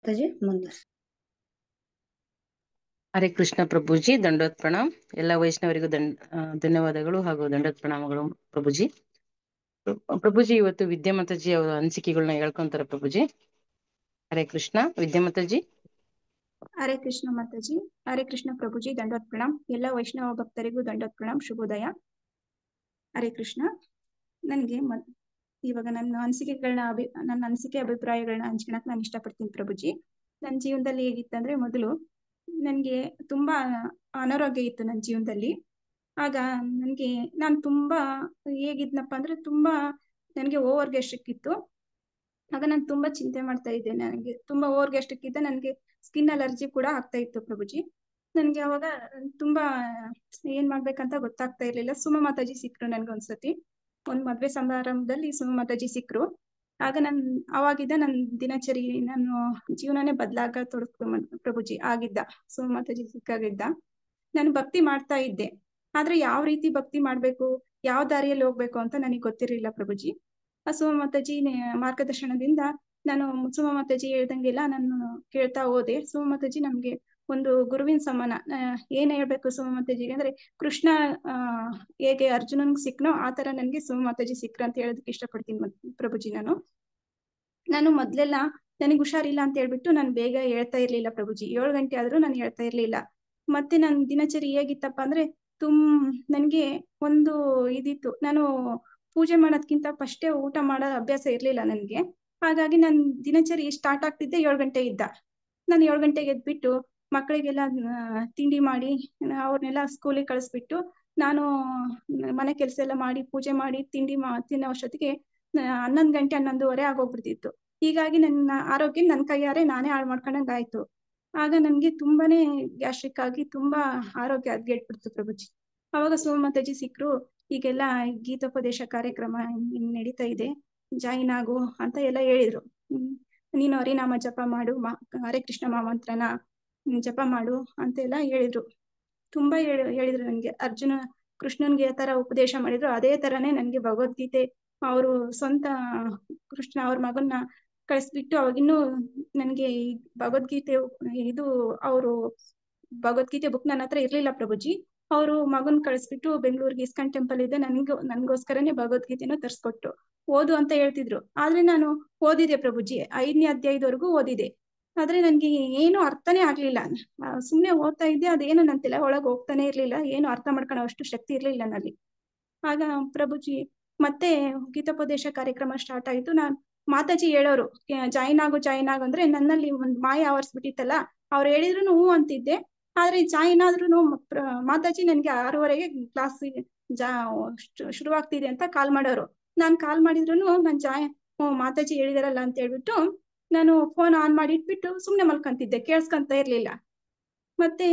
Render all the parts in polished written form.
ಮಾತಾಜಿ ಮುಂದುವರ್ಸಿ. ಹರೇ ಕೃಷ್ಣ ಪ್ರಭುಜಿ, ದಂಡೋತ್ ಪ್ರಣಾಮ್. ಎಲ್ಲ ವೈಷ್ಣವರಿಗೂ ಧನ್ಯವಾದಗಳು ಹಾಗೂ ದಂಡೋತ್ ಪ್ರಣಾಮಗಳು ಪ್ರಭುಜಿ. ಪ್ರಭುಜಿ, ಇವತ್ತು ವಿದ್ಯಾಮಾತಾಜಿ ಅವರ ಅನಿಸಿಕೆಗಳನ್ನ ಹೇಳ್ಕೊಂತಾರೆ ಪ್ರಭುಜಿ. ಹರೇ ಕೃಷ್ಣ. ವಿದ್ಯಾಮಾತಾಜಿ. ಹರೇ ಕೃಷ್ಣ ಮಾತಾಜಿ. ಹರೇ ಕೃಷ್ಣ ಪ್ರಭುಜಿ, ದಂಡೋತ್ ಪ್ರಣಾಮ್. ಎಲ್ಲ ವೈಷ್ಣವ ಭಕ್ತರಿಗೂ ದಂಡೋತ್ ಪ್ರಣಾಮ್, ಶುಭೋದಯ. ಹರೇ ಕೃಷ್ಣ. ನನಗೆ ಇವಾಗ ನನ್ನ ಅನಿಸಿಕೆ ಅಭಿಪ್ರಾಯಗಳನ್ನ ಹಂಚ್ಕೊಳಕ್ ನಾನು ಇಷ್ಟಪಡ್ತೀನಿ ಪ್ರಭುಜಿ. ನನ್ನ ಜೀವನದಲ್ಲಿ ಹೇಗಿತ್ತಂದ್ರೆ, ಮೊದಲು ನನಗೆ ತುಂಬಾ ಅನಾರೋಗ್ಯ ಇತ್ತು ನನ್ನ ಜೀವನದಲ್ಲಿ. ಆಗ ನಾನು ತುಂಬಾ ಹೇಗಿದ್ನಪ್ಪ ಅಂದ್ರೆ, ತುಂಬಾ ನನಗೆ ಓವರ್ ಗ್ಯಾಸ್ಟ್ರಿಕ್ ಇತ್ತು. ಆಗ ನಾನು ತುಂಬಾ ಚಿಂತೆ ಮಾಡ್ತಾ ಇದ್ದೆ. ನನಗೆ ತುಂಬಾ ಓವರ್ ಗ್ಯಾಸ್ಟ್ರಿಕ್ ಇದ್ದ, ನನಗೆ ಸ್ಕಿನ್ ಅಲರ್ಜಿ ಕೂಡ ಆಗ್ತಾ ಇತ್ತು ಪ್ರಭುಜಿ. ನನ್ಗೆ ಅವಾಗ ತುಂಬಾ ಏನ್ ಮಾಡ್ಬೇಕಂತ ಗೊತ್ತಾಗ್ತಾ ಇರ್ಲಿಲ್ಲ. ಸುಮ ಮಾತಾಜಿ ಸಿಕ್ರು ನನ್ಗೆ ಒಂದ್ಸತಿ, ಒಂದ್ ಮದ್ವೆ ಸಮಾರಂಭದಲ್ಲಿ ಸುಮ ಮಾತಾಜಿ ಸಿಕ್ರು. ಆಗ ಅವಾಗಿದ್ದ ನನ್ನ ದಿನಚರಿ, ನಾನು ಜೀವನನೇ ಬದಲಾಗ ತೊಡಗ್ತು ಪ್ರಭುಜಿ. ಆಗಿದ್ದ ಸುಮ ಮಾತಾಜಿ ಸಿಕ್ಕಾಗಿದ್ದ ನಾನು ಭಕ್ತಿ ಮಾಡ್ತಾ ಇದ್ದೆ. ಆದ್ರೆ ಯಾವ ರೀತಿ ಭಕ್ತಿ ಮಾಡ್ಬೇಕು, ಯಾವ ದಾರಿಯಲ್ಲಿ ಹೋಗ್ಬೇಕು ಅಂತ ನನಗೆ ಗೊತ್ತಿರಲಿಲ್ಲ ಪ್ರಭುಜಿ. ಆ ಸುಮ ಮಾತಾಜಿ ಮಾರ್ಗದರ್ಶನದಿಂದ ನಾನು ಸುಮ ಮಾತಾಜಿ ಹೇಳ್ದಂಗೆಲ್ಲ ನಾನು ಕೇಳ್ತಾ ಹೋದೆ. ಸುಮ ಮಾತಾಜಿ ನಮ್ಗೆ ಒಂದು ಗುರುವಿನ ಸಮಾನ. ಏನ್ ಹೇಳ್ಬೇಕು ಸುಮ ಮಾತಾಜಿಗೆ ಅಂದ್ರೆ, ಕೃಷ್ಣ ಹೇಗೆ ಅರ್ಜುನನ್ಗೆ ಸಿಕ್ನೋ ಆ ತರ ನನ್ಗೆ ಸುಮ ಮಾತಾಜಿ ಸಿಕ್ರ ಅಂತ ಹೇಳೋದಕ್ಕೆ ಇಷ್ಟಪಡ್ತೀನಿ ಪ್ರಭುಜಿ. ನಾನು ಮೊದ್ಲೆಲ್ಲ ನನಗೆ ಹುಷಾರಿಲ್ಲ ಅಂತ ಹೇಳ್ಬಿಟ್ಟು ನಾನು ಬೇಗ ಹೇಳ್ತಾ ಇರ್ಲಿಲ್ಲ ಪ್ರಭುಜಿ. 7 ಗಂಟೆ ಆದ್ರೂ ನಾನು ಹೇಳ್ತಾ ಇರ್ಲಿಲ್ಲ. ಮತ್ತೆ ನನ್ನ ದಿನಚರಿ ಹೇಗಿತ್ತಪ್ಪ ಅಂದ್ರೆ, ನನ್ಗೆ ಒಂದು ಇದಿತ್ತು. ನಾನು ಪೂಜೆ ಮಾಡೋದ್ಕಿಂತ ಫಸ್ಟೇ ಊಟ ಮಾಡೋ ಅಭ್ಯಾಸ ಇರ್ಲಿಲ್ಲ ನನ್ಗೆ. ಹಾಗಾಗಿ ನನ್ ದಿನಚರಿ ಸ್ಟಾರ್ಟ್ ಆಗ್ತಿದ್ದೆ 7 ಗಂಟೆ ಇದ್ದ. ನಾನು 7 ಗಂಟೆಗೆ ಎದ್ಬಿಟ್ಟು ಮಕ್ಕಳಿಗೆಲ್ಲ ತಿಂಡಿ ಮಾಡಿ ಅವ್ರನ್ನೆಲ್ಲ ಸ್ಕೂಲಿಗೆ ಕಳಿಸ್ಬಿಟ್ಟು, ನಾನು ಮನೆ ಕೆಲಸ ಎಲ್ಲ ಮಾಡಿ ಪೂಜೆ ಮಾಡಿ ತಿನ್ನೋ ಅಷ್ಟೊತ್ತಿಗೆ 11 ಗಂಟೆ 11:30 ಆಗೋಗ್ಬಿಡ್ತಿತ್ತು. ಹೀಗಾಗಿ ನನ್ನ ಆರೋಗ್ಯ ನನ್ನ ಕೈಯಾರೆ ನಾನೇ ಹಾಳು ಮಾಡ್ಕೊಂಡಂಗೆ ಆಯ್ತು. ಆಗ ನನ್ಗೆ ತುಂಬಾನೇ ಗ್ಯಾಸ್ಟ್ರಿಕ್ ಆಗಿ ತುಂಬಾ ಆರೋಗ್ಯ ಹದಗೆಟ್ಬಿಡ್ತು ಪ್ರಭುಜಿ. ಅವಾಗ ಸುಮ ಮಾತಾಜಿ ಸಿಕ್ರು. ಈಗೆಲ್ಲ ಗೀತೋಪದೇಶ ಕಾರ್ಯಕ್ರಮ ನಡೀತಾ ಇದೆ, ಜಾಯಿನ್ ಆಗು ಅಂತ ಎಲ್ಲ ಹೇಳಿದ್ರು. ನೀನು ಹರಿನಾಮ ಜಪ ಮಾಡು, ಹರೇ ಕೃಷ್ಣ ಮಹಾಮಂತ್ರನ ಜಪ ಮಾಡು ಅಂತೆಲ್ಲ ಹೇಳಿದ್ರು. ತುಂಬಾ ಹೇಳಿದ್ರು ನನ್ಗೆ. ಕೃಷ್ಣನ್ಗೆ ಯಾವ ತರ ಉಪದೇಶ ಮಾಡಿದ್ರು ಅದೇ ತರಾನೇ ನನ್ಗೆ ಭಗವದ್ಗೀತೆ, ಅವರು ಸ್ವಂತ ಕೃಷ್ಣ ಅವ್ರ ಮಗನ್ನ ಕಳಿಸ್ಬಿಟ್ಟು, ಅವಾಗಿನ್ನೂ ನನ್ಗೆ ಭಗವದ್ಗೀತೆ ಅವರು ಭಗವದ್ಗೀತೆ ಬುಕ್ ನನ್ನ ಹತ್ರ ಇರ್ಲಿಲ್ಲ ಪ್ರಭುಜಿ. ಅವರು ಮಗನ್ ಕಳಿಸ್ಬಿಟ್ಟು ಬೆಂಗಳೂರಿಗೆ ಇಸ್ಕಾನ್ ಟೆಂಪಲ್ ಇದೆ, ನನ್ಗೋಸ್ಕರನೇ ಭಗವದ್ಗೀತೆನೂ ತರ್ಸ್ಕೊಟ್ರು. ಓದು ಅಂತ ಹೇಳ್ತಿದ್ರು. ಆದ್ರೆ ನಾನು ಓದಿದೆ ಪ್ರಭುಜಿ, 5ನೇ ಅಧ್ಯಾಯದವರೆಗೂ ಓದಿದೆ. ಆದ್ರೆ ನನ್ಗೆ ಏನು ಅರ್ಥನೇ ಆಗ್ಲಿಲ್ಲ. ಸುಮ್ನೆ ಓದ್ತಾ ಇದ್ದೆ, ಅದೇನು ನನ್ನ ತಲೆ ಒಳಗೆ ಹೋಗ್ತಾನೆ ಇರ್ಲಿಲ್ಲ. ಏನು ಅರ್ಥ ಮಾಡ್ಕೊಳ್ಳೋ ಅಷ್ಟು ಶಕ್ತಿ ಇರ್ಲಿಲ್ಲ ನನ್ನಲ್ಲಿ. ಆಗ ಪ್ರಭುಜಿ ಮತ್ತೆ ಗೀತೋಪದೇಶ ಕಾರ್ಯಕ್ರಮ ಸ್ಟಾರ್ಟ್ ಆಯ್ತು. ಮಾತಾಜಿ ಹೇಳೋರು ಜಾಯಿನ್ ಆಗು ಅಂದ್ರೆ ನನ್ನಲ್ಲಿ ಒಂದ್ ಮಾಯ ಆವರಿಸ್ಬಿಟ್ಟಿತ್ತಲ್ಲ. ಅವ್ರು ಹೇಳಿದ್ರು ಹೂ ಅಂತಿದ್ದೆ. ಆದ್ರೆ ಜಾಯಿನ್ ಆದ್ರೂ ಮಾತಾಜಿ ನನ್ಗೆ 6:30ಗೆ ಕ್ಲಾಸ್ ಶುರುವಾಗ್ತಿದೆ ಅಂತ ಕಾಲ್ ಮಾಡೋರು. ನಾನ್ ಕಾಲ್ ಮಾಡಿದ್ರು ಮಾತಾಜಿ ಹೇಳಿದಾರಲ್ಲ ಅಂತ ಹೇಳ್ಬಿಟ್ಟು ನಾನು ಫೋನ್ ಆನ್ ಮಾಡಿ ಇಟ್ಬಿಟ್ಟು ಸುಮ್ನೆ ಮಲ್ಕೊಂತಿದ್ದೆ, ಕೇಳಿಸ್ಕೊಂತ ಇರ್ಲಿಲ್ಲ. ಮತ್ತೆ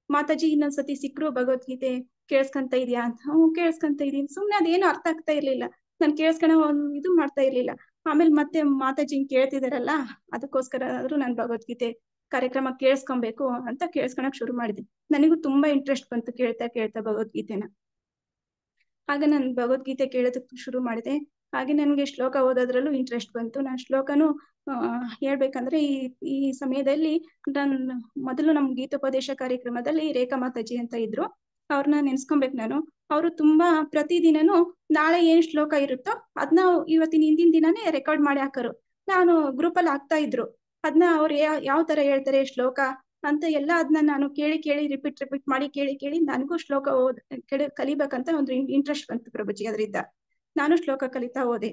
ಮಾತಾಜಿ ಇನ್ನೊಂದ್ಸತಿ ಸಿಕ್ರು, ಭಗವದ್ಗೀತೆ ಕೇಳಿಸ್ಕೊಂತ ಇದೆಯಾ ಅಂತ. ಕೇಳಿಸ್ಕೊಂತ ಇದೀನಿ. ಸುಮ್ನೆ ಅದೇನು ಅರ್ಥ ಆಗ್ತಾ ಇರ್ಲಿಲ್ಲ. ನಾನು ಕೇಳಿಸ್ಕೊಳ ಇದು ಮಾಡ್ತಾ ಇರ್ಲಿಲ್ಲ. ಆಮೇಲೆ ಮತ್ತೆ ಮಾತಾಜಿ ಕೇಳ್ತಿದಾರಲ್ಲ, ಅದಕ್ಕೋಸ್ಕರ ಆದ್ರೂ ನಾನು ಭಗವದ್ಗೀತೆ ಕಾರ್ಯಕ್ರಮ ಕೇಳಿಸ್ಕೊಬೇಕು ಅಂತ ಕೇಳಿಸ್ಕೊಳಕ್ ಶುರು ಮಾಡಿದೆ. ನನಗೂ ತುಂಬಾ ಇಂಟ್ರೆಸ್ಟ್ ಬಂತು ಕೇಳ್ತಾ ಭಗವದ್ಗೀತೆನ. ಆಗ ನಾನು ಭಗವದ್ಗೀತೆ ಕೇಳೋದಕ್ಕೆ ಶುರು ಮಾಡಿದೆ. ಹಾಗೆ ನನಗೆ ಶ್ಲೋಕ ಓದೋದ್ರಲ್ಲೂ ಇಂಟ್ರೆಸ್ಟ್ ಬಂತು. ನಾನು ಶ್ಲೋಕನು ಹೇಳ್ಬೇಕಂದ್ರೆ ಈ ಸಮಯದಲ್ಲಿ ಮೊದಲು ನಮ್ ಗೀತೋಪದೇಶ ಕಾರ್ಯಕ್ರಮದಲ್ಲಿ ರೇಖಾ ಮಾತಾಜಿ ಅಂತ ಇದ್ರು, ಅವ್ರನ್ನ ನೆನ್ಸ್ಕೊಬೇಕು ನಾನು. ಅವರು ತುಂಬಾ ಪ್ರತಿದಿನನೂ ನಾಳೆ ಏನ್ ಶ್ಲೋಕ ಇರುತ್ತೋ ಅದನ್ನ ಇವತ್ತಿನ ಹಿಂದಿನ ದಿನಾನೇ ರೆಕಾರ್ಡ್ ಮಾಡಿ ಹಾಕರು. ನಾನು ಗ್ರೂಪಲ್ಲಿ ಹಾಕ್ತಾ ಇದ್ರು. ಅದನ್ನ ಅವ್ರು ಯಾವ ತರ ಹೇಳ್ತಾರೆ ಶ್ಲೋಕ ಅಂತ ಎಲ್ಲ ಅದನ್ನ ನಾನು ಕೇಳಿ ರಿಪೀಟ್ ಮಾಡಿ ಕೇಳಿ ನನಗೂ ಶ್ಲೋಕ ಕಲಿಬೇಕಂತ ಒಂದು ಇಂಟ್ರೆಸ್ಟ್ ಬಂತು ಪ್ರಭುಜಿ. ಅದರಿಂದ ನಾನು ಶ್ಲೋಕ ಕಲಿತಾ ಹೋದೆ.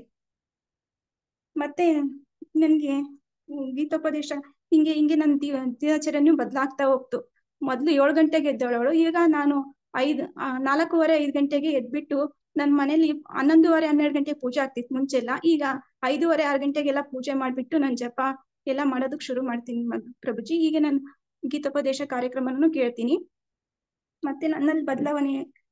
ಮತ್ತೆ ನನ್ಗೆ ಗೀತೋಪದೇಶ ಹಿಂಗೆ ನನ್ನ ದಿನಚರಿಯನ್ನು ಬದಲಾಗ್ತಾ ಹೋಗ್ತು. ಮೊದ್ಲು 7 ಗಂಟೆಗೆ ಎದ್ದವಳು, ಈಗ ನಾನು 4:15 5 ಗಂಟೆಗೆ ಎದ್ಬಿಟ್ಟು ನನ್ನ ಮನೇಲಿ 11:30 12 ಗಂಟೆಗೆ ಪೂಜೆ ಆಗ್ತಿತ್ತು ಮುಂಚೆಲ್ಲ. ಈಗ 5:30 6 ಗಂಟೆಗೆಲ್ಲ ಪೂಜೆ ಮಾಡ್ಬಿಟ್ಟು ನನ್ನ ಜಪ ಎಲ್ಲ ಮಾಡೋದಕ್ ಶುರು ಮಾಡ್ತೀನಿ ಪ್ರಭುಜಿ. ಈಗ ನಾನು ಗೀತೋಪದೇಶ ಕಾರ್ಯಕ್ರಮನೂ ಕೇಳ್ತೀನಿ. ಮತ್ತೆ ನನ್ನಲ್ಲಿ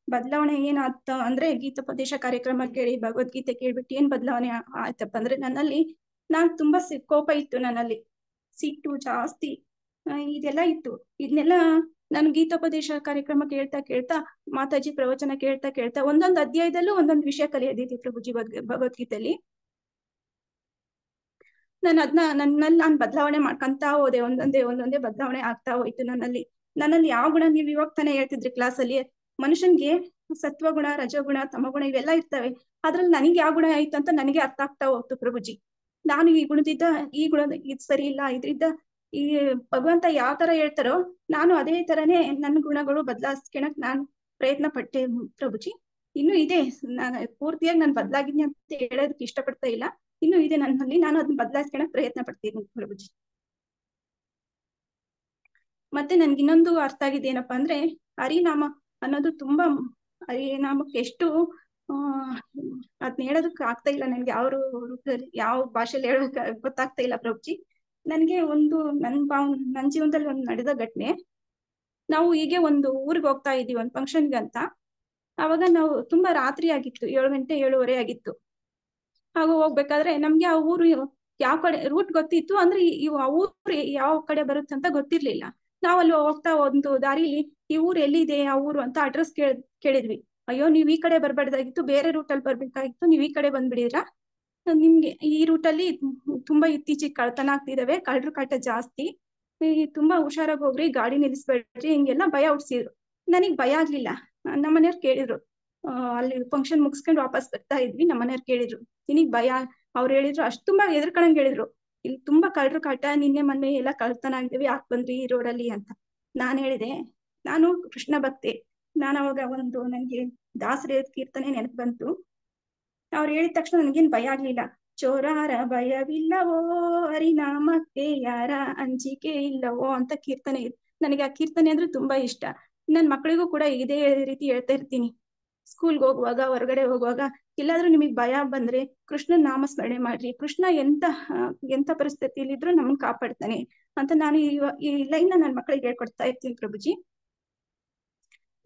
ಬದಲಾವಣೆ ಏನಾಯ್ತು ಅಂದ್ರೆ, ಗೀತೋಪದೇಶ ಕಾರ್ಯಕ್ರಮ ಕೇಳಿ ಭಗವದ್ಗೀತೆ ಕೇಳ್ಬಿಟ್ಟು ಏನ್ ಬದಲಾವಣೆ ಆಯ್ತಪ್ಪ ಅಂದ್ರೆ, ನಾನ್ ತುಂಬಾ ಕೋಪ ಇತ್ತು ನನ್ನಲ್ಲಿ, ಸಿಟ್ಟು ಜಾಸ್ತಿ ಇದೆಲ್ಲ ಇತ್ತು. ಇದನ್ನೆಲ್ಲ ನಾನು ಗೀತೋಪದೇಶ ಕಾರ್ಯಕ್ರಮ ಕೇಳ್ತಾ ಮಾತಾಜಿ ಪ್ರವಚನ ಕೇಳ್ತಾ ಒಂದೊಂದು ಅಧ್ಯಾಯದಲ್ಲೂ ಒಂದೊಂದು ವಿಷಯ ಕಲಿಯೋದಿದೆ ಪ್ರಭುಜಿ ಭಗವದ್ಗೀತೆಯಲ್ಲಿ. ನನ್ನಲ್ಲಿ ನಾನು ಬದಲಾವಣೆ ಮಾಡ್ಕೊಂತ ಹೋದೆ. ಒಂದೊಂದೇ ಬದಲಾವಣೆ ಆಗ್ತಾ ಹೋಯ್ತು ನನ್ನಲ್ಲಿ ಯಾವ ಗುಣ, ನೀವು ಇವಾಗ ತಾನೇ ಹೇಳ್ತಿದ್ರಿ ಕ್ಲಾಸಲ್ಲಿ, ಮನುಷ್ಯನ್ಗೆ ಸತ್ವಗುಣ, ರಜೋಗುಣ, ತಮಗುಣ ಇವೆಲ್ಲ ಇರ್ತವೆ. ಅದ್ರಲ್ಲಿ ನನಗೆ ಯಾವ ಗುಣ ಆಯ್ತು ಅಂತ ನನಗೆ ಅರ್ಥ ಆಗ್ತಾ ಹೋಗ್ತು ಪ್ರಭುಜಿ. ನಾನು ಈ ಗುಣದಿದ್ದ ಈ ಗುಣದ ಇದು ಸರಿ ಇಲ್ಲ, ಇದ್ರಿಂದ ಈ ಭಗವಂತ ಯಾವ ತರ ಹೇಳ್ತಾರೋ ನಾನು ಅದೇ ತರನೇ ನನ್ನ ಗುಣಗಳು ಬದಲಾಯಿಸ್ಕೊಳಕ್ ನಾನು ಪ್ರಯತ್ನ ಪಟ್ಟೆ ಪ್ರಭುಜಿ. ಇನ್ನು ಇದೆ, ನಾನು ಪೂರ್ತಿಯಾಗಿ ನಾನು ಬದಲಾಗಿದ್ದೀನಿ ಅಂತ ಹೇಳೋದಕ್ಕೆ ಇಷ್ಟಪಡ್ತಾ ಇಲ್ಲ. ಇನ್ನು ಇದೆ ನನ್ನಲ್ಲಿ, ನಾನು ಅದನ್ನ ಬದಲಾಯಿಸ್ಕೊಳಕ್ ಪ್ರಯತ್ನ ಪಡ್ತೀನಿ ಪ್ರಭುಜಿ. ಮತ್ತೆ ನನ್ಗೆ ಇನ್ನೊಂದು ಅರ್ಥ ಆಗಿದೆ ಏನಪ್ಪಾ ಅಂದ್ರೆ, ಹರಿನಾಮ ಅನ್ನೋದು ತುಂಬಾ, ಹರಿನಾಮಕ್ಕೆ ಎಷ್ಟು ಅದ್ನ ಹೇಳೋದಕ್ಕೆ ಆಗ್ತಾ ಇಲ್ಲ ನನ್ಗೆ, ಯಾವ ರೂಪದಲ್ಲಿ ಯಾವ ಭಾಷೆಯಲ್ಲಿ ಹೇಳೋದಕ್ಕೆ ಗೊತ್ತಾಗ್ತಾ ಇಲ್ಲ ಪ್ರಭುಜಿ. ನನ್ಗೆ ಒಂದು ನನ್ನ ಜೀವನದಲ್ಲಿ ಒಂದು ನಡೆದ ಘಟನೆ. ನಾವು ಹೀಗೆ ಒಂದು ಊರಿಗೆ ಹೋಗ್ತಾ ಇದೀವಿ, ಒಂದು ಫಂಕ್ಷನ್ಗೆ ಅಂತ. ಅವಾಗ ನಾವು ತುಂಬಾ ರಾತ್ರಿ ಆಗಿತ್ತು, 7 ಗಂಟೆ 7:30 ಆಗಿತ್ತು. ಹಾಗೂ ಹೋಗ್ಬೇಕಾದ್ರೆ ನಮ್ಗೆ ಆ ಊರು ಯಾವ ಕಡೆ ರೂಟ್ ಗೊತ್ತಿತ್ತು, ಅಂದ್ರೆ ಆ ಊರು ಯಾವ ಕಡೆ ಬರುತ್ತೆ ಅಂತ ಗೊತ್ತಿರ್ಲಿಲ್ಲ. ನಾವ್ ಅಲ್ಲಿ ಹೋಗ್ತಾ ಒಂದು ದಾರಿಲಿ ಈ ಊರು ಎಲ್ಲಿದೆ ಆ ಊರು ಅಂತ ಅಡ್ರೆಸ್ ಕೇಳಿದ್ವಿ. ಅಯ್ಯೋ, ನೀವ್ ಈ ಕಡೆ ಬರ್ಬಾರ್ದಾಗಿತ್ತು, ಬೇರೆ ರೂಟಲ್ಲಿ ಬರ್ಬೇಕಾಗಿತ್ತು, ನೀವ್ ಈ ಕಡೆ ಬಂದ್ಬಿಡಿದ್ರಾ, ನಿಮ್ಗೆ ಈ ರೂಟಲ್ಲಿ ತುಂಬಾ ಇತ್ತೀಚೆಗೆ ಕಳ್ತನ ಆಗ್ತಿದಾವೆ, ಕಳ್ಳರ ಕಾಟ ಜಾಸ್ತಿ, ತುಂಬಾ ಹುಷಾರಾಗಿ ಹೋಗ್ರಿ, ಗಾಡಿ ನಿಲ್ಲಿಸ್ಬೇಡ್ರಿ, ಹಿಂಗೆಲ್ಲ ಭಯ ಹುಡ್ಸಿದ್ರು. ನನಗ್ ಭಯ ಆಗ್ಲಿಲ್ಲ. ನಮ್ಮನೆಯವ್ರು ಕೇಳಿದ್ರು, ಅಲ್ಲಿ ಫಂಕ್ಷನ್ ಮುಗಿಸ್ಕೊಂಡು ವಾಪಸ್ ಬರ್ತಾ ಇದ್ವಿ, ನಮ್ಮನೆಯವ್ರು ಕೇಳಿದ್ರು ನಿನಗ್ ಭಯ? ಅವ್ರು ಹೇಳಿದ್ರು, ಅಷ್ಟ್ ತುಂಬಾ ಹೆದರ್ಕೊಂಡಂಗ್ ಹೇಳಿದ್ರು, ಇಲ್ಲಿ ತುಂಬಾ ಕಳ್ಳರ ಕಾಟ, ನಿನ್ನೆ ಮೊನ್ನೆ ಎಲ್ಲ ಕಳ್ತನ ಆಗಿದ್ವಿ, ಯಾಕೆ ಬಂದ್ರಿ ಈ ರೋಡಲ್ಲಿ ಅಂತ. ನಾನ್ ಹೇಳಿದೆ, ನಾನು ಕೃಷ್ಣ ಭಕ್ತೆ. ನಾನು ಅವಾಗ ನನ್ಗೆ ದಾಸರ ಕೀರ್ತನೆ ನೆನಪು ಬಂತು. ಅವ್ರು ಹೇಳಿದ ತಕ್ಷಣ ನನ್ಗೇನ್ ಭಯ ಆಗ್ಲಿಲ್ಲ. ಚೋರಾರ ಭಯವಿಲ್ಲವೋ, ಹರಿನಾಮಕ್ಕೆ ಯಾರ ಅಂಜಿಕೆ ಇಲ್ಲವೋ ಅಂತ ಕೀರ್ತನೆ. ನನಗೆ ಆ ಕೀರ್ತನೆ ಅಂದ್ರೆ ತುಂಬಾ ಇಷ್ಟ. ನನ್ ಮಕ್ಕಳಿಗೂ ಕೂಡ ಇದೇ ರೀತಿ ಹೇಳ್ತಾ ಇರ್ತೀನಿ. ಸ್ಕೂಲ್ಗೆ ಹೋಗುವಾಗ, ಹೊರಗಡೆ ಹೋಗುವಾಗ, ಎಲ್ಲಾದ್ರೂ ನಿಮಗ್ ಭಯ ಬಂದ್ರೆ ಕೃಷ್ಣನ್ ನಾಮ ಸ್ಮರಣೆ ಮಾಡ್ರಿ, ಕೃಷ್ಣ ಎಂತ ಪರಿಸ್ಥಿತಿಯಲ್ಲಿ ಇದ್ರೂ ನಮ್ಮನ್ ಕಾಪಾಡ್ತಾನೆ ಅಂತ ನಾನು ಈ ಲೈನ್ ನನ್ನ ಮಕ್ಕಳಿಗೆ ಹೇಳ್ಕೊಡ್ತಾ ಇರ್ತೀನಿ ಪ್ರಭುಜಿ.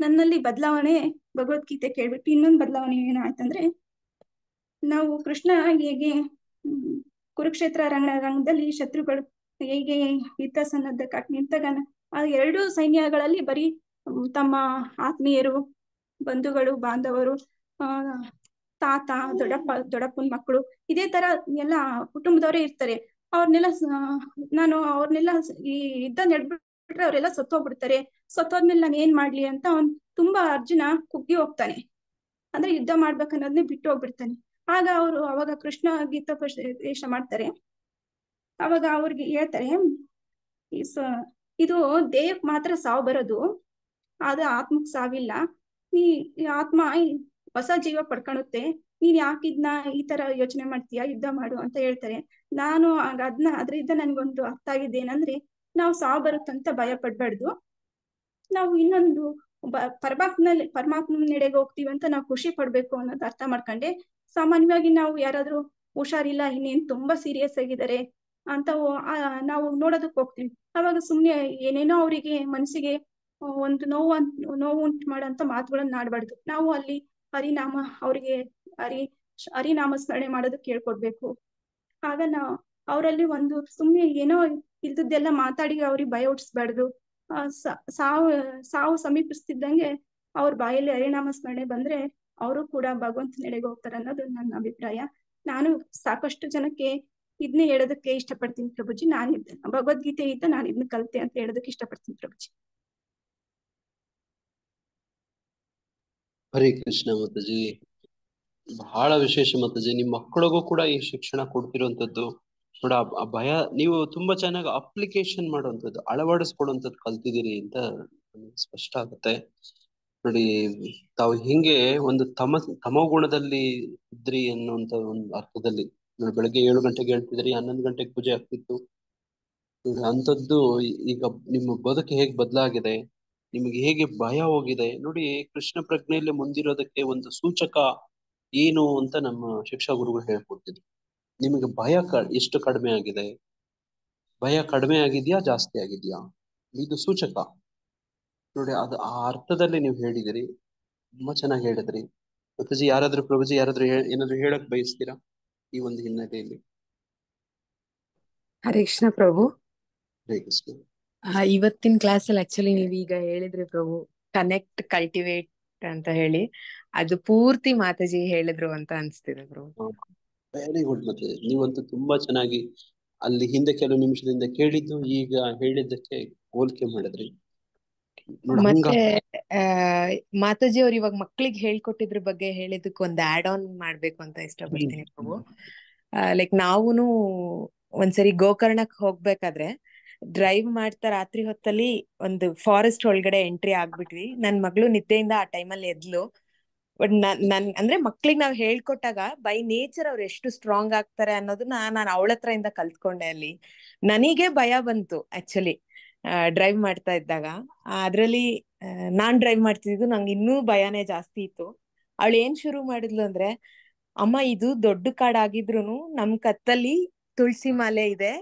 ನನ್ನಲ್ಲಿ ಬದಲಾವಣೆ ಭಗವದ್ಗೀತೆ ಕೇಳ್ಬಿಟ್ಟು ಇನ್ನೊಂದು ಬದಲಾವಣೆ ಏನಾಯ್ತಂದ್ರೆ, ನಾವು ಕೃಷ್ಣ ಹೇಗೆ ಕುರುಕ್ಷೇತ್ರ ರಂಗದಲ್ಲಿ ಶತ್ರುಗಳು ಹೇಗೆ ಯುದ್ಧ ಸನ್ನದ್ಧಕ್ಕೆ ನಿಂತಾಗ ಆ 2 ಸೈನ್ಯಗಳಲ್ಲಿ ಬರೀ ತಮ್ಮ ಆತ್ಮೀಯರು, ಬಂಧುಗಳು, ಬಾಂಧವರು, ತಾತ, ದೊಡ್ಡಪ್ಪನ ಮಕ್ಕಳು, ಇದೇ ತರ ಎಲ್ಲ ಕುಟುಂಬದವರೇ ಇರ್ತಾರೆ. ಅವ್ರನ್ನೆಲ್ಲ ಈ ಯುದ್ಧ ನಡೆದ್ಬಿಟ್ರೆ ಅವರೆಲ್ಲ ಸತ್ತೋಗ್ಬಿಡ್ತಾರೆ, ಸತ್ತೋದ್ಮೇಲೆ ನಾನು ಏನ್ ಮಾಡ್ಲಿ ಅಂತ ತುಂಬಾ ಅರ್ಜುನ ಕುಗ್ಗಿ ಹೋಗ್ತಾನೆ. ಅಂದ್ರೆ ಯುದ್ಧ ಮಾಡ್ಬೇಕನ್ನೋದನ್ನೇ ಬಿಟ್ಟು ಹೋಗ್ಬಿಡ್ತಾನೆ. ಅವಾಗ ಕೃಷ್ಣ ಗೀತೋಪದೇಶ ಮಾಡ್ತಾರೆ. ಅವಾಗ ಅವ್ರಿಗೆ ಹೇಳ್ತಾರೆ, ಇದು ದೇಹಕ್ಕೆ ಮಾತ್ರ ಸಾವು ಬರೋದು, ಅದು ಆತ್ಮಕ್ ಸಾವಿಲ್ಲ. ಈ ಆತ್ಮ ಹೊಸ ಜೀವ ಪಡ್ಕೊಳುತ್ತೆ, ನೀನ್ ಯಾಕಿದ್ನ ಈ ತರ ಯೋಚನೆ ಮಾಡ್ತೀಯಾ, ಯುದ್ಧ ಮಾಡು ಅಂತ ಹೇಳ್ತಾರೆ. ನಾನು ಅದ್ರಿಂದ ನನ್ಗೊಂದು ಅರ್ಥ ಆಗಿದ್ದು ಏನಂದ್ರೆ, ನಾವು ಸಾವು ಬರುತ್ತಂತ ಭಯ ಪಡ್ಬಾರ್ದು, ನಾವು ಇನ್ನೊಂದು ಪರಮಾತ್ಮನ ನೆಡೆಗೆ ಹೋಗ್ತೀವಿ ಅಂತ ನಾವು ಖುಷಿ ಪಡ್ಬೇಕು ಅನ್ನೋದು ಅರ್ಥ ಮಾಡ್ಕೊಂಡೆ. ಸಾಮಾನ್ಯವಾಗಿ ನಾವು ಯಾರಾದ್ರೂ ಹುಷಾರಿಲ್ಲ, ಇನ್ನೇನ್ ತುಂಬಾ ಸೀರಿಯಸ್ ಆಗಿದ್ದಾರೆ ಅಂತ ನಾವು ನೋಡೋದಕ್ ಹೋಗ್ತೀವಿ. ಅವಾಗ ಸುಮ್ನೆ ಏನೇನೋ ಅವರಿಗೆ ಮನಸ್ಸಿಗೆ ಒಂದು ನೋವು ಉಂಟು ಮಾಡೋಂತ ಮಾತುಗಳನ್ನ ಆಡ್ಬಾರ್ದು. ನಾವು ಅಲ್ಲಿ ಹರಿನಾಮ ಅವರಿಗೆ ಹರಿನಾಮ ಸ್ಮರಣೆ ಮಾಡೋದಕ್ಕೆ ಕೇಳ್ಕೊಡ್ಬೇಕು. ಆಗ ಅವರಲ್ಲಿ ಒಂದು ಸುಮ್ನೆ ಏನೋ ಇಲ್ದದ್ದೆಲ್ಲ ಮಾತಾಡಿ ಅವ್ರಿಗೆ ಭಯ ಹುಟ್ಟಿಸ್ಬಾರ್ದು. ಸಾವು ಸಮೀಪಿಸ್ತಿದ್ದಂಗೆ ಅವ್ರ ಬಾಯಲ್ಲಿ ಹರಿನಾಮ ಸ್ಮರಣೆ ಬಂದ್ರೆ ಅವರು ಕೂಡ ಭಗವಂತನ ನೆಡೆಗೆ ಹೋಗ್ತಾರೆ ಅನ್ನೋದು ನನ್ನ ಅಭಿಪ್ರಾಯ. ನಾನು ಸಾಕಷ್ಟು ಜನಕ್ಕೆ ಇದನ್ನೇ ಹೇಳೋದಕ್ಕೆ ಇಷ್ಟಪಡ್ತೀನಿ ಪ್ರಭುಜಿ. ಭಗವದ್ಗೀತೆ ಇದ್ದ ನಾನು ಇದನ್ನ ಕಲಿತೆ ಅಂತ ಹೇಳೋದಕ್ಕೆ ಇಷ್ಟಪಡ್ತೀನಿ ಪ್ರಭುಜಿ. ಹರೇ ಕೃಷ್ಣ ಮಾತಾಜಿ, ಬಹಳ ವಿಶೇಷ ಮಾತಾಜಿ. ನಿಮ್ ಮಕ್ಕಳಿಗೂ ಕೂಡ ಈ ಶಿಕ್ಷಣ ಕೊಡ್ತಿರುವಂತದ್ದು ನೋಡ, ಆ ಭಯ ನೀವು ತುಂಬಾ ಚೆನ್ನಾಗಿ ಅಪ್ಲಿಕೇಶನ್ ಮಾಡುವಂಥದ್ದು, ಅಳವಡಿಸ್ಕೊಡುವಂಥದ್ದು ಕಲ್ತಿದ್ದೀರಿ ಅಂತ ಸ್ಪಷ್ಟ ಆಗುತ್ತೆ ನೋಡಿ. ತಾವು ಹಿಂಗೆ ಒಂದು ತಮೋಗುಣದಲ್ಲಿ ಇದ್ರಿ ಅನ್ನುವಂತ ಒಂದು ಅರ್ಥದಲ್ಲಿ ಬೆಳಗ್ಗೆ 7 ಗಂಟೆಗೆ ಹೇಳ್ತಿದ್ರಿ, 11 ಗಂಟೆಗೆ ಪೂಜೆ ಆಗ್ತಿತ್ತು. ಅಂಥದ್ದು ಈಗ ನಿಮ್ಮ ಬದುಕು ಹೇಗೆ ಬದಲಾಗಿದೆ, ನಿಮಗೆ ಹೇಗೆ ಭಯ ಹೋಗಿದೆ ನೋಡಿ. ಕೃಷ್ಣ ಪ್ರಜ್ಞೆಯಲ್ಲಿ ಮುಂದಿರೋದಕ್ಕೆ ಒಂದು ಸೂಚಕ ಏನು ಅಂತ ನಮ್ಮ ಶಿಕ್ಷಾ ಗುರುಗಳು ಹೇಳ್ಕೊಡ್ತಿದ್ರು. ನಿಮಗೆ ಭಯ ಎಷ್ಟು ಕಡಿಮೆ ಆಗಿದೆ, ಭಯ ಕಡಿಮೆ ಆಗಿದ್ಯಾ ಜಾಸ್ತಿ ಆಗಿದ್ಯಾ, ಇದು ಸೂಚಕ ನೋಡಿ. ಅದು ಆ ಅರ್ಥದಲ್ಲಿ ನೀವು ಹೇಳಿದಿರಿ, ತುಂಬಾ ಚೆನ್ನಾಗಿ ಹೇಳಿದ್ರಿ ಮಾತಾಜಿ. ಪ್ರಭುಜಿ ಯಾರಾದ್ರೂ ಏನಾದ್ರು ಹೇಳಕ್ ಬಯಸ್ತೀರಾ ಈ ಒಂದು ಹಿನ್ನೆಲೆಯಲ್ಲಿ? ಹರೇ ಕೃಷ್ಣ ಪ್ರಭು. ಹರೇ ಕೃಷ್ಣ. ಇವತ್ತಿನ ಕ್ಲಾಸಲ್ಲಿ ಆಕ್ಚುಲಿ ನೀವು ಈಗ ಹೇಳಿದ್ರಿ ಪ್ರಭು, ಕನೆಕ್ಟ್ ಕಲ್ಟಿವೇಟ್ ಅಂತ ಹೇಳಿ, ಅದು ಪೂರ್ತಿ ಮಾತಾಜಿ ಹೇಳಿದ್ರು ಅಂತ ಅನ್ಸ್ತಿದೆ ಪ್ರಭು. Very good. ಮತ್ತೆ ನೀವಂತೂ ತುಂಬಾ ಚೆನ್ನಾಗಿ ಅಲ್ಲಿ ಹಿಂದೆ ಕೆಲವು ನಿಮಿಷದಿಂದ ಕೇಳಿದ್ದು ಈಗ ಹೇಳಿದ್ದಕ್ಕೆ ಹೋಲಿಕೆ ಮಾಡಿದ್ರಿ ನೋಡಿ ಹಂಗ ಮತ್ತೆ ಆ ಮಾತಾಜಿ ಅವ್ರು ಇವಾಗ ಮಕ್ಳಿಗೆ ಹೇಳ್ಕೊಟ್ಟಿದ್ರ ಬಗ್ಗೆ ಹೇಳಿದಕ್ಕೆ ಒಂದು ಆಡ್ ಆನ್ ಮಾಡ್ಬೇಕು ಅಂತ ಇಷ್ಟಪಡ್ತೀನಿ ಪ್ರಭು. ಲೈಕ್ ನಾವೂನು ಒಂದ್ಸರಿ ಗೋಕರ್ಣಕ್ ಹೋಗ್ಬೇಕಾದ್ರೆ ಡ್ರೈವ್ ಮಾಡ್ತಾ ರಾತ್ರಿ ಹೊತ್ತಲ್ಲಿ ಒಂದು ಫಾರೆಸ್ಟ್ ಒಳಗಡೆ ಎಂಟ್ರಿ ಆಗ್ಬಿಟ್ವಿ. ನನ್ ಮಗಳು ನಿದ್ದೆಯಿಂದ ಆ ಟೈಮಲ್ಲಿ ಎದ್ಲು. ಬಟ್ ನನ್ ಅಂದ್ರೆ ಮಕ್ಳಿಗೆ ನಾವ್ ಹೇಳ್ಕೊಟ್ಟಾಗ ಬೈ ನೇಚರ್ ಅವ್ರು ಎಷ್ಟು ಸ್ಟ್ರಾಂಗ್ ಆಗ್ತಾರೆ ಅನ್ನೋದನ್ನ ನಾನು ಅವಳ ಹತ್ರ ಇಂದ ಕಲ್ತ್ಕೊಂಡೆ. ಅಲ್ಲಿ ನನಗೆ ಭಯ ಬಂತು ಆಕ್ಚುಲಿ ಡ್ರೈವ್ ಮಾಡ್ತಾ ಇದ್ದಾಗ. ಅದ್ರಲ್ಲಿ ನಾನ್ ಡ್ರೈವ್ ಮಾಡ್ತಿದ್ದು ನಂಗೆ ಇನ್ನೂ ಭಯನೇ ಜಾಸ್ತಿ ಇತ್ತು. ಅವಳು ಏನ್ ಶುರು ಮಾಡಿದ್ಲು ಅಂದ್ರೆ, ಅಮ್ಮ ಇದು ದೊಡ್ಡ ಕಾಡಾಗಿದ್ರುನು ನಮ್ ಕತ್ತಲ್ಲಿ ತುಳಸಿ ಮಾಲೆ ಇದೆ,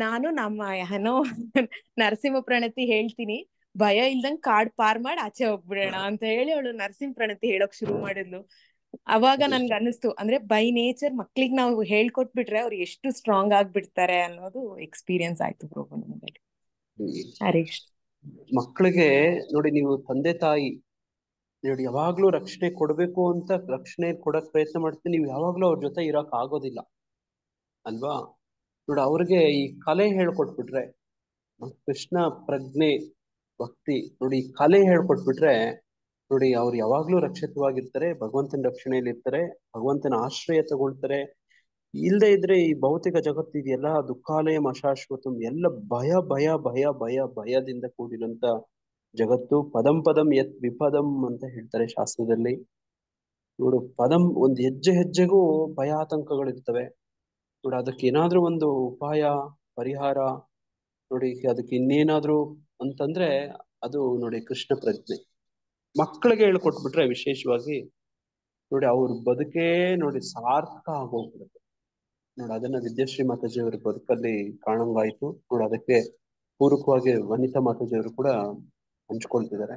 ನಾನು ನಮ್ಮ ಏನೋ ನರಸಿಂಹ ಪ್ರಣತಿ ಹೇಳ್ತೀನಿ, ಭಯ ಇಲ್ದಂಗ್ ಕಾಡ್ ಪಾರ್ ಮಾಡಿ ಆಚೆ ಹೋಗ್ಬಿಡೋಣ ಅಂತ ಹೇಳಿ ಅವಳು ನರಸಿಂಹ ಪ್ರಣತಿ ಹೇಳೋಕ್ ಶುರು ಮಾಡಿದ್ಲು. ಅವಾಗ ನನ್ಗೆ ಅನ್ನಿಸ್ತು, ಅಂದ್ರೆ ಬೈ ನೇಚರ್ ಮಕ್ಳಿಗೆ ನಾವು ಹೇಳ್ಕೊಟ್ಬಿಟ್ರೆ ಅವ್ರು ಎಷ್ಟು ಸ್ಟ್ರಾಂಗ್ ಆಗ್ಬಿಡ್ತಾರೆ ಅನ್ನೋದು ಎಕ್ಸ್ಪೀರಿಯನ್ಸ್ ಆಯ್ತು ಪ್ರಭು ನಮ್ಗೆ. ಹರೀಶ್ ಮಕ್ಕಳಿಗೆ ನೋಡಿ, ನೀವು ತಂದೆ ತಾಯಿ ನೋಡಿ ಯಾವಾಗ್ಲೂ ರಕ್ಷಣೆ ಕೊಡ್ಬೇಕು ಅಂತ ರಕ್ಷಣೆ ಕೊಡಕ್ ಪ್ರಯತ್ನ ಮಾಡ್ತೀನಿ, ನೀವು ಯಾವಾಗ್ಲೂ ಅವ್ರ ಜೊತೆ ಇರಕ್ ಆಗೋದಿಲ್ಲ ಅಲ್ವಾ. ನೋಡಿ ಅವ್ರಿಗೆ ಈ ಕಲೆ ಹೇಳ್ಕೊಟ್ಬಿಟ್ರೆ, ಕೃಷ್ಣ ಪ್ರಜ್ಞೆ ಭಕ್ತಿ ನೋಡಿ ಈ ಕಲೆ ಹೇಳ್ಕೊಟ್ಬಿಟ್ರೆ ನೋಡಿ ಅವ್ರು ಯಾವಾಗ್ಲೂ ರಕ್ಷಿತವಾಗಿರ್ತಾರೆ, ಭಗವಂತನ ರಕ್ಷಣೆಯಲ್ಲಿ ಇರ್ತಾರೆ, ಭಗವಂತನ ಆಶ್ರಯ ತಗೊಳ್ತಾರೆ. ಇಲ್ಲದೆ ಇದ್ರೆ ಈ ಭೌತಿಕ ಜಗತ್ತು ಇದೆಯಲ್ಲ, ದುಃಖಾಲಯಂ ಅಶಾಶ್ವತಂ, ಎಲ್ಲ ಭಯ ಭಯ ಭಯ ಭಯ ಭಯದಿಂದ ಕೂಡಿರಂತ ಜಗತ್ತು. ಪದಂ ಪದಂ ಯತ್ ವಿಪದಂ ಅಂತ ಹೇಳ್ತಾರೆ ಶಾಸ್ತ್ರದಲ್ಲಿ. ನೋಡು ಪದಂ ಒಂದು ಹೆಜ್ಜೆ ಹೆಜ್ಜೆಗೂ ಭಯ ಆತಂಕಗಳಿರ್ತವೆ. ನೋಡಿ ಅದಕ್ಕೆ ಏನಾದ್ರೂ ಒಂದು ಉಪಾಯ ಪರಿಹಾರ ನೋಡಿ, ಅದಕ್ಕೆ ಇನ್ನೇನಾದ್ರೂ ಅಂತಂದ್ರೆ ಅದು ನೋಡಿ ಕೃಷ್ಣ ಪ್ರಜ್ಞೆ. ಮಕ್ಕಳಿಗೆ ಹೇಳ್ಕೊಟ್ಬಿಟ್ರೆ ವಿಶೇಷವಾಗಿ ನೋಡಿ ಅವ್ರ ಬದುಕೇ ನೋಡಿ ಸಾರ್ಥಕ ಆಗೋಗ್ಬಿಡುತ್ತೆ. ನೋಡಿ ಅದನ್ನ ವಿದ್ಯಾಶ್ರೀ ಮಾತಾಜಿ ಅವರ ಬದುಕಲ್ಲಿ ಕಾಣಂಗಾಯ್ತು. ನೋಡಿ ಅದಕ್ಕೆ ಪೂರಕವಾಗಿ ವನಿತಾ ಮಾತಾಜಿ ಅವರು ಕೂಡ ಹಂಚ್ಕೊಳ್ತಿದ್ದಾರೆ.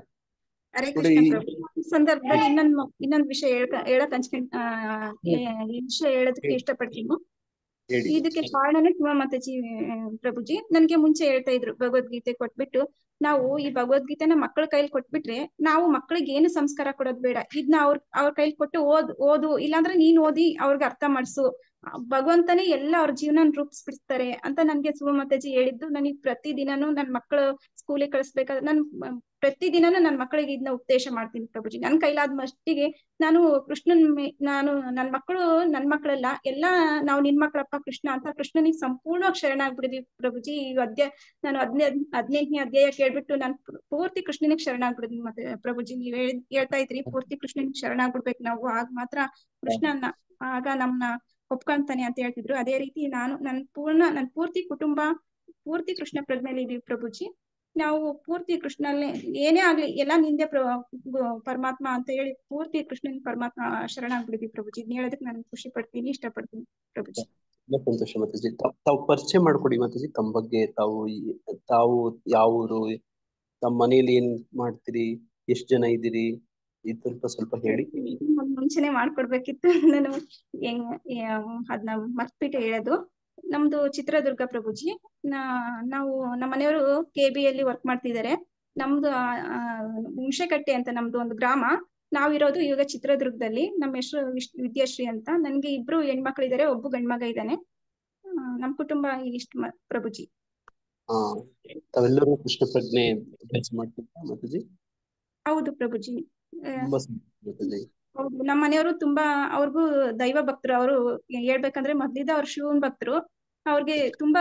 ಹರೇ ನೋಡಿ ಕೃಷ್ಣ ಪ್ರಭು. ಈ ಸಂದರ್ಭದಲ್ಲಿ ಇನ್ನೊಂದ್ ವಿಷಯ ಹೇಳಕ್ ಈ ವಿಷಯ ಹೇಳೋದಕ್ಕೆ ಇಷ್ಟಪಡ್ತೀನಿ. ಹೇಳಿ ಇದಕ್ಕೆ ಕಾರಣನೇ ಶಿವ ಮಾತಾಜಿ ಪ್ರಭುಜಿ ನನ್ಗೆ ಮುಂಚೆ ಹೇಳ್ತಾ ಇದ್ರು, ಭಗವದ್ಗೀತೆ ಕೊಟ್ಬಿಟ್ಟು ನಾವು ಈ ಭಗವದ್ಗೀತೆನ ಮಕ್ಕಳ ಕೈಲಿ ಕೊಟ್ಬಿಟ್ರೆ ನಾವು ಮಕ್ಕಳಿಗೆ ಏನು ಸಂಸ್ಕಾರ ಕೊಡೋದ್ ಬೇಡ, ಇದನ್ನ ಅವ್ರ ಕೈಲಿ ಕೊಟ್ಟು ಓದು ಇಲ್ಲಾಂದ್ರೆ ನೀನ್ ಓದಿ ಅವ್ರಿಗೆ ಅರ್ಥ ಮಾಡ್ಸು, ಭಗವಂತನೇ ಎಲ್ಲ ಅವ್ರ ಜೀವನ ರೂಪಿಸ್ಬಿಡ್ತಾರೆ ಅಂತ ನನ್ಗೆ ಶಿವ ಮಾತಾಜಿ ಹೇಳಿದ್ದು. ನನಗ್ ಪ್ರತಿದಿನನೂ ನನ್ ಮಕ್ಕಳು ಸ್ಕೂಲಿಗೆ ಕಳಿಸ್ಬೇಕಾದ್ರೆ ಪ್ರತಿದಿನನೂ ನನ್ನ ಮಕ್ಕಳಿಗೆ ಇದನ್ನ ಉಪದೇಶ ಮಾಡ್ತೀನಿ ಪ್ರಭುಜಿ. ನನ್ ಕೈಲಾದ ಮಟ್ಟಿಗೆ ನಾನು ನಾನು ನನ್ ಮಕ್ಕಳೆಲ್ಲ ನಾವು ನಿನ್ ಮಕ್ಕಳಪ್ಪ ಕೃಷ್ಣ ಅಂತ ಕೃಷ್ಣನಿಗೆ ಸಂಪೂರ್ಣವಾಗಿ ಶರಣಾಗ್ಬಿಡಿದೀವಿ ಪ್ರಭುಜಿ. ಈಗ ನಾನು 18ನೇ ಅಧ್ಯಾಯ ಕೇಳ್ಬಿಟ್ಟು ನಾನು ಪೂರ್ತಿ ಕೃಷ್ಣನಿಗೆ ಶರಣಾಗ್ಬಿಡಿದೀನಿ. ಮತ್ತೆ ಪ್ರಭುಜಿ ನೀವ್ ಹೇಳ್ತಾ ಇದ್ರಿ ಪೂರ್ತಿ ಕೃಷ್ಣನಿಗೆ ಶರಣಾಗ್ಬಿಡ್ಬೇಕು ನಾವು, ಆಗ ಮಾತ್ರ ಕೃಷ್ಣನ ಆಗ ನಮ್ನ ಒಪ್ಕೊಂತಾನೆ ಅಂತ ಹೇಳ್ತಿದ್ರು. ಅದೇ ರೀತಿ ನಾನು ನನ್ ಪೂರ್ತಿ ಕುಟುಂಬ ಪೂರ್ತಿ ಕೃಷ್ಣ ಪ್ರಜ್ಞೆಯಲ್ಲಿ ಇದೀವಿ ಪ್ರಭುಜಿ. ನಾವು ಪೂರ್ತಿ ಕೃಷ್ಣಲ್ಲೇ ಏನೇ ಆಗ್ಲಿ ಎಲ್ಲ ನಿಂದೆ ಪರಮಾತ್ಮ ಅಂತ ಹೇಳಿ ಪೂರ್ತಿ ಕೃಷ್ಣನ್ ಪರಮಾತ್ಮ ಶರಣಾಗ್ಬಿಡಿದೀವಿ ಪ್ರಭುಜಿ. ಹೇಳೋದಕ್ಕೆ ನಾನು ಖುಷಿ ಪಡ್ತೀನಿ, ಇಷ್ಟಪಡ್ತೀನಿ ಪ್ರಭುಜಿ. ಸಂತೋಷ ಮಾತಾಜಿ. ತಾವು ಪರಿಚಯ ಮಾಡ್ಕೊಡಿ ಮಾತಾಜಿ, ತಮ್ಮ ಬಗ್ಗೆ. ತಾವು ಯಾವ ಊರು, ತಮ್ಮ ಮನೇಲಿ ಏನ್ ಮಾಡ್ತೀರಿ, ಎಷ್ಟ್ ಜನ ಇದ್ದೀರಿ, ಇದು ಸ್ವಲ್ಪ ಹೇಳಿ. ಮುಂಚೆನೆ ಮಾಡ್ಕೊಡ್ಬೇಕಿತ್ತು, ನಾನು ಅದನ್ನ ಮರ್ತ್ಬಿಟ್ಟು ಹೇಳೋದು. ನಮ್ದು ಚಿತ್ರದುರ್ಗ ಪ್ರಭುಜಿ. ನಾವು ನಮ್ಮ ಮನೆಯವರು KB ಅಲ್ಲಿ ವರ್ಕ್ ಮಾಡ್ತಿದ್ದಾರೆ. ನಮ್ದು ಹುಣಸೆಕಟ್ಟೆ ಅಂತ ನಮ್ದು ಒಂದು ಗ್ರಾಮ. ನಾವಿರೋದು ಇವಾಗ ಚಿತ್ರದುರ್ಗದಲ್ಲಿ. ನಮ್ಮ ಹೆಸರು ವಿದ್ಯಾಶ್ರೀ ಅಂತ. ನನ್ಗೆ 2 ಹೆಣ್ಮಕ್ಳಿದ್ದಾರೆ, ಒಬ್ಬ ಗಂಡ್ಮಗ ಇದ್ದಾನೆ. ನಮ್ ಕುಟುಂಬ ಇಷ್ಟ ಪ್ರಭುಜಿ. ತಾವೆಲ್ಲರೂ ಕೃಷ್ಣ ಪ್ರಜ್ಞೆ ಅಭ್ಯಾಸ ಮಾಡ್ತಿದ್ರಾ ಮಾತಾಜಿ? ಹೌದು ಪ್ರಭುಜಿ. ತುಂಬಾ ಮಾತಾಜಿ. ಹೌದು, ನಮ್ಮ ಮನೆಯವರು ತುಂಬಾ ಅವ್ರಿಗೂ ದೈವ ಭಕ್ತರು. ಅವರು ಹೇಳ್ಬೇಕಂದ್ರೆ ಮೊದ್ಲಿದ್ದ ಅವ್ರು ಶಿವನ್ ಭಕ್ತರು. ಅವ್ರಿಗೆ ತುಂಬಾ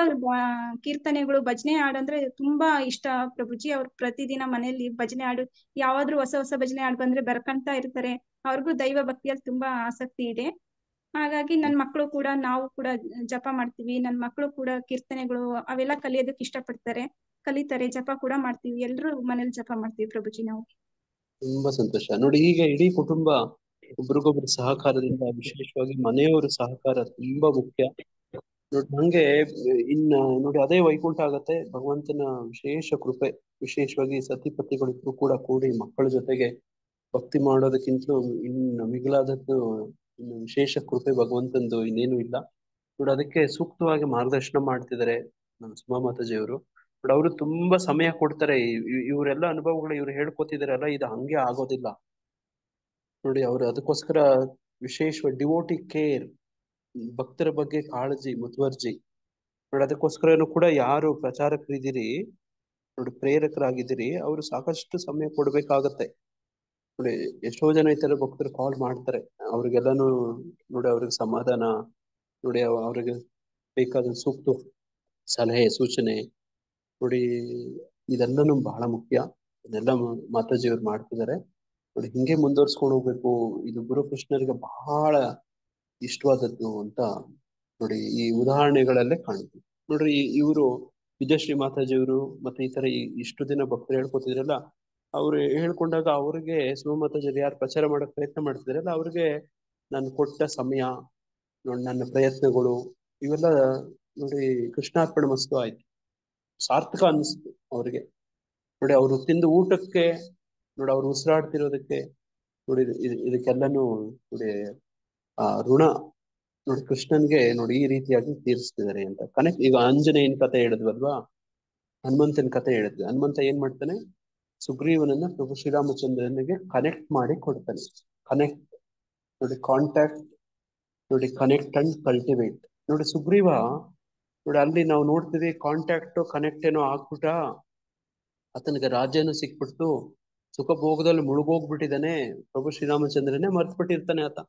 ಕೀರ್ತನೆಗಳು ಭಜನೆ ಹಾಡಂದ್ರೆ ತುಂಬಾ ಇಷ್ಟ ಪ್ರಭುಜಿ. ಅವ್ರು ಪ್ರತಿದಿನ ಮನೆಯಲ್ಲಿ ಭಜನೆ ಹಾಡು, ಯಾವಾದ್ರೂ ಹೊಸ ಹೊಸ ಭಜನೆ ಹಾಡು ಬಂದ್ರೆ ಬರ್ಕಂತ ಇರ್ತಾರೆ. ಅವ್ರಿಗೂ ದೈವ ಭಕ್ತಿಯಲ್ಲಿ ತುಂಬಾ ಆಸಕ್ತಿ ಇದೆ. ಹಾಗಾಗಿ ನನ್ ಮಕ್ಕಳು ಕೂಡ, ನಾವು ಕೂಡ ಜಪ ಮಾಡ್ತೀವಿ. ನನ್ ಮಕ್ಕಳು ಕೂಡ ಕೀರ್ತನೆಗಳು ಅವೆಲ್ಲ ಕಲಿಯೋದಕ್ಕೆ ಇಷ್ಟಪಡ್ತಾರೆ, ಕಲಿತಾರೆ. ಜಪ ಕೂಡ ಮಾಡ್ತೀವಿ, ಎಲ್ರು ಮನೇಲಿ ಜಪ ಮಾಡ್ತೀವಿ ಪ್ರಭುಜಿ ನಾವು. ತುಂಬಾ ಸಂತೋಷ. ನೋಡಿ ಈಗ ಇಡೀ ಕುಟುಂಬ ಒಬ್ರಿಗೊಬ್ರು ಸಹಕಾರದಿಂದ, ವಿಶೇಷವಾಗಿ ಮನೆಯವರ ಸಹಕಾರ ತುಂಬಾ ಮುಖ್ಯ. ನೋಡಿ ಹಂಗೆ ನೋಡಿ ಅದೇ ವೈಕುಂಠ ಆಗತ್ತೆ. ಭಗವಂತನ ವಿಶೇಷ ಕೃಪೆ, ವಿಶೇಷವಾಗಿ ಸತಿಪತಿಗಳಿಗೂ ಕೂಡ ಕೂಡಿ ಮಕ್ಕಳ ಜೊತೆಗೆ ಭಕ್ತಿ ಮಾಡೋದಕ್ಕಿಂತಲೂ ಇನ್ನು ಮಿಗಿಲಾದದ್ದು ಇನ್ನು ವಿಶೇಷ ಕೃಪೆ ಭಗವಂತಂದು ಇನ್ನೇನು ಇಲ್ಲ. ನೋಡಿ ಅದಕ್ಕೆ ಸೂಕ್ತವಾಗಿ ಮಾರ್ಗದರ್ಶನ ಮಾಡ್ತಿದ್ದಾರೆ ನಮ್ಮ ಸುಮಾ ಮಾತಾಜಿ ಅವರು. ಬಟ್ ಅವರು ತುಂಬಾ ಸಮಯ ಕೊಡ್ತಾರೆ. ಇವರೆಲ್ಲ ಅನುಭವಗಳು ಇವ್ರು ಹೇಳ್ಕೊತಿದಾರಲ್ಲ, ಇದು ಹಂಗೆ ಆಗೋದಿಲ್ಲ. ನೋಡಿ ಅವ್ರು ಅದಕ್ಕೋಸ್ಕರ ವಿಶೇಷ ಡಿವೋಟಿ ಕೇರ್, ಭಕ್ತರ ಬಗ್ಗೆ ಕಾಳಜಿ, ಮುತುವರ್ಜಿ ನೋಡಿ ಅದಕ್ಕೋಸ್ಕರನು ಕೂಡ ಯಾರು ಪ್ರಚಾರಕರಿದ್ದೀರಿ, ನೋಡಿ ಪ್ರೇರಕರಾಗಿದ್ದೀರಿ, ಅವರು ಸಾಕಷ್ಟು ಸಮಯ ಕೊಡ್ಬೇಕಾಗತ್ತೆ. ನೋಡಿ ಎಷ್ಟೋ ಜನ ಈ ತರ ಭಕ್ತರು ಕಾಲ್ ಮಾಡ್ತಾರೆ, ಅವ್ರಿಗೆಲ್ಲಾನು ನೋಡಿ ಅವ್ರಿಗೆ ಸಮಾಧಾನ, ನೋಡಿ ಅವ್ರಿಗೆ ಬೇಕಾದ ಸೂಕ್ತ ಸಲಹೆ ಸೂಚನೆ, ನೋಡಿ ಇದೆಲ್ಲನೂ ಬಹಳ ಮುಖ್ಯ. ಇದೆಲ್ಲ ಮಾತಾಜಿಯವ್ರು ಮಾಡ್ತಿದ್ದಾರೆ. ನೋಡಿ ಹಿಂಗೆ ಮುಂದುವರ್ಸ್ಕೊಂಡು ಹೋಗ್ಬೇಕು. ಇದು ಗುರುಕೃಷ್ಣರಿಗೆ ಬಹಳ ಇಷ್ಟವಾದದ್ದು ಅಂತ ನೋಡಿ ಈ ಉದಾಹರಣೆಗಳಲ್ಲೇ ಕಾಣ್ತೀವಿ. ನೋಡ್ರಿ ಇವರು ವಿಜಯಶ್ರೀ ಮಾತಾಜಿಯವರು ಮತ್ತೆ ಈ ತರ ಇಷ್ಟು ದಿನ ಭಕ್ತರು ಹೇಳ್ಕೊತಿದ್ರಲ್ಲ, ಅವ್ರು ಹೇಳ್ಕೊಂಡಾಗ ಅವ್ರಿಗೆ ಶಿವ ಮಾತಾಜಿಯವ್ರು ಯಾರು ಪ್ರಚಾರ ಮಾಡಕ್ ಪ್ರಯತ್ನ ಮಾಡ್ತಿದ್ರಲ್ಲ, ಅವ್ರಿಗೆ ನಾನು ಕೊಟ್ಟ ಸಮಯ ನೋಡಿ ನನ್ನ ಪ್ರಯತ್ನಗಳು ಇವೆಲ್ಲ ನೋಡಿ ಕೃಷ್ಣಾರ್ಪಣ ಮಸ್ತು ಆಯ್ತು, ಸಾರ್ಥಕ ಅನಿಸ್ತು ಅವ್ರಿಗೆ. ನೋಡಿ ಅವ್ರು ತಿಂದ ಊಟಕ್ಕೆ, ನೋಡಿ ಅವ್ರು ಉಸಿರಾಡ್ತಿರೋದಕ್ಕೆ, ನೋಡಿ ಇದಕ್ಕೆಲ್ಲಾನು ನೋಡಿ ಆ ಋಣ ನೋಡಿ ಕೃಷ್ಣನ್ಗೆ ನೋಡಿ ಈ ರೀತಿಯಾಗಿ ತೀರಿಸ್ತಿದ್ದಾರೆ ಅಂತ ಕನೆಕ್ಟ್. ಈಗ ಆಂಜನೇಯನ ಕಥೆ ಹೇಳಿದ್ವಲ್ವಾ, ಹನುಮಂತನ ಕಥೆ ಹೇಳಿದ್ವಿ. ಹನುಮಂತ ಏನ್ ಮಾಡ್ತಾನೆ, ಸುಗ್ರೀವನನ್ನ ಪ್ರಭು ಶ್ರೀರಾಮಚಂದ್ರನಿಗೆ ಕನೆಕ್ಟ್ ಮಾಡಿ ಕೊಡ್ತಾನೆ. ಕನೆಕ್ಟ್ ನೋಡಿ, ಕಾಂಟ್ಯಾಕ್ಟ್ ನೋಡಿ, ಕನೆಕ್ಟ್ ಅಂಡ್ ಕಲ್ಟಿವೇಟ್. ನೋಡಿ ಸುಗ್ರೀವ ನೋಡಿ ಅಲ್ಲಿ ನಾವು ನೋಡ್ತೀವಿ, ಕಾಂಟ್ಯಾಕ್ಟ್ ಕನೆಕ್ಟ್ ಏನೋ ಆಗ್ಬಿಟ್ಟ, ಆತನಿಗೆ ರಾಜ್ಯನೂ ಸಿಕ್ಬಿಡ್ತು, ಸುಖ ಭೋಗದಲ್ಲಿ ಮುಳುಗೋಗ್ಬಿಟ್ಟಿದ್ದಾನೆ, ಪ್ರಭು ಶ್ರೀರಾಮಚಂದ್ರನೇ ಮರ್ತ್ಬಿಟ್ಟಿರ್ತಾನೆ ಆತ.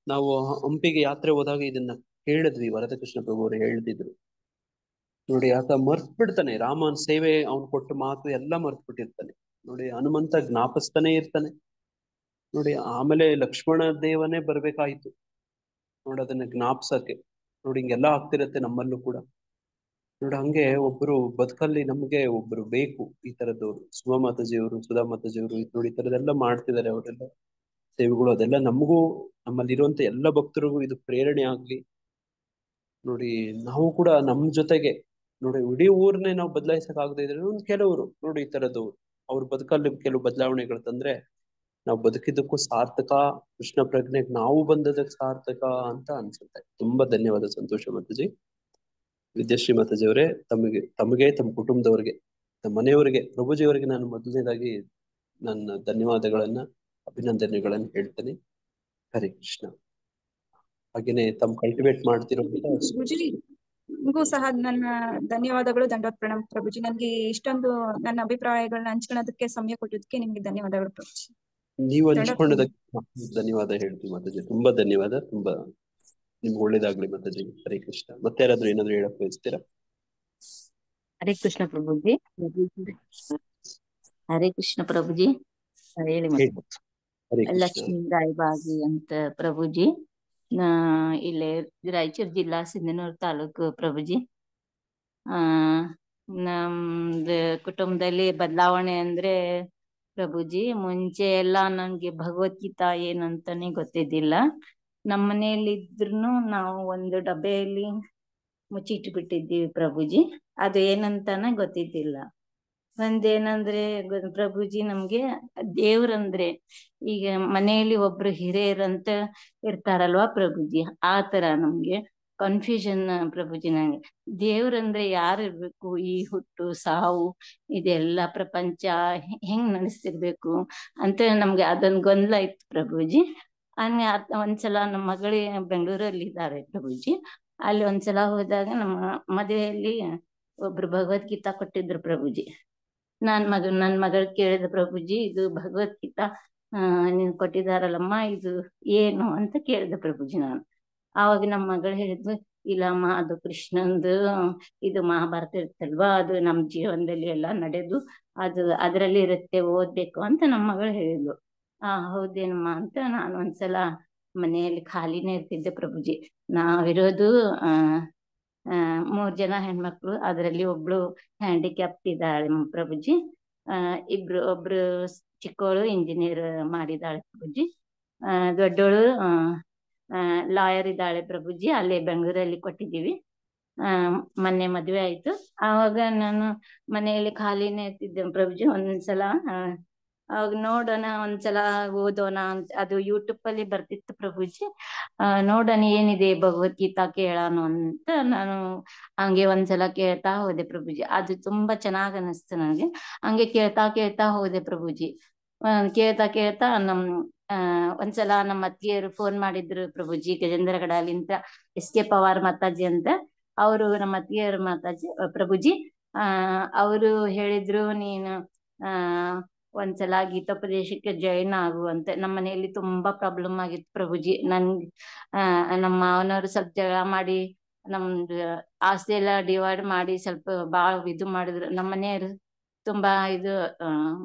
ನಾವು ಹಂಪಿಗೆ ಯಾತ್ರೆ ಹೋದಾಗ ಇದನ್ನ ಕೇಳಿದ್ವಿ, ವರದಕೃಷ್ಣ ಪ್ರಭು ಅವರು ಹೇಳ್ತಿದ್ರು. ನೋಡಿ ಆತ ಮರ್ತ್ ಬಿಡ್ತಾನೆ, ರಾಮನ್ ಸೇವೆ ಅವ್ನು ಕೊಟ್ಟ ಮಾತು ಎಲ್ಲ ಮರ್ತ್ ಬಿಟ್ಟಿರ್ತಾನೆ. ನೋಡಿ ಹನುಮಂತ ಜ್ಞಾಪಿಸ್ತಾನೆ ಇರ್ತಾನೆ. ನೋಡಿ ಆಮೇಲೆ ಲಕ್ಷ್ಮಣ ದೇವನೇ ಬರ್ಬೇಕಾಯ್ತು ನೋಡಿ ಅದನ್ನ ಜ್ಞಾಪ್ಸಕ್ಕೆ. ನೋಡಿ ಹಿಂಗೆಲ್ಲ ಆಗ್ತಿರತ್ತೆ ನಮ್ಮಲ್ಲೂ ಕೂಡ. ನೋಡಿ ಹಂಗೆ ಒಬ್ರು ಬದುಕಲ್ಲಿ ನಮ್ಗೆ ಒಬ್ರು ಬೇಕು, ಈ ತರದವ್ರು. ಸುಮಾ ಮಾತಾಜಿಯವರು, ಸುಧಾ ಮಾತಾಜಿಯವರು ನೋಡಿ ಈ ತರದೆಲ್ಲ ಮಾಡ್ತಿದ್ದಾರೆ ಅವರೆಲ್ಲ ಸೇವೆಗಳು. ಅದೆಲ್ಲ ನಮಗೂ ನಮ್ಮಲ್ಲಿರುವಂತ ಎಲ್ಲ ಭಕ್ತರಿಗೂ ಇದು ಪ್ರೇರಣೆ ಆಗ್ಲಿ. ನೋಡಿ ನಾವು ಕೂಡ ನಮ್ ಜೊತೆಗೆ ನೋಡಿ ಇಡೀ ಊರ್ನೇ ನಾವು ಬದಲಾಯಿಸಕ್ ಆಗದೆ ಇದ್ರೆ ಒಂದ್ ಕೆಲವರು ನೋಡಿ ಈ ತರದವ್ರು ಅವ್ರ ಬದುಕಲ್ಲಿ ಕೆಲವು ಬದಲಾವಣೆಗಳು ತಂದ್ರೆ ನಾವು ಬದುಕಿದ್ದಕ್ಕೂ ಸಾರ್ಥಕ, ಕೃಷ್ಣ ಪ್ರಜ್ಞೆಗೆ ನಾವು ಬಂದದಕ್ಕೆ ಸಾರ್ಥಕ ಅಂತ ಅನ್ಸುತ್ತೆ. ತುಂಬಾ ಧನ್ಯವಾದ ಸಂತೋಷ ಮಾತಾಜಿ. ವಿದ್ಯಾಶ್ರೀ ಮಾತಾಜಿ ಅವರೇ, ತಮಗೆ ತಮ್ಮ ಕುಟುಂಬದವರಿಗೆ, ತಮ್ಮ ಮನೆಯವರಿಗೆ, ಪ್ರಭುಜಿಯವರಿಗೆ ನಾನು ಮೊದಲನೇದಾಗಿ ನನ್ನ ಧನ್ಯವಾದಗಳನ್ನ ಅಭಿನಂದನೆಗಳನ್ನ ಹೇಳ್ತೇನೆ. ಹರೇ ಕೃಷ್ಣ. ಹಾಗೇನೆ ತಮ್ಮ ಕಲ್ಟಿವೇಟ್ ಮಾಡ್ತಿರೋ ಪ್ರಭುಜಿ ನಿಮಗೂ ಸಹ ನನ್ನ ಧನ್ಯವಾದಗಳು, ದಂಡೋತ್ ಪ್ರಣಾಮ್ ಪ್ರಭುಜಿ. ನನ್ಗೆ ಇಷ್ಟೊಂದು ನನ್ನ ಅಭಿಪ್ರಾಯಗಳನ್ನ ಹಂಚ್ಕೊಳ್ಳೋದಕ್ಕೆ ಸಮಯ ಕೊಟ್ಟಿದ್ದಕ್ಕೆ ನಿಮ್ಗೆ ಧನ್ಯವಾದಗಳು ಪ್ರಭುಜಿ. ನೀವು ಹಂಚ್ಕೊಂಡದಕ್ಕೆ ಧನ್ಯವಾದ ಹೇಳ್ತೀವಿ ಮಾತಾಜಿ. ತುಂಬಾ ಧನ್ಯವಾದ. ತುಂಬಾ ನಿಮ್ಗೆ ಒಳ್ಳೇದಾಗ್ಲಿ ಮಾತಾಜಿ. ಹರೇ ಕೃಷ್ಣ. ಮತ್ತೆ ಯಾರಾದ್ರೂ ಏನಾದ್ರು ಹೇಳಕ್ ಬಯಸ್ತೀರಾ? ಹರೇ ಕೃಷ್ಣ ಪ್ರಭುಜಿ. ಹರೇ ಕೃಷ್ಣ ಪ್ರಭುಜಿ. ಹೇಳಿ ಹರೇ ಕೃಷ್ಣ. ಲಕ್ಷ್ಮೀರಾಯ್ ಬಾಗಿ ಅಂತ ಪ್ರಭುಜಿ. ಇಲ್ಲೇ ರಾಯಚೂರು ಜಿಲ್ಲಾ ಸಿಂಧನೂರು ತಾಲೂಕು ಪ್ರಭುಜಿ. ನಮ್ದು ಕುಟುಂಬದಲ್ಲಿ ಬದಲಾವಣೆ ಅಂದ್ರೆ ಪ್ರಭುಜಿ, ಮುಂಚೆ ಎಲ್ಲ ನನ್ಗೆ ಭಗವದ್ಗೀತಾ ಏನಂತಾನೆ ಗೊತ್ತಿದ್ದಿಲ್ಲ. ನಮ್ಮ ಮನೆಯಲ್ಲಿ ಇದ್ರೂ ನಾವು ಒಂದು ಡಬ್ಬೆಯಲ್ಲಿ ಮುಚ್ಚಿಟ್ಬಿಟ್ಟಿದ್ದೀವಿ ಪ್ರಭುಜಿ, ಅದು ಏನಂತಾನೆ ಗೊತ್ತಿದ್ದಿಲ್ಲ. ಒಂದೇನಂದ್ರೆ ಪ್ರಭುಜಿ, ನಮ್ಗೆ ದೇವ್ರಂದ್ರೆ ಈಗ ಮನೆಯಲ್ಲಿ ಒಬ್ರು ಹಿರಿಯರಂತ ಇರ್ತಾರಲ್ವಾ ಪ್ರಭುಜಿ, ಆ ತರ ನಮ್ಗೆ ಕನ್ಫ್ಯೂಷನ್ ಪ್ರಭುಜಿ. ನಂಗೆ ದೇವ್ರಂದ್ರೆ ಯಾರು ಇರ್ಬೇಕು, ಈ ಹುಟ್ಟು ಸಾವು ಇದೆಲ್ಲ ಪ್ರಪಂಚ ಹೆಂಗ್ ನಡೆಸ್ತಿರ್ಬೇಕು ಅಂತ ನಮ್ಗೆ ಅದೊಂದು ಗೊಂದಲ ಇತ್ತು ಪ್ರಭುಜಿ. ಒಂದ್ಸಲ ನಮ್ಮ ಮಗಳೇ ಬೆಂಗಳೂರಲ್ಲಿ ಇದ್ದಾರೆ ಪ್ರಭುಜಿ. ಅಲ್ಲಿ ಒಂದ್ಸಲ ಹೋದಾಗ ನಮ್ಮ ಮದುವೆಯಲ್ಲಿ ಒಬ್ರು ಭಗವದ್ಗೀತಾ ಕೊಟ್ಟಿದ್ರು ಪ್ರಭುಜಿ. ನನ್ ಮಗಳು ಕೇಳಿದ ಪ್ರಭುಜಿ, ಇದು ಭಗವದ್ಗೀತಾ ನೀನ್ ಕೊಟ್ಟಿದಾರಲ್ಲಮ್ಮ, ಇದು ಏನು ಅಂತ ಕೇಳಿದೆ ಪ್ರಭುಜಿ ನಾನು. ಆವಾಗ ನಮ್ಮ ಮಗಳು ಹೇಳಿದ್ಲು, ಇಲ್ಲಮ್ಮ ಅದು ಕೃಷ್ಣಂದು, ಇದು ಮಹಾಭಾರತ ಇರುತ್ತಲ್ವಾ, ಅದು ನಮ್ ಜೀವನದಲ್ಲಿ ಎಲ್ಲ ನಡೆದು ಅದು ಅದರಲ್ಲಿ ಇರುತ್ತೆ, ಓದ್ಬೇಕು ಅಂತ ನಮ್ಮ ಮಗಳು ಹೇಳಿದ್ಲು. ಹೌದೇನಮ್ಮ ಅಂತ ನಾನು ಒಂದ್ಸಲ ಮನೆಯಲ್ಲಿ ಖಾಲಿನೇ ಇರ್ತಿದ್ದೆ ಪ್ರಭುಜಿ. ನಾವಿರೋದು 3 ಜನ ಹೆಣ್ಮಕ್ಳು, ಅದರಲ್ಲಿ ಒಬ್ಳು ಹ್ಯಾಂಡಿಕ್ಯಾಪ್ಟ್ ಇದ್ದಾಳೆ ಪ್ರಭುಜಿ. ಒಬ್ರು ಚಿಕ್ಕವಳು ಇಂಜಿನಿಯರ್ ಮಾಡಿದಾಳೆ ಪ್ರಭುಜಿ. ದೊಡ್ಡವಳು ಲಾಯರ್ ಇದ್ದಾಳೆ ಪ್ರಭುಜಿ. ಅಲ್ಲೇ ಬೆಂಗಳೂರಲ್ಲಿ ಕೊಟ್ಟಿದ್ದೀವಿ. ಮೊನ್ನೆ ಮದ್ವೆ ಆಯ್ತು. ಆವಾಗ ನಾನು ಮನೆಯಲ್ಲಿ ಖಾಲಿನೇ ಇರ್ತಿದ್ದೆ ಪ್ರಭುಜಿ. ಒಂದ್ಸಲ ಅವಾಗ ನೋಡೋಣ, ಒಂದ್ಸಲ ಓದೋಣ ಅಂತ, ಅದು ಯೂಟ್ಯೂಬ್ ಅಲ್ಲಿ ಬರ್ತಿತ್ತು ಪ್ರಭುಜಿ. ನೋಡೋಣ ಏನಿದೆ ಭಗವದ್ಗೀತಾ ಕೇಳೋಣ ಅಂತ ನಾನು ಹಂಗೆ ಒಂದ್ಸಲ ಕೇಳ್ತಾ ಹೋದೆ ಪ್ರಭುಜಿ. ಅದು ತುಂಬಾ ಚೆನ್ನಾಗ್ ಅನಿಸ್ತು ನನಗೆ. ಹಂಗೆ ಕೇಳ್ತಾ ಹೋದೆ ಪ್ರಭುಜಿ. ಕೇಳ್ತಾ ಒಂದ್ಸಲ ನಮ್ಮ ಅತ್ತಿಗೆಯರು ಫೋನ್ ಮಾಡಿದ್ರು ಪ್ರಭುಜಿ, ಗಜೇಂದ್ರಗಡಲಿಂದ SK ಪವಾರ್ ಮಾತಾಜಿ ಅಂತ. ಅವರು ನಮ್ಮ ಅತ್ತಿಗೆಯರ ಮಾತಾಜಿ ಪ್ರಭುಜಿ ಅವರು ಹೇಳಿದ್ರು, ನೀನು ಒಂದ್ಸಲ ಗೀತೋಪದೇಶಕ್ಕೆ ಜಾಯಿನ್ ಆಗುವಂತೆ. ನಮ್ಮ ಮನೆಯಲ್ಲಿ ತುಂಬಾ ಪ್ರಾಬ್ಲಮ್ ಆಗಿತ್ತು ಪ್ರಭುಜಿ. ನಮ್ಮ ಮಾವನವರು ಸ್ವಲ್ಪ ಜಗಳ ಮಾಡಿ ನಮ್ದು ಆಸ್ತಿ ಎಲ್ಲ ಡಿವೈಡ್ ಮಾಡಿ ಸ್ವಲ್ಪ ಬಾಳ ಇದು ಮಾಡಿದ್ರು. ನಮ್ಮ ಮನೆಯವರು ತುಂಬಾ ಇದು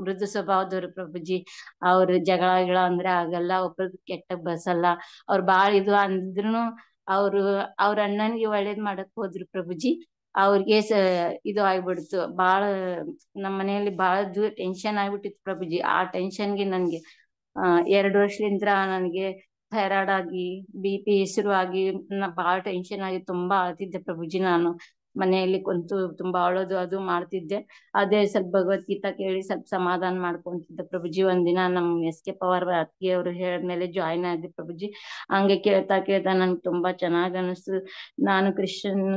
ಮೃದು ಸ್ವಭಾವದವ್ರು ಪ್ರಭುಜಿ. ಅವ್ರು ಜಗಳ ಅಂದ್ರೆ ಆಗಲ್ಲ, ಒಬ್ರದ್ದು ಕೆಟ್ಟ ಬಸಲ್ಲ. ಅವ್ರು ಬಾಳ ಇದು ಅಂದ್ರುನು ಅವ್ರ ಅಣ್ಣನಿಗೆ ಒಳ್ಳೇದ್ ಮಾಡಕ್ ಹೋದ್ರು ಪ್ರಭುಜಿ. ಅವ್ರಿಗೆ ಇದು ಆಗ್ಬಿಡ್ತು ಬಾಳ. ನಮ್ಮ ಮನೆಯಲ್ಲಿ ಬಾಳ ಟೆನ್ಷನ್ ಆಗ್ಬಿಟ್ಟಿತ್ತು ಪ್ರಭುಜಿ. ಆ ಟೆನ್ಷನ್ಗೆ ನನ್ಗೆ 2 ವರ್ಷದಿಂದ ನನಗೆ ಥೈರಾಯ್ಡ್ ಆಗಿ BP ಶುರು ಆಗಿ ಬಾಳ ಟೆನ್ಷನ್ ಆಗಿ ತುಂಬಾ ಅಳ್ತಿದ್ದೆ ಪ್ರಭುಜಿ. ನಾನು ಮನೆಯಲ್ಲಿ ಕುಂತು ತುಂಬಾ ಅಳೋದು ಅದು ಮಾಡ್ತಿದ್ದೆ. ಅದೇ ಸ್ವಲ್ಪ ಭಗವದ್ಗೀತಾ ಕೇಳಿ ಸ್ವಲ್ಪ ಸಮಾಧಾನ ಮಾಡ್ಕೊಂತಿದ್ದೆ ಪ್ರಭುಜಿ. ಒಂದಿನ ನಮ್ SK ಪವಾರ್ ಅತ್ತಿಗೆಯವರು ಹೇಳಿದ್ಮೇಲೆ ಜಾಯಿನ್ ಆದೆ ಪ್ರಭುಜಿ. ಹಂಗೆ ಕೇಳ್ತಾ ನನ್ಗೆ ತುಂಬಾ ಚೆನ್ನಾಗ್ ಅನಿಸ್ತು. ನಾನು ಕ್ರಿಶ್ಚಿಯನ್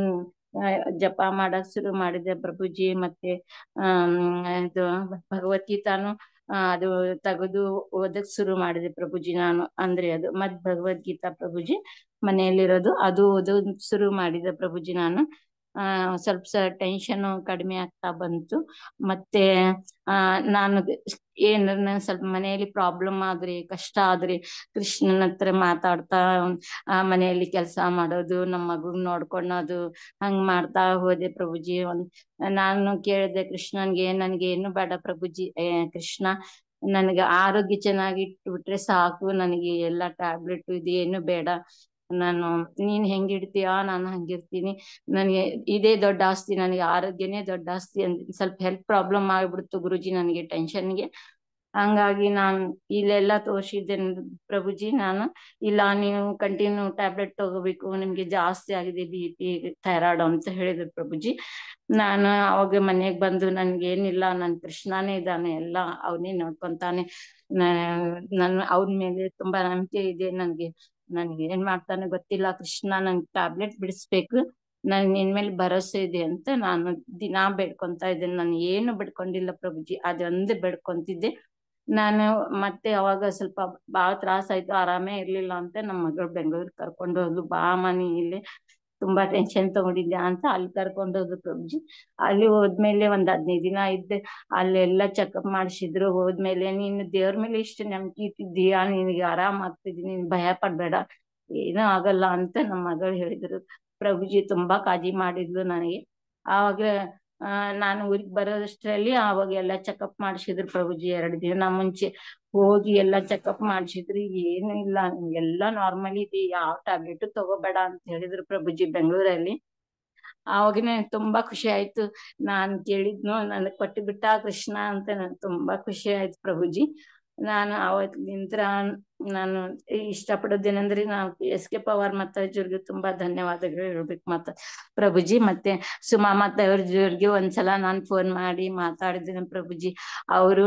ಜಪ ಮಾಡಕ್ ಶುರು ಮಾಡಿದೆ ಪ್ರಭುಜಿ. ಮತ್ತೆ ಇದು ಭಗವದ್ಗೀತಾನು ಅದು ತೆಗೆದು ಓದಕ್ ಶುರು ಮಾಡಿದೆ ಪ್ರಭುಜಿ. ನಾನು ಅಂದ್ರೆ ಅದು ಭಗವದ್ಗೀತಾ ಪ್ರಭುಜಿ ಮನೆಯಲ್ಲಿರೋದು, ಅದು ಓದೋದ್ ಶುರು ಮಾಡಿದೆ ಪ್ರಭುಜಿ. ನಾನು ಸ್ವಲ್ಪ ಟೆನ್ಷನ್ ಕಡಿಮೆ ಆಗ್ತಾ ಬಂತು. ಮತ್ತೆ ನಾನು ಏನಾರ ಸ್ವಲ್ಪ ಮನೆಯಲ್ಲಿ ಪ್ರಾಬ್ಲಮ್ ಆದ್ರೆ, ಕಷ್ಟ ಆದ್ರೆ ಕೃಷ್ಣನ ಹತ್ರ ಮಾತಾಡ್ತಾ ಮನೆಯಲ್ಲಿ ಕೆಲಸ ಮಾಡೋದು, ನಮ್ಮ ಮಗುಗ್ ನೋಡ್ಕೊಳೋದು, ಹಂಗ್ ಮಾಡ್ತಾ ಹೋದೆ ಪ್ರಭುಜಿ. ನಾನು ಕೇಳಿದೆ ಕೃಷ್ಣನ್ಗೆ, ನನ್ಗೆ ಏನು ಬೇಡ ಪ್ರಭುಜಿ. ಕೃಷ್ಣ ನನ್ಗೆ ಆರೋಗ್ಯ ಚೆನ್ನಾಗಿ ಇಟ್ಬಿಟ್ರೆ ಸಾಕು, ನನಗೆ ಎಲ್ಲ ಟ್ಯಾಬ್ಲೆಟ್ ಇದು ಏನು ಬೇಡ. ನೀನ್ ಹೆಂಗಿಡ್ತೀಯ ನಾನು ಹಂಗಿರ್ತೀನಿ. ನನಗೆ ಇದೇ ದೊಡ್ಡ ಆಸ್ತಿ, ನನಗೆ ಆರೋಗ್ಯನೇ ದೊಡ್ಡ ಆಸ್ತಿ ಅಂತ ಸ್ವಲ್ಪ ಹೆಲ್ತ್ ಪ್ರಾಬ್ಲಮ್ ಆಗ್ಬಿಡ್ತು ಗುರುಜಿ ನನಗೆ ಟೆನ್ಷನ್ಗೆ. ಹಂಗಾಗಿ ನಾನು ಇಲ್ಲೆಲ್ಲ ತೋರ್ಸಿದ್ದೆ ಪ್ರಭುಜಿ. ನಾನು ಇಲ್ಲ, ನೀವು ಕಂಟಿನ್ಯೂ ಟ್ಯಾಬ್ಲೆಟ್ ತಗೋಬೇಕು, ನಿಮ್ಗೆ ಜಾಸ್ತಿ ಆಗಿದೆ BP ಥೈರಾಯ್ಡ್ ಅಂತ ಹೇಳಿದ್ರು ಪ್ರಭುಜಿ. ನಾನು ಅವಾಗ ಮನೆಗ್ ಬಂದು, ನನ್ಗೇನಿಲ್ಲ, ನನ್ ಕೃಷ್ಣನೇ ಇದ್ದಾನೆ, ಎಲ್ಲ ಅವನೇ ನೋಡ್ಕೊಂತಾನೆ, ಅವನ ಮೇಲೆ ತುಂಬಾ ನಂಬಿಕೆ ಇದೆ ನನ್ಗೆ ಏನ್ ಮಾಡ್ತಾನೆ ಗೊತ್ತಿಲ್ಲ, ಕೃಷ್ಣ ನನ್ ಟ್ಯಾಬ್ಲೆಟ್ ಬಿಡಿಸ್ಬೇಕು, ನಿನ್ ಮೇಲೆ ಭರವಸೆ ಇದೆ ಅಂತ ನಾನು ದಿನಾ ಬೇಡ್ಕೊಂತಾ ಇದ್ದೇನೆ. ನಾನು ಏನು ಬೇಡ್ಕೊಂಡಿಲ್ಲ ಪ್ರಭುಜಿ, ಅದೊಂದು ಬೇಡ್ಕೊಂತಿದ್ದೆ ನಾನು. ಮತ್ತೆ ಅವಾಗ ಸ್ವಲ್ಪ ಬಾಳ ತ್ರಾಸ ಆಯ್ತು, ಆರಾಮೇ ಇರ್ಲಿಲ್ಲ ಅಂತ ನಮ್ಮ ಮಗಳು ಬೆಂಗಳೂರು ಕರ್ಕೊಂಡು ಹೋದ್ಲು. ಬಾ ಮನಿ ಇಲ್ಲಿ ತುಂಬಾ ಟೆನ್ಷನ್ ತಗೊಂಡಿದ್ಯಾ ಅಂತ ಅಲ್ಲಿ ಕರ್ಕೊಂಡು ಹೋದ್ರು ಪ್ರಭುಜಿ. ಅಲ್ಲಿ ಹೋದ್ಮೇಲೆ 15 ದಿನ ಇದ್ದೆ. ಅಲ್ಲೆಲ್ಲ ಚೆಕಪ್ ಮಾಡಿಸಿದ್ರು. ಹೋದ್ಮೇಲೆ, ನೀನು ದೇವ್ರ ಮೇಲೆ ಇಷ್ಟು ನಂಬಿಕೆ ಇಟ್ಟಿದ್ದೀಯಾ, ನಿನಗೆ ಆರಾಮ್ ಆಗ್ತಿದಿ, ನೀನ್ ಭಯ ಪಡ್ಬೇಡ, ಏನೂ ಆಗಲ್ಲ ಅಂತ ನಮ್ಮ ಮಗಳು ಹೇಳಿದ್ರು ಪ್ರಭುಜಿ. ತುಂಬಾ ಕಾಳಜಿ ಮಾಡಿದ್ಲು ನನಗೆ. ಆವಾಗ ನಾನು ಊರಿಗೆ ಬರೋದಷ್ಟರಲ್ಲಿ ಆವಾಗ ಎಲ್ಲ ಚೆಕಪ್ ಮಾಡಿಸಿದ್ರು ಪ್ರಭುಜಿ. 2 ದಿನ ಮುಂಚೆ ಹೋಗಿ ಎಲ್ಲ ಚೆಕಪ್ ಮಾಡಿಸಿದ್ರು. ಏನು ಇಲ್ಲ, ಎಲ್ಲ ನಾರ್ಮಲ್ ಇದೆ, ಯಾವ ಟ್ಯಾಬ್ಲೆಟ್ ತಗೋಬೇಡ ಅಂತ ಹೇಳಿದ್ರು ಪ್ರಭುಜಿ ಬೆಂಗಳೂರಲ್ಲಿ. ಆವಾಗಿನ ತುಂಬಾ ಖುಷಿ ಆಯ್ತು. ನಾನ್ ಕೇಳಿದ್ನು ನನಗ್ ಕೊಟ್ಟು ಬಿಟ್ಟ ಕೃಷ್ಣ ಅಂತ ನನ್ಗೆ ತುಂಬಾ ಖುಷಿ ಆಯ್ತು ಪ್ರಭುಜಿ. ನಾನು ಅವತ್ತಿನಿಂದ ನಾನು ಇಷ್ಟಪಡೋದೇನಂದ್ರೆ, ನಾವು SK ಪವಾರ್ ಮಾತಾಜಿಯವ್ರಿಗೆ ತುಂಬಾ ಧನ್ಯವಾದಗಳು ಹೇಳ್ಬೇಕು ಪ್ರಭುಜಿ. ಮತ್ತೆ ಸುಮಾ ಮಾತಾಜಿಯವ್ರಿಗೆ ಒಂದ್ಸಲ ನಾನು ಫೋನ್ ಮಾಡಿ ಮಾತಾಡಿದ್ದೇನೆ ಪ್ರಭುಜಿ. ಅವರು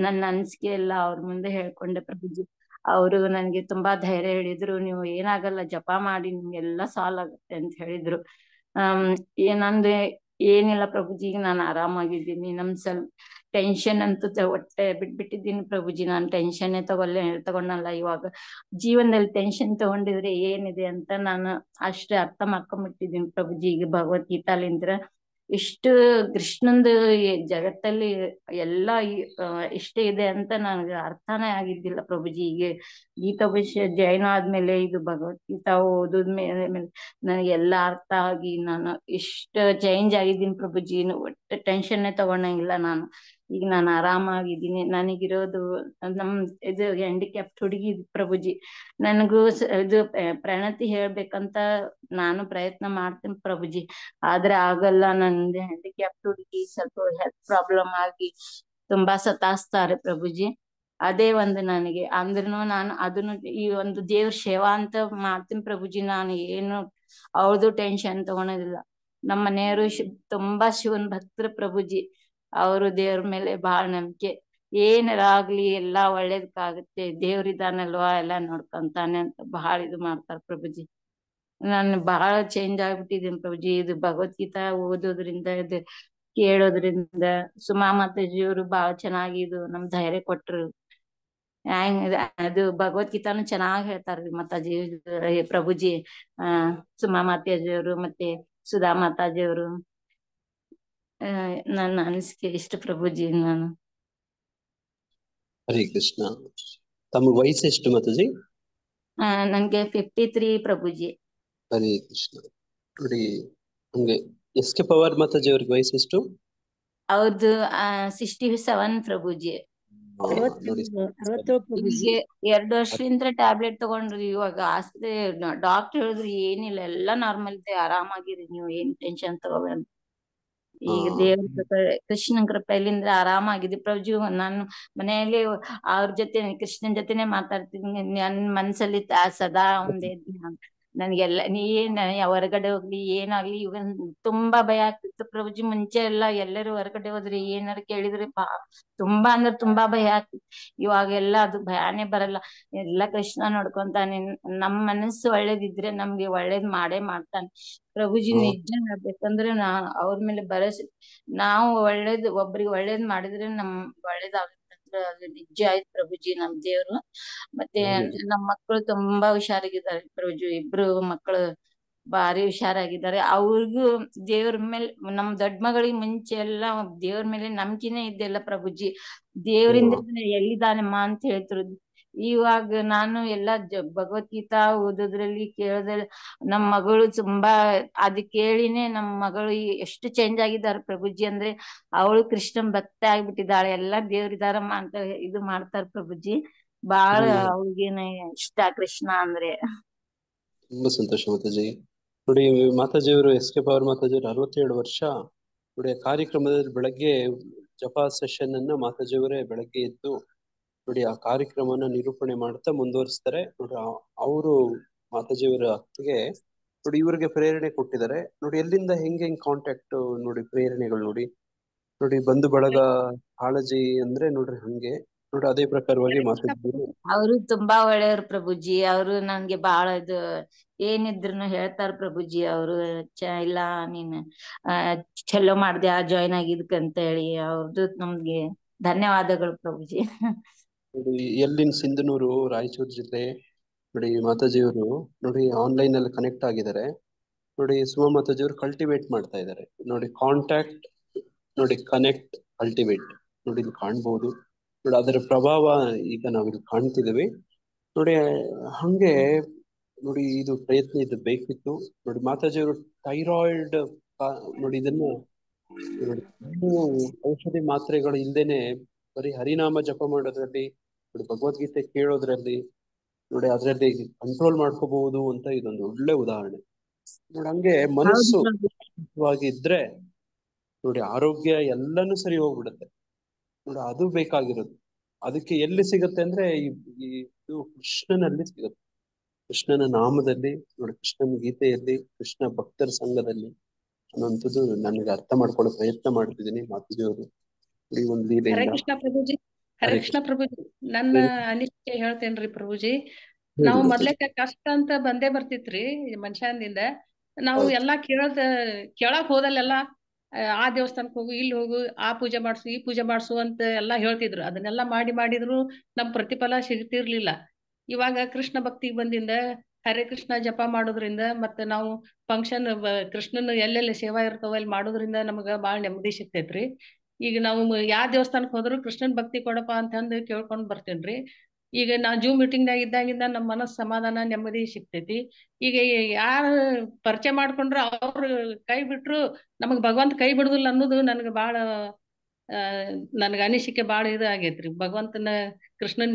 ನನ್ನ ಅನಿಸಿಕೆ ಎಲ್ಲ ಅವ್ರ ಮುಂದೆ ಹೇಳ್ಕೊಂಡೆ ಪ್ರಭುಜಿ. ಅವರು ನನ್ಗೆ ತುಂಬಾ ಧೈರ್ಯ ಹೇಳಿದ್ರು, ನೀವು ಏನಾಗಲ್ಲ, ಜಪ ಮಾಡಿ, ನಿಮ್ಗೆಲ್ಲ ಸಾಲ್ವ್ ಆಗುತ್ತೆ ಅಂತ ಹೇಳಿದ್ರು. ಏನಂದ್ರೆ ಏನಿಲ್ಲ ಪ್ರಭುಜಿ, ನಾನು ಆರಾಮಾಗಿದ್ದೀನಿ. ಸ್ವಲ್ಪ ಟೆನ್ಷನ್ ಅಂತೂ ಹೊಟ್ಟೆ ಬಿಟ್ಬಿಟ್ಟಿದ್ದೀನಿ ಪ್ರಭುಜಿ. ನಾನು ಟೆನ್ಷನ್ನೇ ತಗೊಂಡಲ್ಲ. ಇವಾಗ ಜೀವನದಲ್ಲಿ ಟೆನ್ಷನ್ ತಗೊಂಡಿದ್ರೆ ಏನಿದೆ ಅಂತ ನಾನು ಅಷ್ಟೇ ಅರ್ಥ ಮಾಡ್ಕೊಂಡ್ಬಿಟ್ಟಿದ್ದೀನಿ ಪ್ರಭುಜಿ. ಈಗ ಭಗವದ್ಗೀತಾಲಿಂದ್ರ ಇಷ್ಟು ಕೃಷ್ಣಂದು ಜಗತ್ತಲ್ಲಿ ಎಲ್ಲ ಇಷ್ಟೇ ಇದೆ ಅಂತ ನನಗೆ ಅರ್ಥನೇ ಆಗಿದ್ದಿಲ್ಲ ಪ್ರಭುಜಿ. ಈಗ ಗೀತೋಪದೇಶ ಜೈನ ಆದ್ಮೇಲೆ ಇದು ಭಗವದ್ಗೀತಾ ಓದಿದ್ಮೇಲೆ ನನಗೆ ಎಲ್ಲ ಅರ್ಥ ಆಗಿ ನಾನು ಇಷ್ಟ ಚೇಂಜ್ ಆಗಿದ್ದೀನಿ ಪ್ರಭುಜಿ. ಒಟ್ಟು ಟೆನ್ಷನ್ನೇ ತಗೊಂಡಂಗಿಲ್ಲ ನಾನು. ಈಗ ನಾನು ಆರಾಮಾಗಿದ್ದೀನಿ. ನನಗಿರೋದು ಇದು ಹ್ಯಾಂಡಿಕ್ಯಾಪ್ಟ್ ಹುಡುಗಿ ಪ್ರಭುಜಿ. ನನಗೂ ಇದು ಪ್ರಣತಿ ಹೇಳ್ಬೇಕಂತ ನಾನು ಪ್ರಯತ್ನ ಮಾಡ್ತೀನಿ ಪ್ರಭುಜಿ, ಆದ್ರೆ ಆಗಲ್ಲ. ನಂದು ಹ್ಯಾಂಡಿಕ್ಯಾಪ್ಟ್ ಹುಡುಗಿ, ಸ್ವಲ್ಪ ಹೆಲ್ತ್ ಪ್ರಾಬ್ಲಮ್ ಆಗಿ ತುಂಬಾ ಸತಾಯಿಸ್ತಾರೆ ಪ್ರಭುಜಿ. ಅದೇ ಒಂದು ನನಗೆ ಅಂದ್ರೂ ನಾನು ಅದನ್ನು ಈ ಒಂದು ದೇವ್ರ ಸೇವಾ ಅಂತ ಮಾಡ್ತೀನಿ ಪ್ರಭುಜಿ. ನಾನು ಏನು ಅವ್ರದ್ದು ಟೆನ್ಷನ್ ತಗೊಳೋದಿಲ್ಲ. ನಮ್ಮ ಮನೆಯವರು ತುಂಬಾ ಶಿವನ್ ಭಕ್ತರು ಪ್ರಭುಜಿ. ಅವರು ದೇವ್ರ ಮೇಲೆ ಬಹಳ ನಂಬಿಕೆ. ಏನಾರ ಆಗ್ಲಿ ಎಲ್ಲ ಒಳ್ಳೇದಕ್ಕಾಗುತ್ತೆ, ದೇವ್ರಿದಾನಲ್ವಾ ಎಲ್ಲ ನೋಡ್ಕೊಂತಾನೆ ಅಂತ ಬಹಳ ಇದು ಮಾಡ್ತಾರ ಪ್ರಭುಜಿ. ನಾನು ಬಹಳ ಚೇಂಜ್ ಆಗ್ಬಿಟ್ಟಿದ್ದೀನಿ ಪ್ರಭುಜಿ. ಇದು ಭಗವದ್ಗೀತಾ ಓದೋದ್ರಿಂದ, ಇದು ಕೇಳೋದ್ರಿಂದ. ಸುಮಾ ಮಾತಾಜಿಯವರು ಬಹಳ ಚೆನ್ನಾಗಿ ಇದು ನಮ್ ಧೈರ್ಯ ಕೊಟ್ರು. ಅದು ಭಗವದ್ಗೀತಾನು ಚೆನ್ನಾಗಿ ಹೇಳ್ತಾರ್ರಿ ಮಾತಾಜಿ, ಪ್ರಭುಜಿ. ಸುಮಾ ಮಾತಾಜಿಯವರು ಮತ್ತೆ ಸುಧಾ ಮಾತಾಜಿಯವರು. ನನ್ನ ಅನಿಸಿಕೆ ಇಷ್ಟ ಪ್ರಭುಜಿ. ನಾನು ಹರೇ ಕೃಷ್ಣ. ತಮ್ಮ ವಯಸ್ಸು ಎಷ್ಟು ಮಾತಾಜಿ? ನನ್ಗೆ 53 ಪ್ರಭುಜಿ. ಹರೇ ಕೃಷ್ಣ. ನೋಡಿ ಹಂಗೆ ಎಸ್ಕೆ ಪವಾರ್ ಮಾತಾಜಿ ಅವ್ರಿಗೆ ವಯಸ್ಸು ಎಷ್ಟು? ಅವ್ರದ್ದು 67 ಪ್ರಭುಜಿ. ನೋಡಿ 67 ಪ್ರಭುಜಿ. ಈಗ 2 ವರ್ಷದಿಂದ ಟ್ಯಾಬ್ಲೆಟ್ ತಗೊಂಡ್ರಿ. ಇವಾಗ ಆಸ್ಪತ್ರೆ ಡಾಕ್ಟರ್ ಹೇಳಿದ್ರಿ ಏನಿಲ್ಲ, ಎಲ್ಲಾ ನಾರ್ಮಲ್ ಇದೆ, ಆರಾಮಾಗಿರಿ, ನೀವು ಏನ್ ಟೆನ್ಷನ್ ತಗೋಬೇಡ. ಈಗ ದೇವ್ರ ಕೃಷ್ಣನ್ ಕೃಪೆಯಿಂದ ಆರಾಮಾಗಿದೆ ಪ್ರಭುಜಿ. ನಾನು ಮನೆಯಲ್ಲಿ ಅವ್ರ ಜೊತೆ ಕೃಷ್ಣನ್ ಜೊತೆನೆ ಮಾತಾಡ್ತೀನಿ. ನನ್ ಮನ್ಸಲ್ಲಿ ಸದಾ ಒಂದೇ ನನ್ಗೆಲ್ಲ ಏನ್ ಹೊರಗಡೆ ಹೋಗ್ಲಿ ಏನಾಗ್ಲಿ. ಇವಾಗ ತುಂಬಾ ಭಯ ಆಗ್ತಿತ್ತು ಪ್ರಭುಜಿ. ಮುಂಚೆ ಎಲ್ಲರೂ ಹೊರಗಡೆ ಹೋದ್ರಿ ಏನಾರು ಕೇಳಿದ್ರೆ ತುಂಬಾ ಅಂದ್ರೆ ತುಂಬಾ ಭಯ ಆಗ್ತಿತ್ತು. ಇವಾಗೆಲ್ಲ ಅದು ಭಯಾನೇ ಬರಲ್ಲ. ಎಲ್ಲ ಕೃಷ್ಣ ನೋಡ್ಕೊಂತಾನೆ. ನಮ್ ಮನಸ್ಸು ಒಳ್ಳೇದಿದ್ರೆ ನಮ್ಗೆ ಒಳ್ಳೇದ್ ಮಾಡೇ ಮಾಡ್ತಾನೆ ಪ್ರಭುಜಿ. ನಿಜ ಹೇಳ್ಬೇಕಂದ್ರೆ ಅವ್ರ ಮೇಲೆ ಭರವಸೆ. ನಾವು ಒಬ್ರಿಗೆ ಒಳ್ಳೇದ್ ಮಾಡಿದ್ರೆ ಒಳ್ಳೇದಾಗುತ್ತೆ ಅದು ನಿಜ ಆಯ್ತು ಪ್ರಭುಜಿ. ನಮ್ ದೇವ್ರು ಮತ್ತೆ ನಮ್ ಮಕ್ಕಳು ತುಂಬಾ ಹುಷಾರಾಗಿದ್ದಾರೆ ಪ್ರಭುಜಿ. 2 ಮಕ್ಕಳು ಭಾರಿ ಹುಷಾರಾಗಿದ್ದಾರೆ. ಅವ್ರಿಗೂ ದೇವ್ರ ಮೇಲೆ, ನಮ್ ದೊಡ್ಡ ಮಗಳಿಗೆ ಮುಂಚೆ ಎಲ್ಲ ದೇವ್ರ ಮೇಲೆ ನಂಬಿಕೆನೇ ಇದ್ದಿಲ್ಲ ಪ್ರಭುಜಿ. ದೇವ್ರಿಂದ ಎಲ್ಲಿದ್ದಾನಮ್ಮ ಅಂತ ಹೇಳ್ತಿರು. ಇವಾಗ ನಾನು ಎಲ್ಲಾ ಭಗವದ್ಗೀತಾ ಓದೋದ್ರಲ್ಲಿ ಕೇಳೋದ್ರಲ್ಲಿ ನಮ್ ಮಗಳು ತುಂಬಾ ಅದ್ ಕೇಳಿನೇ ನಮ್ ಮಗಳು ಎಷ್ಟು ಚೇಂಜ್ ಆಗಿದ್ದಾರೆ ಪ್ರಭುಜಿ. ಅಂದ್ರೆ ಅವಳು ಕೃಷ್ಣನ್ ಭಕ್ತ ಆಗ್ಬಿಟ್ಟಿದ್ದಾಳೆ. ಎಲ್ಲಾ ದೇವ್ರಿದಾರಮ್ಮ ಅಂತ ಇದು ಮಾಡ್ತಾರ ಪ್ರಭುಜಿ. ಬಾಳ ಅವ್ರಿಗೇನ ಇಷ್ಟ ಕೃಷ್ಣ ಅಂದ್ರೆ. ತುಂಬಾ ಸಂತೋಷ ಮಾತಾಜಿ. ನೋಡಿ ಮಾತಾಜಿಯವರು ಎಸ್ಕೆ ಪವರ್ ಮಾತಾಜಿಯವರು 67 ವರ್ಷ. ನೋಡಿ ಕಾರ್ಯಕ್ರಮದಲ್ಲಿ ಬೆಳಗ್ಗೆ ಜಪ ಸೆಷನ್ ಅನ್ನ ಮಾತಾಜಿಯವರೇ ಬೆಳಗ್ಗೆ ಎದ್ದು ನೋಡಿ ಆ ಕಾರ್ಯಕ್ರಮನ ನಿರೂಪಣೆ ಮಾಡ್ತಾ ಮುಂದುವರಿಸ್ತಾರೆ. ನೋಡಿ ಅವರು ಮಾತಾಜಿಯವರ ಅತ್ತಿಗೆ ನೋಡಿ ಇವ್ರಿಗೆ ಪ್ರೇರಣೆ ಕೊಟ್ಟಿದ್ದಾರೆ. ನೋಡಿ ಎಲ್ಲಿಂದ ಹೆಂಗ್ ಕಾಂಟ್ಯಾಕ್ಟ್ ನೋಡಿ ಪ್ರೇರಣೆಗಳು ನೋಡಿ ಬಂಧು ಬಳಗ ಕಾಳಜಿ ಅಂದ್ರೆ ನೋಡ್ರಿ ಹಂಗೆ ನೋಡಿ ಅದೇ ಪ್ರಕಾರವಾಗಿ ಮಾತಾಜಿಯವರು. ಅವರು ತುಂಬಾ ಒಳ್ಳೆಯವ್ರು ಪ್ರಭುಜಿ. ಅವರು ನನ್ಗೆ ಬಹಳ ಇದು ಏನಿದ್ರು ಹೇಳ್ತಾರ ಪ್ರಭುಜಿ. ಅವರು ಇಲ್ಲ ನೀನ್ ಚಲೋ ಮಾಡ್ದೆ ಜಾಯ್ನ್ ಆಗಿದ್ಕಂತ ಹೇಳಿ ಅವ್ರದ್ದು ನಮ್ಗೆ ಧನ್ಯವಾದಗಳು ಪ್ರಭುಜಿ. ನೋಡಿ ಎಲ್ಲಿನ ಸಿಂಧನೂರು ರಾಯಚೂರು ಜಿಲ್ಲೆ ನೋಡಿ ಮಾತಾಜಿಯವರು ನೋಡಿ ಆನ್ಲೈನ್ ಅಲ್ಲಿ ಕನೆಕ್ಟ್ ಆಗಿದ್ದಾರೆ. ನೋಡಿ ಸುಮಾ ಮಾತಾಜಿಯವರು ಕಲ್ಟಿವೇಟ್ ಮಾಡ್ತಾ ಇದ್ದಾರೆ. ನೋಡಿ ಕಾಂಟ್ಯಾಕ್ಟ್ ನೋಡಿ ಕನೆಕ್ಟ್ ಕಲ್ಟಿವೇಟ್ ನೋಡಿ ಇಲ್ಲಿ ಕಾಣ್ಬಹುದು. ನೋಡಿ ಅದರ ಪ್ರಭಾವ ಈಗ ನಾವಿಲ್ಲಿ ಕಾಣ್ತಿದ್ದೀವಿ. ನೋಡಿ ಹಂಗೆ ನೋಡಿ ಇದು ಪ್ರಯತ್ನ ಇದು ಬೇಕಿತ್ತು. ನೋಡಿ ಮಾತಾಜಿಯವರು ಥೈರಾಯ್ಡ್ ನೋಡಿ ಇದನ್ನು ನೋಡಿ ಔಷಧಿ ಮಾತ್ರೆಗಳು ಇಲ್ದೇನೆ ಬರೀ ಹರಿನಾಮ ಜಪ ಮಾಡೋದ್ರಲ್ಲಿ ನೋಡಿ ಭಗವದ್ಗೀತೆ ಕೇಳೋದ್ರಲ್ಲಿ ನೋಡಿ ಅದರಲ್ಲಿ ಕಂಟ್ರೋಲ್ ಮಾಡ್ಕೋಬಹುದು ಅಂತ ಇದೊಂದು ಒಳ್ಳೆ ಉದಾಹರಣೆ. ನೋಡಿ ಹಂಗೆ ಮನಸ್ಸು ಇದ್ರೆ ನೋಡಿ ಆರೋಗ್ಯ ಎಲ್ಲಾನು ಸರಿ ಹೋಗ್ಬಿಡುತ್ತೆ. ನೋಡಿ ಅದು ಬೇಕಾಗಿರೋದು. ಅದಕ್ಕೆ ಎಲ್ಲಿ ಸಿಗುತ್ತೆ ಅಂದ್ರೆ ಇದು ಕೃಷ್ಣನಲ್ಲಿ ಸಿಗುತ್ತೆ. ಕೃಷ್ಣನ ನಾಮದಲ್ಲಿ ನೋಡಿ, ಕೃಷ್ಣನ ಗೀತೆಯಲ್ಲಿ, ಕೃಷ್ಣ ಭಕ್ತರ ಸಂಘದಲ್ಲಿ ಅನ್ನುವಂಥದ್ದು ನನಗೆ ಅರ್ಥ ಮಾಡ್ಕೊಳ್ಳೋ ಪ್ರಯತ್ನ ಮಾಡ್ತಿದ್ದೀನಿ ಮಾತಾಜಿಯವರು ಈ ಒಂದು ಹರೇ ಲೀಲೆಯಿಂದ. ಕೃಷ್ಣ ಪ್ರಭುಜಿ. ಹರೇ ಕೃಷ್ಣ ಪ್ರಭುಜಿ. ನನ್ನ ಅನಿಸಿಕೆ ಹೇಳ್ತೇನ್ರಿ ಪ್ರಭುಜಿ. ನಾವು ಮೊದ್ಲೇಕ ಕಷ್ಟ ಅಂತ ಬಂದೇ ಬರ್ತಿತ್ರಿ ಮನುಷ್ಯನಿಂದ. ನಾವು ಎಲ್ಲಾ ಕೇಳಕ್ ಹೋದಲ್ಲೆಲ್ಲ ಆ ದೇವಸ್ಥಾನಕ್ ಹೋಗು, ಇಲ್ಲಿ ಹೋಗು, ಆ ಪೂಜೆ ಮಾಡ್ಸು, ಈ ಪೂಜೆ ಮಾಡ್ಸು ಅಂತ ಎಲ್ಲಾ ಹೇಳ್ತಿದ್ರು. ಅದನ್ನೆಲ್ಲಾ ಮಾಡಿದ್ರು ನಮ್ ಪ್ರತಿಫಲ ಸಿಗ್ತಿರ್ಲಿಲ್ಲ. ಇವಾಗ ಕೃಷ್ಣ ಭಕ್ತಿಗೆ ಬಂದಿಂದ ಹರೇ ಕೃಷ್ಣ ಜಪ ಮಾಡೋದ್ರಿಂದ ಮತ್ತೆ ನಾವು ಫಂಕ್ಷನ್ ಕೃಷ್ಣನ ಎಲ್ಲೆಲ್ಲಿ ಸೇವಾ ಇರ್ತಾವ ಅಲ್ಲಿ ಮಾಡೋದ್ರಿಂದ ನಮಗ ಬಾಳ ನೆಮ್ಮದಿ ಸಿಗ್ತೈತ್ರಿ. ಈಗ ನಾವು ಯಾವ ದೇವಸ್ಥಾನಕ್ ಹೋದ್ರು ಕೃಷ್ಣನ್ ಭಕ್ತಿ ಕೊಡಪ್ಪ ಅಂತಂದು ಕೇಳ್ಕೊಂಡ್ ಬರ್ತೇನ್ರಿ. ಈಗ ನಾ ಜೂಮ್ ಮೀಟಿಂಗ್ನಾಗ ಇದ್ದಾಗಿಂದ ನಮ್ಮ ಮನಸ್ಸು ಸಮಾಧಾನ ನೆಮ್ಮದಿ ಸಿಗ್ತೈತಿ. ಈಗ ಯಾರು ಪರಿಚಯ ಮಾಡ್ಕೊಂಡ್ರ ಅವ್ರು ಕೈ ಬಿಟ್ರು ನಮಗ್ ಭಗವಂತ ಕೈ ಬಿಡುದಿಲ್ಲ ಅನ್ನೋದು ನನ್ಗ ಬಾಳ ನನ್ಗ ಅನಿಸಿಕೆ ಬಾಳ ಆಗೇತ್ರಿ. ಭಗವಂತನ ಕೃಷ್ಣನ್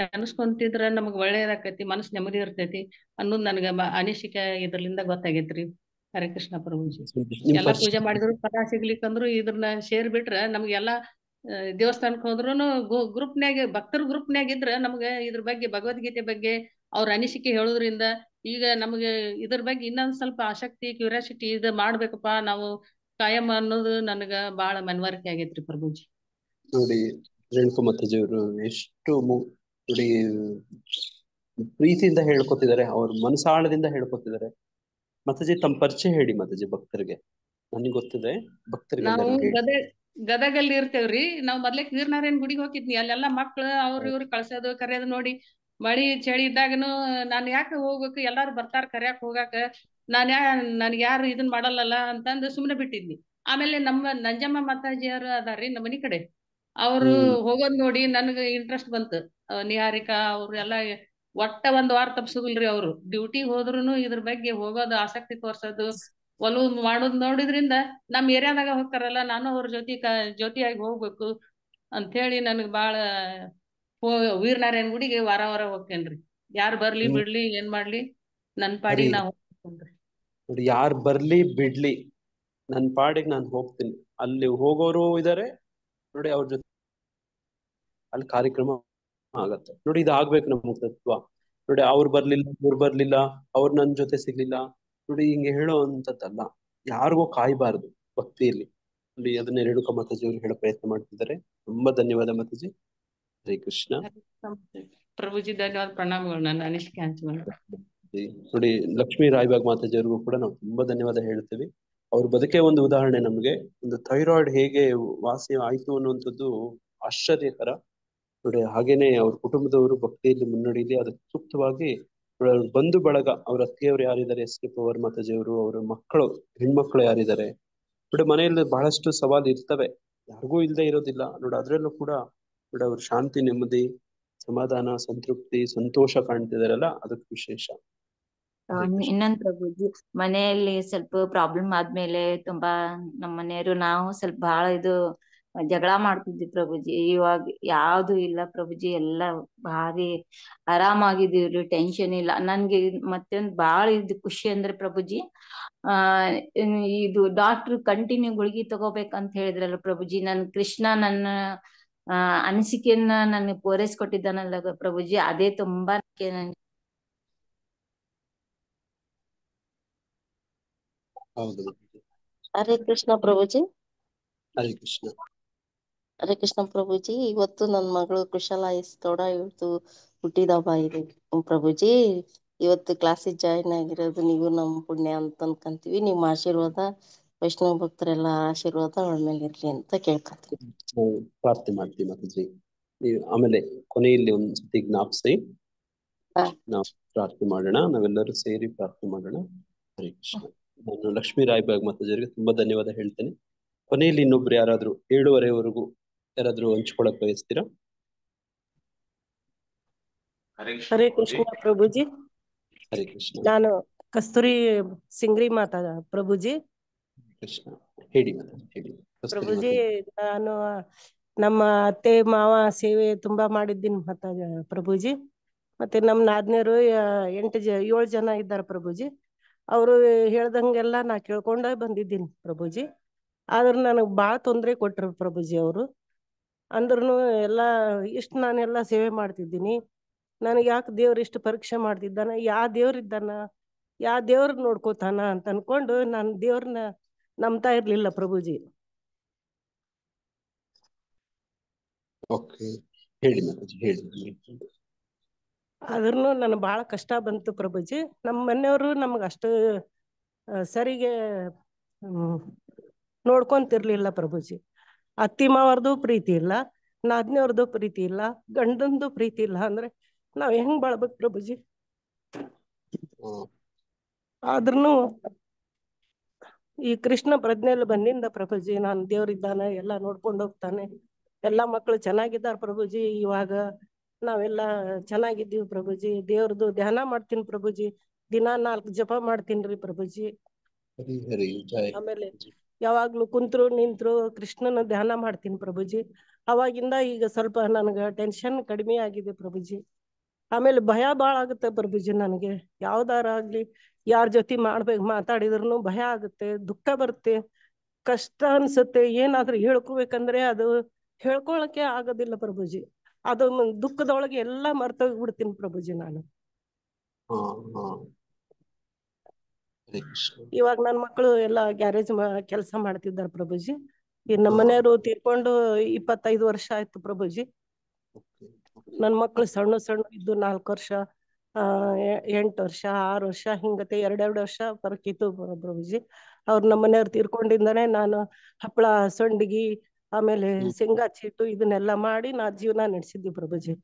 ನೆನಸ್ಕೊಂತಿದ್ರ ನಮಗ್ ಒಳ್ಳೇದಾಕೈತಿ, ಮನಸ್ಸು ನೆಮ್ಮದಿ ಇರ್ತೈತಿ ಅನ್ನೋದು ನನ್ಗ ಅನಿಸಿಕೆ ಇದ್ರಲಿಂದ ಗೊತ್ತಾಗೈತ್ರಿ. ಹರೇ ಕೃಷ್ಣ ಪ್ರಭುಜಿ. ಎಲ್ಲಾ ಪೂಜೆ ಮಾಡಿದ್ರು ಫಲ ಸಿಗ್ಲಿಕ್ಕಂದ್ರು ಇದ್ರನ್ನ ಶೇರ್ ಬಿಟ್ರ ನಮ್ಗೆಲ್ಲಾ ದೇವಸ್ಥಾನಕ್ ಹೋದ್ರುನು ಗ್ರೂಪ್ನ್ಯಾಗ ಭಕ್ತರ ಗ್ರೂಪ್ನ್ಯಾಗ ಇದ್ರ ನಮ್ಗೆ ಇದ್ರ ಬಗ್ಗೆ ಭಗವದ್ಗೀತೆ ಬಗ್ಗೆ ಅವ್ರ ಅನಿಸಿಕೆ ಹೇಳೋದ್ರಿಂದ ಈಗ ನಮ್ಗೆ ಇದ್ರ ಬಗ್ಗೆ ಇನ್ನೊಂದ್ ಸ್ವಲ್ಪ ಆಸಕ್ತಿ ಕ್ಯೂರಿಯಾಸಿಟಿ ಇದು ಮಾಡ್ಬೇಕಪ್ಪ ನಾವು ಕಾಯಂ ಅನ್ನೋದು ನನಗ ಬಾಳ ಮನವರಿಕೆ ಆಗೈತ್ರಿ ಪ್ರಭುಜಿ. ನೋಡಿ ರೇಣುಕಾ ಮಾತಾಜಿಯವರು ಎಷ್ಟು ನೋಡಿ ಪ್ರೀತಿಯಿಂದ ಹೇಳ್ಕೊತಿದ್ದಾರೆ, ಅವ್ರ ಮನಸಾಳದಿಂದ ಹೇಳ್ಕೊತಿದ್ದಾರೆ. ಮಾತಾಜಿ ತಮ್ಮ ಪರಿಚಯ ಹೇಳಿ ಮಾತಾಜಿ ಭಕ್ತರಿಗೆ. ನನಗೆ ಗೊತ್ತಿದೆ ಭಕ್ತರಿಗೆ. ನಾವು ಗದಗಲ್ಲಿ ಇರ್ತೇವ್ರಿ. ನಾವ್ ಮೊದ್ಲೇ ವೀರನಾರಾಯಣ ಗುಡಿಗೆ ಹೋಗಿದ್ನಿ. ಅಲ್ಲೆಲ್ಲಾ ಮಕ್ಳು ಅವ್ರ ಇವ್ರು ಕಳ್ಸೋದು ಕರೆಯೋದು ನೋಡಿ ಮಳಿ ಚಳಿ ಇದ್ದಾಗನು ನಾನ್ ಯಾಕೆ ಹೋಗ್ಬೇಕು, ಎಲ್ಲಾರು ಬರ್ತಾರ ಕರ್ಯಾಕ್ ಹೋಗಾಕ, ನನ್ಗೆ ಯಾರು ಇದನ್ ಮಾಡಲ್ಲಲ್ಲ ಅಂತಂದು ಸುಮ್ನೆ ಬಿಟ್ಟಿದ್ನಿ. ಆಮೇಲೆ ನಮ್ಮ ನಂಜಮ್ಮ ಮಾತಾಜಿಯವರು ಅದಾರ್ರಿ ನಮ್ಮ ಮನಿ ಕಡೆ, ಅವ್ರು ಹೋಗೋದ್ ನೋಡಿ ನನ್ಗ ಇಂಟ್ರೆಸ್ಟ್ ಬಂತು. ನಿಹಾರಿಕಾ ಅವ್ರು ಎಲ್ಲಾ ಒಟ್ಟ ಒಂದ್ ವಾರ ತಪ್ಸುದಿಲ್ರಿ. ಅವ್ರು ಡ್ಯೂಟಿಗೆ ಹೋದ್ರುನು ಇದ್ರ ಬಗ್ಗೆ ಹೋಗೋದು ಆಸಕ್ತಿ ತೋರ್ಸೋದು ಒಲವು ಮಾಡೋದ್ ನೋಡಿದ್ರಿಂದ ನಮ್ ಏರಿಯಾದಾಗ ಹೋಗ್ತಾರಲ್ಲ, ನಾನು ಅವ್ರ ಜೊತೆಯಾಗಿ ಹೋಗ್ಬೇಕು ಅಂತ ಹೇಳಿ ನನಗ್ ಬಾಳ ವೀರನಾರಾಯಣ ಗುಡಿಗೆ ವಾರ ವಾರ ಹೋಗ್ತೇನ್ರಿ. ಯಾರು ಬರ್ಲಿ ಬಿಡ್ಲಿ ಏನ್ ಮಾಡ್ಲಿ ನನ್ ಪಾಡಿಗೆ ನಾ ಹೋಗ್ತೇನ್ರಿ. ನೋಡಿ, ಯಾರ್ ಬರ್ಲಿ ಬಿಡ್ಲಿ ನನ್ ಪಾಡಿಗೆ ನಾನು ಹೋಗ್ತೀನಿ. ಅಲ್ಲಿ ಹೋಗೋರು ಇದಾರೆ ನೋಡಿ, ಅವ್ರ ಜೊತೆ ಅಲ್ಲಿ ಕಾರ್ಯಕ್ರಮ ಆಗತ್ತೆ ನೋಡಿ. ಇದು ಆಗ್ಬೇಕು ನಮ್ಮ ತತ್ವ ನೋಡಿ. ಅವ್ರು ಬರ್ಲಿಲ್ಲ ಇವ್ರು ಬರ್ಲಿಲ್ಲ, ಅವ್ರು ನನ್ ಜೊತೆ ಸಿಗ್ಲಿಲ್ಲ ನೋಡಿ, ಹಿಂಗೆ ಹೇಳೋ ಅಂತದ್ದಲ್ಲ. ಯಾರಿಗೋ ಕಾಯ್ಬಾರ್ದು ಭಕ್ತಿಯಲ್ಲಿ ನೋಡಿ. ಅದನ್ನ ರೇಣುಕಾ ಮಾತಾಜಿ ಅವರು ಹೇಳೋ ಪ್ರಯತ್ನ ಮಾಡ್ತಿದ್ದಾರೆ. ತುಂಬಾ ಧನ್ಯವಾದ ಮಾತಾಜಿ. ಹರೇ ಕೃಷ್ಣ. ಪ್ರಭುಜಿ ಧನ್ಯವಾದ, ಪ್ರಣಾಮಗಳು. ನನ್ನ ಅನಿಸಿಕೆ ಹಂಚಿಕೊಂಡ್ರೆ ನೋಡಿ, ಲಕ್ಷ್ಮೀ ರಾಯಬಾಗ್ ಮಾತಾಜಿ ಅವ್ರಿಗೂ ಕೂಡ ನಾವು ತುಂಬಾ ಧನ್ಯವಾದ ಹೇಳ್ತೀವಿ. ಅವ್ರ ಬದುಕೆ ಒಂದು ಉದಾಹರಣೆ ನಮ್ಗೆ. ಒಂದು ಥೈರಾಯ್ಡ್ ಹೇಗೆ ವಾಸಿ ಆಯ್ತು ಅನ್ನುವಂಥದ್ದು ಆಶ್ಚರ್ಯಕರ ನೋಡಿ. ಹಾಗೇನೆ ಅವ್ರ ಕುಟುಂಬದವರು ಭಕ್ತಿಯಲ್ಲಿ ಮುನ್ನಡೆಯಲಿ ಅದಕ್ಕೆ ಸೂಕ್ತವಾಗಿ ಬಂಧು ಬಳಗ, ಅವ್ರ ಅತ್ತಿಯವರು ಯಾರಿದ್ದಾರೆ, ಎಸ್ ಕೆ ಪವಾರ್ ಮಾತಾಜಿ ಅವರು, ಅವರ ಮಕ್ಕಳು ಹೆಣ್ಮಕ್ಳು ಯಾರಿದ್ದಾರೆ ನೋಡಿ, ಮನೆಯಲ್ಲಿ ಬಹಳಷ್ಟು ಸವಾಲು ಇರ್ತವೆ, ಯಾರಿಗೂ ಇಲ್ಲದೆ ಇರೋದಿಲ್ಲ ನೋಡಿ. ಅದ್ರಲ್ಲೂ ಕೂಡ ನೋಡಿ ಅವ್ರ ಶಾಂತಿ, ನೆಮ್ಮದಿ, ಸಮಾಧಾನ, ಸಂತೃಪ್ತಿ, ಸಂತೋಷ ಕಾಣ್ತಿದಾರಲ್ಲ, ಅದಕ್ಕೆ ವಿಶೇಷ. ಇನ್ನೊಂದ್ ಪ್ರಭುಜಿ, ಮನೆಯಲ್ಲಿ ಸ್ವಲ್ಪ ಪ್ರಾಬ್ಲಮ್ ಆದ್ಮೇಲೆ ತುಂಬಾ ನಮ್ಮ ಮನೆಯವರು ನಾವು ಸ್ವಲ್ಪ ಬಹಳ ಇದು ಜಗಳ ಮಾಡ್ತಿದ್ವಿ ಪ್ರಭುಜಿ. ಇವಾಗ ಯಾವ್ದು ಇಲ್ಲ ಪ್ರಭುಜಿ, ಎಲ್ಲ ಭಾರಿ ಆರಾಮಾಗಿದೀವ್ರಿ, ಟೆನ್ಷನ್ ಇಲ್ಲ. ನನ್ಗೆ ಮತ್ತೊಂದ್ ಬಾಳ ಇದು ಖುಷಿ ಅಂದ್ರೆ ಪ್ರಭುಜಿ, ಇದು ಡಾಕ್ಟರ್ ಕಂಟಿನ್ಯೂ ಗುಳಿಗೆ ತಗೋಬೇಕಂತ ಹೇಳಿದ್ರಲ್ಲ ಪ್ರಭುಜಿ, ಕೃಷ್ಣ ನನ್ನ ಅನಿಸಿಕೆಯನ್ನ ನನಗೆ ಪೂರೈಸ್ಕೊಟ್ಟಿದ್ದಾನಲ್ಲ ಪ್ರಭುಜಿ, ಅದೇ ತುಂಬಾ ನನ್ಗೆ ಹೌದು. ಹರೇ ಕೃಷ್ಣ ಪ್ರಭುಜಿ. ಹರೇ ಕೃಷ್ಣ. ಹರೇ ಕೃಷ್ಣ ಪ್ರಭುಜಿ. ಇವತ್ತು ನನ್ನ ಮಗಳು ಕುಶಲ ಗೌಡ ಇವತ್ತು ಹುಟ್ಟಿದಬ್ಬ ಇದೆ ಪ್ರಭುಜಿ. ಇವತ್ತು ಕ್ಲಾಸಿಗೆ ಜಾಯಿನ್ ಆಗಿರೋದು ನೀವು ನಮ್ಮ ಪುಣ್ಯ ಅಂತ ಅನ್ಕೊಂತೀವಿ. ನಿಮ್ಮ ಆಶೀರ್ವಾದ, ವೈಷ್ಣವ ಭಕ್ತರೆಲ್ಲ ಆಶೀರ್ವಾದ ಅವಳ ಮೇಲೆ ಇರ್ಲಿ ಅಂತ ಕೇಳ್ಕೊತೀವಿ. ಪ್ರಾರ್ಥನೆ ಮಾಡ್ತೀವಿ ಮಾತಾಜಿ. ನೀವು ಆಮೇಲೆ ಕೊನೆಯಲ್ಲಿ ಒಂದ್ಸತಿ ಜ್ಞಾಪಿಸಿ ನಾವು ಪ್ರಾರ್ಥನೆ ಮಾಡೋಣ. ನಾವೆಲ್ಲರೂ ಸೇರಿ ಪ್ರಾರ್ಥನೆ ಮಾಡೋಣ. ಹರೇ ಕೃಷ್ಣ. ನಾನು ಲಕ್ಷ್ಮೀ ರಾಯಬಾಗ್ ಮಾತಾಜಿಯವರಿಗೆ ತುಂಬಾ ಧನ್ಯವಾದ ಹೇಳ್ತೇನೆ. ಕೊನೆಯಲ್ಲಿ ಇನ್ನೊಬ್ರು ಯಾರಾದ್ರೂ 7:30ವರೆಗೂ ಯಾರಾದ್ರೂ ಹಂಚ್ಕೊಳಕ್ ಬಯಸ್ತೀರಾ? ಹರೇ ಕೃಷ್ಣ ಪ್ರಭುಜಿ. ಹರೇ ಕೃಷ್ಣ. ನಾನು ಕಸ್ತೂರಿ ಸಿಂಗ್ರಿ ಮಾತಾಡ ಪ್ರಭುಜಿ. ಕೃಷ್ಣ ಹೇಳಿ ಮಾತಾಜಿ, ಹೇಳಿ ಪ್ರಭುಜಿ. ನಾನು ನಮ್ಮ ಅತ್ತೆ ಮಾವ ಸೇವೆ ತುಂಬಾ ಮಾಡಿದ್ದೀನಿ ಪ್ರಭುಜಿ. ಮತ್ತೆ ನಮ್ಮ ನಾದ್ನಿಯರು 7 ಜನ ಇದ್ದಾರೆ ಪ್ರಭುಜಿ. ಅವರು ಹೇಳ್ದಂಗೆಲ್ಲ ನಾ ಕೇಳ್ಕೊಂಡ ಬಂದಿದ್ದೀನಿ ಪ್ರಭುಜಿ. ಆದ್ರ ನನಗ್ ಬಾಳ ತೊಂದ್ರೆ ಕೊಟ್ರು ಪ್ರಭುಜಿ ಅವರು. ಅಂದ್ರೂ ಎಲ್ಲಾ ನಾನೆಲ್ಲಾ ಸೇವೆ ಮಾಡ್ತಿದ್ದೀನಿ. ನನಗೆ ಯಾಕೆ ದೇವ್ರ ಇಷ್ಟು ಪರೀಕ್ಷೆ ಮಾಡ್ತಿದ್ದಾನ, ಯಾ ದೇವ್ರ ನೋಡ್ಕೋತಾನ ಅಂತ ಅನ್ಕೊಂಡು ನಾನು ದೇವ್ರನ್ನ ನಂಬ್ತಾ ಇರ್ಲಿಲ್ಲ ಪ್ರಭುಜಿ. ಹೇಳಿ ಮಾತಾಜಿ, ಹೇಳಿ. ಆದ್ರೂ ನನ್ ಬಾಳ ಕಷ್ಟ ಬಂತು ಪ್ರಭುಜಿ. ನಮ್ಮ ಮನೆಯವರು ನಮ್ಗ ಅಷ್ಟು ಸರಿಗೆ ನೋಡ್ಕೊಂತಿರ್ಲಿಲ್ಲ ಪ್ರಭುಜಿ. ಅತ್ತಿ ಮಾವರ್ದು ಪ್ರೀತಿ ಇಲ್ಲ, ನಾದ್ನಿಯವ್ರದ್ದು ಪ್ರೀತಿ ಇಲ್ಲ, ಗಂಡಂದು ಪ್ರೀತಿ ಇಲ್ಲ. ಅಂದ್ರೆ ನಾವ್ ಹೆಂಗ್ ಬಾಳ್ಬೇಕು ಪ್ರಭುಜಿ? ಆದ್ರೂ ಈ ಕೃಷ್ಣ ಪ್ರಜ್ಞೆಯಲ್ಲಿ ಬಂದಿಂದ ಪ್ರಭುಜಿ, ನಾನು ದೇವ್ರಿದ್ದಾನೆ, ಎಲ್ಲಾ ನೋಡ್ಕೊಂಡು ಹೋಗ್ತಾನೆ, ಎಲ್ಲಾ ಮಕ್ಕಳು ಚೆನ್ನಾಗಿದ್ದಾರೆ ಪ್ರಭುಜಿ. ಇವಾಗ ನಾವೆಲ್ಲಾ ಚೆನ್ನಾಗಿದ್ದೀವಿ ಪ್ರಭುಜಿ. ದೇವ್ರದ್ದು ಧ್ಯಾನ ಮಾಡ್ತೀನಿ ಪ್ರಭುಜಿ. ದಿನಾ 4 ಜಪ ಮಾಡ್ತೀನ್ರಿ ಪ್ರಭುಜಿ. ಆಮೇಲೆ ಯಾವಾಗ್ಲೂ ಕುಂತ್ರು ನಿಂತ್ರು ಕೃಷ್ಣನ ಧ್ಯಾನ ಮಾಡ್ತೀನಿ ಪ್ರಭುಜಿ. ಅವಾಗಿಂದ ಈಗ ಸ್ವಲ್ಪ ನನ್ಗ ಟೆನ್ಷನ್ ಕಡಿಮೆ ಆಗಿದೆ ಪ್ರಭುಜಿ. ಆಮೇಲೆ ಭಯ ಬಾಳ ಆಗುತ್ತೆ ಪ್ರಭುಜಿ. ನನಗೆ ಯಾವ್ದಾರ ಆಗ್ಲಿ, ಯಾರ ಜೊತೆ ಮಾತಾಡಿದ್ರು ಭಯ ಆಗುತ್ತೆ, ದುಃಖ ಬರುತ್ತೆ, ಕಷ್ಟ ಅನ್ಸುತ್ತೆ. ಏನಾದ್ರೂ ಹೇಳ್ಕೋಬೇಕಂದ್ರೆ ಅದು ಹೇಳ್ಕೊಳಕ್ಕೆ ಆಗೋದಿಲ್ಲ ಪ್ರಭುಜಿ. ಅದು ದುಃಖದೊಳಗೆ ಎಲ್ಲಾ ಮರ್ತೋಗ್ಬಿಡ್ತೀನಿ ಪ್ರಭುಜಿ ನಾನು. ಇವಾಗ ನನ್ ಮಕ್ಕಳು ಎಲ್ಲಾ ಗ್ಯಾರೇಜ್ ಕೆಲಸ ಮಾಡ್ತಿದ್ದಾರೆ ಪ್ರಭುಜಿ. ಈ ನಮ್ಮ ಮನೆಯವರು ತೀರ್ಕೊಂಡು 25 ವರ್ಷ ಆಯ್ತು ಪ್ರಭುಜಿ. ನನ್ ಮಕ್ಳು ಸಣ್ಣ ಇದ್ದು 4 ವರ್ಷ, 8 ವರ್ಷ, 6 ವರ್ಷ ಹಿಂಗತೆ 2 ವರ್ಷ ಬರಕಿತ್ತು ಪ್ರಭುಜಿ. ಅವ್ರು ನಮ್ಮ ಮನೆಯವ್ರು ತೀರ್ಕೊಂಡಿಂದಾನೆ ನಾನು ಹಪ್ಪಳ, ಸಂಡಿಗೆ, ಆಮೇಲೆ ಶೇಂಗಾ ಚೀಟು ಇದನ್ನೆಲ್ಲ ಮಾಡಿ ನಾ ಜೀವನ ನಡೆಸಿದ್ವಿ ಪ್ರಭುಜಿ.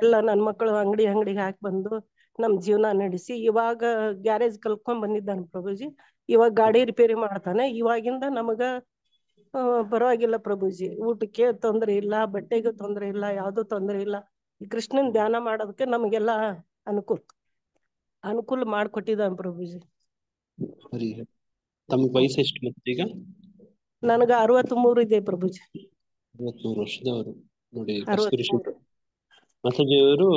ಎಲ್ಲ ನನ್ ಮಕ್ಕಳು ಅಂಗಡಿಗೆ ಹಾಕಿ ಬಂದು ನಮ್ ಜೀವನ ನಡೆಸಿ ಇವಾಗ ಗ್ಯಾರೇಜ್ ಕಲ್ತ್ಕೊಂಡ್ ಬಂದಿದ್ದಾನೆ ಪ್ರಭುಜಿ. ಇವಾಗ ಗಾಡಿ ರಿಪೇರಿ ಮಾಡ್ತಾನೆ. ಇವಾಗಿಂದ ನಮಗ ಪರವಾಗಿಲ್ಲ ಪ್ರಭುಜಿ. ಊಟಕ್ಕೆ ತೊಂದ್ರೆ ಇಲ್ಲ, ಬಟ್ಟೆಗೆ ತೊಂದ್ರೆ ಇಲ್ಲ, ಯಾವ್ದು ತೊಂದ್ರೆ ಇಲ್ಲ. ಈ ಕೃಷ್ಣನ್ ಧ್ಯಾನ ಮಾಡೋದಕ್ಕೆ ನಮಗೆಲ್ಲ ಅನುಕೂಲ ಮಾಡ್ಕೊಟ್ಟಿದ್ದಾನೆ ಪ್ರಭುಜಿ. ತಮ್ಗೆ ವಯಸ್ಸು ಎಷ್ಟು ಮತ್ತೆ ಈಗ? ನನಗ 63 ಇದೆ ಪ್ರಭುಜಿ. 63 ವರ್ಷದವರು. ನೋಡಿ ಕಸ್ತೂರಿ 63. ಮಾತಾಜಿಯವರು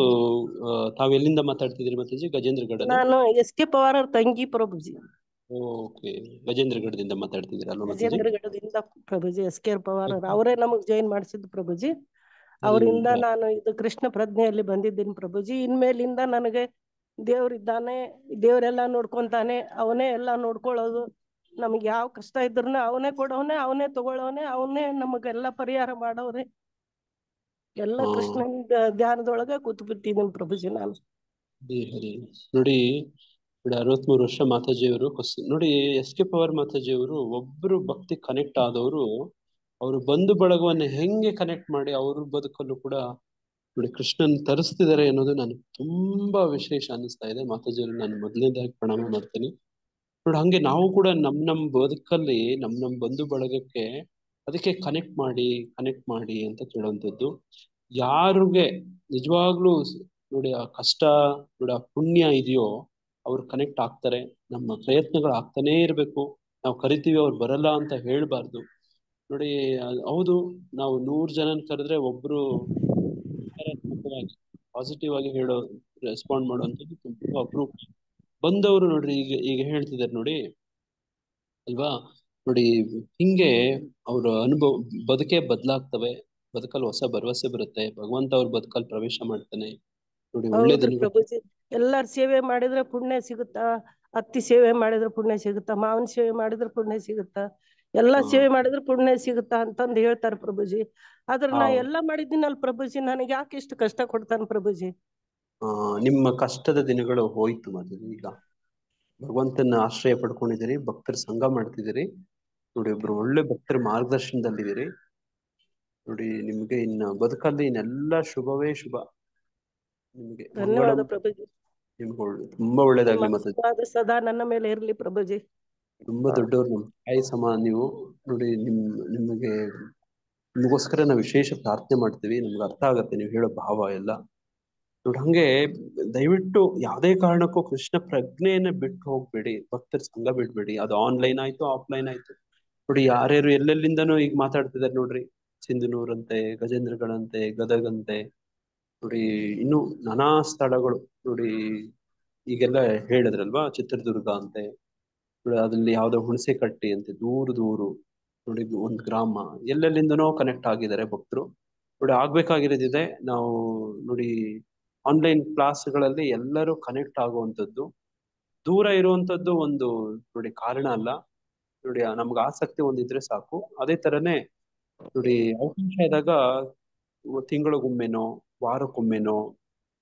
ತಾವ್ ಎಲ್ಲಿಂದ ಮಾತಾಡ್ತಿದ್ರಿ ಮಾತಾಜಿ? ಗಜೇಂದ್ರಗಢ? ನಾನು SK ಪವಾರ್ ಅವ್ರ ತಂಗಿ ಪ್ರಭುಜಿ. ಓಕೆ, ಗಜೇಂದ್ರಗಢದಿಂದ ಮಾತಾಡ್ತಿದ್ದೀರಾ ಅಲ್ವಾ ಮಾತಾಜಿ? ಗಜೇಂದ್ರಗಢದಿಂದ ಪ್ರಭುಜಿ. SK ಪವಾರ್ ಅವರೇ ನಮಗ್ ಜಾಯಿನ್ ಮಾಡಿಸಿದ್ದು ಪ್ರಭುಜಿ. ಅವರಿಂದ ನಾನು ಇದು ಕೃಷ್ಣ ಪ್ರಜ್ಞೆಯಲ್ಲಿ ಬಂದಿದ್ದೀನಿ ಪ್ರಭುಜಿ. ಇನ್ಮೇಲಿಂದ ನನಗೆ ದೇವ್ರಿದ್ದಾನೆ, ದೇವ್ರೆಲ್ಲಾ ನೋಡ್ಕೊಂತಾನೆ, ಅವನೇ ಎಲ್ಲಾ ನೋಡ್ಕೊಳ್ಳೋದು. ನಮ್ಗೆ ಯಾವ ಕಷ್ಟ ಇದ್ರೂ ಅವನೇ ಕೊಡೋನೆ, ಅವನೇ ತಗೊಳ್ಳೋನೆ, ಅವನೇ ನಮಗೆಲ್ಲ ಪರಿಹಾರ ಮಾಡೋರೆ. ಎಲ್ಲ ಕೃಷ್ಣನ್ ಧ್ಯಾನದೊಳಗ ಕೂತ್ ಬಿಟ್ಟಿದ್ದೀನಿ ಪ್ರಭುಜಿ ನಾನು. ನೋಡಿ 63 ವರ್ಷ ಮಾತಾಜಿಯವರು. ನೋಡಿ SK ಪವಾರ್ ಮಾತಾಜಿಯವರು ಒಬ್ರು ಭಕ್ತಿ ಕನೆಕ್ಟ್ ಆದವರು ಅವರು ಬಂಧು ಬಳಗವನ್ನ ಹೆಂಗೆ ಕನೆಕ್ಟ್ ಮಾಡಿ ಅವ್ರ ಬದುಕಲ್ಲೂ ಕೂಡ ನೋಡಿ ಕೃಷ್ಣನ್ ತರಿಸ್ತಿದ್ದಾರೆ ಅನ್ನೋದು ನನಗೆ ತುಂಬಾ ವಿಶೇಷ ಅನ್ನಿಸ್ತಾ ಇದೆ. ಮಾತಾಜಿಯವರು ನಾನು ಮೊದಲನೇದಾಗಿ ಪ್ರಣಾಮ ಮಾಡ್ತೀನಿ. ನೋಡಿ ಹಂಗೆ ನಾವು ಕೂಡ ನಮ್ ಬದುಕಲ್ಲಿ ನಮ್ ಬಂಧು ಬಳಗಕ್ಕೆ ಅದಕ್ಕೆ ಕನೆಕ್ಟ್ ಮಾಡಿ ಅಂತ ಕೇಳುವಂಥದ್ದು. ಯಾರಿಗೆ ನಿಜವಾಗ್ಲೂ ನೋಡಿ ಆ ಕಷ್ಟ ನೋಡಿ ಆ ಪುಣ್ಯ ಇದೆಯೋ ಅವ್ರು ಕನೆಕ್ಟ್ ಆಗ್ತಾರೆ. ನಮ್ಮ ಪ್ರಯತ್ನಗಳು ಆಗ್ತಾನೇ ಇರ್ಬೇಕು. ನಾವು ಕರಿತೀವಿ ಅವ್ರು ಬರಲ್ಲ ಅಂತ ಹೇಳ್ಬಾರ್ದು. ನೋಡಿ ಹೌದು, ನಾವು 100 ಜನನ್ ಕರೆದ್ರೆ ಒಬ್ರು ಪಾಸಿಟಿವ್ ಆಗಿ ಹೇಳೋ ರೆಸ್ಪಾಂಡ್ ಮಾಡುವಂಥದ್ದು ತುಂಬಾ ಅಪರೂಪ. ಬಂದವರು ನೋಡ್ರಿ ಈಗ ಹೇಳ್ತಿದ್ದಾರೆ ನೋಡಿ ಅಲ್ವಾ. ನೋಡಿ ಹಿಂಗೆ ಅವ್ರ ಅನುಭವ ಬದುಕೇ ಬದಲಾಗ್ತವೆ. ಬದುಕಲ್ಲಿ ಹೊಸ ಭರವಸೆ ಬರುತ್ತೆ. ಭಗವಂತ ಅವ್ರ ಬದುಕಲ್ಲಿ ಪ್ರವೇಶ ಮಾಡ್ತಾನೆ. ನೋಡಿ ಒಳ್ಳೆ ದಿನಗಳು. ಪ್ರಭುಜಿ ಎಲ್ಲಾರ ಸೇವೆ ಮಾಡಿದ್ರೆ ಪುಣ್ಯ ಸಿಗುತ್ತಾ? ಅತ್ತಿ ಸೇವೆ ಮಾಡಿದ್ರೆ ಪುಣ್ಯ ಸಿಗುತ್ತಾ? ಮಾವನ ಸೇವೆ ಮಾಡಿದ್ರೆ ಪುಣ್ಯ ಸಿಗುತ್ತಾ? ಎಲ್ಲಾ ಸೇವೆ ಮಾಡಿದ್ರೆ ಪುಣ್ಯ ಸಿಗುತ್ತಾ ಅಂತಂದು ಹೇಳ್ತಾರೆ ಪ್ರಭುಜಿ. ಆದ್ರೆ ನಾ ಎಲ್ಲಾ ಮಾಡಿದ್ದೀನಲ್ ಪ್ರಭುಜಿ, ನನಗೆ ಯಾಕೆ ಇಷ್ಟು ಕಷ್ಟ ಕೊಡ್ತಾನೆ ಪ್ರಭುಜಿ? ನಿಮ್ಮ ಕಷ್ಟದ ದಿನಗಳು ಹೋಯ್ತು ಮತ್ತೆ. ಈಗ ಭಗವಂತನ ಆಶ್ರಯ ಪಡ್ಕೊಂಡಿದ್ದೀರಿ, ಭಕ್ತರ ಸಂಘ ಮಾಡ್ತಿದ್ದೀರಿ. ನೋಡಿ ಒಬ್ರು ಒಳ್ಳೆ ಭಕ್ತರ ಮಾರ್ಗದರ್ಶನದಲ್ಲಿದ್ದೀರಿ. ನೋಡಿ ನಿಮ್ಗೆ ಇನ್ನ ಬದುಕಲ್ಲಿ ಇನ್ನೆಲ್ಲ ಶುಭವೇ ಶುಭ. ನಿಮ್ಗೆ ಧನ್ಯವಾದ ಪ್ರಭುಜಿ. ನಿಮ್ಗೆ ತುಂಬಾ ಒಳ್ಳೇದಾಗ್ಲಿ ಮತ್ತೆ. ಸದಾ ನನ್ನ ಮೇಲೆ ಇರ್ಲಿ ಪ್ರಭುಜಿ. ತುಂಬಾ ದೊಡ್ಡವ್ರು, ನಮ್ ತಾಯಿ ಸಮಾನ ನೀವು. ನೋಡಿ ನಿಮಗೋಸ್ಕರ ನಾವು ವಿಶೇಷ ಪ್ರಾರ್ಥನೆ ಮಾಡ್ತೀವಿ. ನಮ್ಗೆ ಅರ್ಥ ಆಗತ್ತೆ ನೀವು ಹೇಳೋ ಭಾವ ಎಲ್ಲ. ನೋಡಿ ಹಂಗೆ ದಯವಿಟ್ಟು ಯಾವುದೇ ಕಾರಣಕ್ಕೂ ಕೃಷ್ಣ ಪ್ರಜ್ಞೆಯನ್ನ ಬಿಟ್ಟು ಹೋಗ್ಬೇಡಿ. ಭಕ್ತರ ಸಂಘ ಬಿಡ್ಬೇಡಿ. ಅದು ಆನ್ಲೈನ್ ಆಯ್ತು, ಆಫ್ಲೈನ್ ಆಯ್ತು. ನೋಡಿ ಯಾರ್ಯಾರು ಎಲ್ಲೆಲ್ಲಿಂದನೂ ಈಗ ಮಾತಾಡ್ತಿದ್ದಾರೆ ನೋಡ್ರಿ. ಸಿಂಧನೂರಂತೆ, ಗಜೇಂದ್ರಗಢಂತೆ, ಗದಗಂತೆ, ನೋಡಿ ಇನ್ನು ನಾನಾ ಸ್ಥಳಗಳು. ನೋಡಿ ಈಗೆಲ್ಲ ಹೇಳಿದ್ರಲ್ವಾ, ಚಿತ್ರದುರ್ಗ ಅಂತೆ, ಅದ್ರಲ್ಲಿ ಯಾವ್ದೋ ಹುಣಸೆಕಟ್ಟಿ ಅಂತೆ, ದೂರು ನೋಡಿ ಒಂದ್ ಗ್ರಾಮ. ಎಲ್ಲೆಲ್ಲಿಂದನೋ ಕನೆಕ್ಟ್ ಆಗಿದ್ದಾರೆ ಭಕ್ತರು. ನೋಡಿ ಆಗ್ಬೇಕಾಗಿರೋದಿದೆ. ನಾವು ನೋಡಿ ಆನ್ಲೈನ್ ಕ್ಲಾಸ್ಗಳಲ್ಲಿ ಎಲ್ಲರೂ ಕನೆಕ್ಟ್ ಆಗುವಂಥದ್ದು. ದೂರ ಇರುವಂತದ್ದು ಒಂದು ನೋಡಿ ಕಾರಣ ಅಲ್ಲ. ನೋಡಿ ನಮ್ಗೆ ಆಸಕ್ತಿ ಒಂದಿದ್ರೆ ಸಾಕು. ಅದೇ ತರನೇ ನೋಡಿ ಅವಕಾಶ ಆದಾಗ ತಿಂಗಳಿಗೊಮ್ಮೆನೋ ವಾರಕ್ಕೊಮ್ಮೆನೋ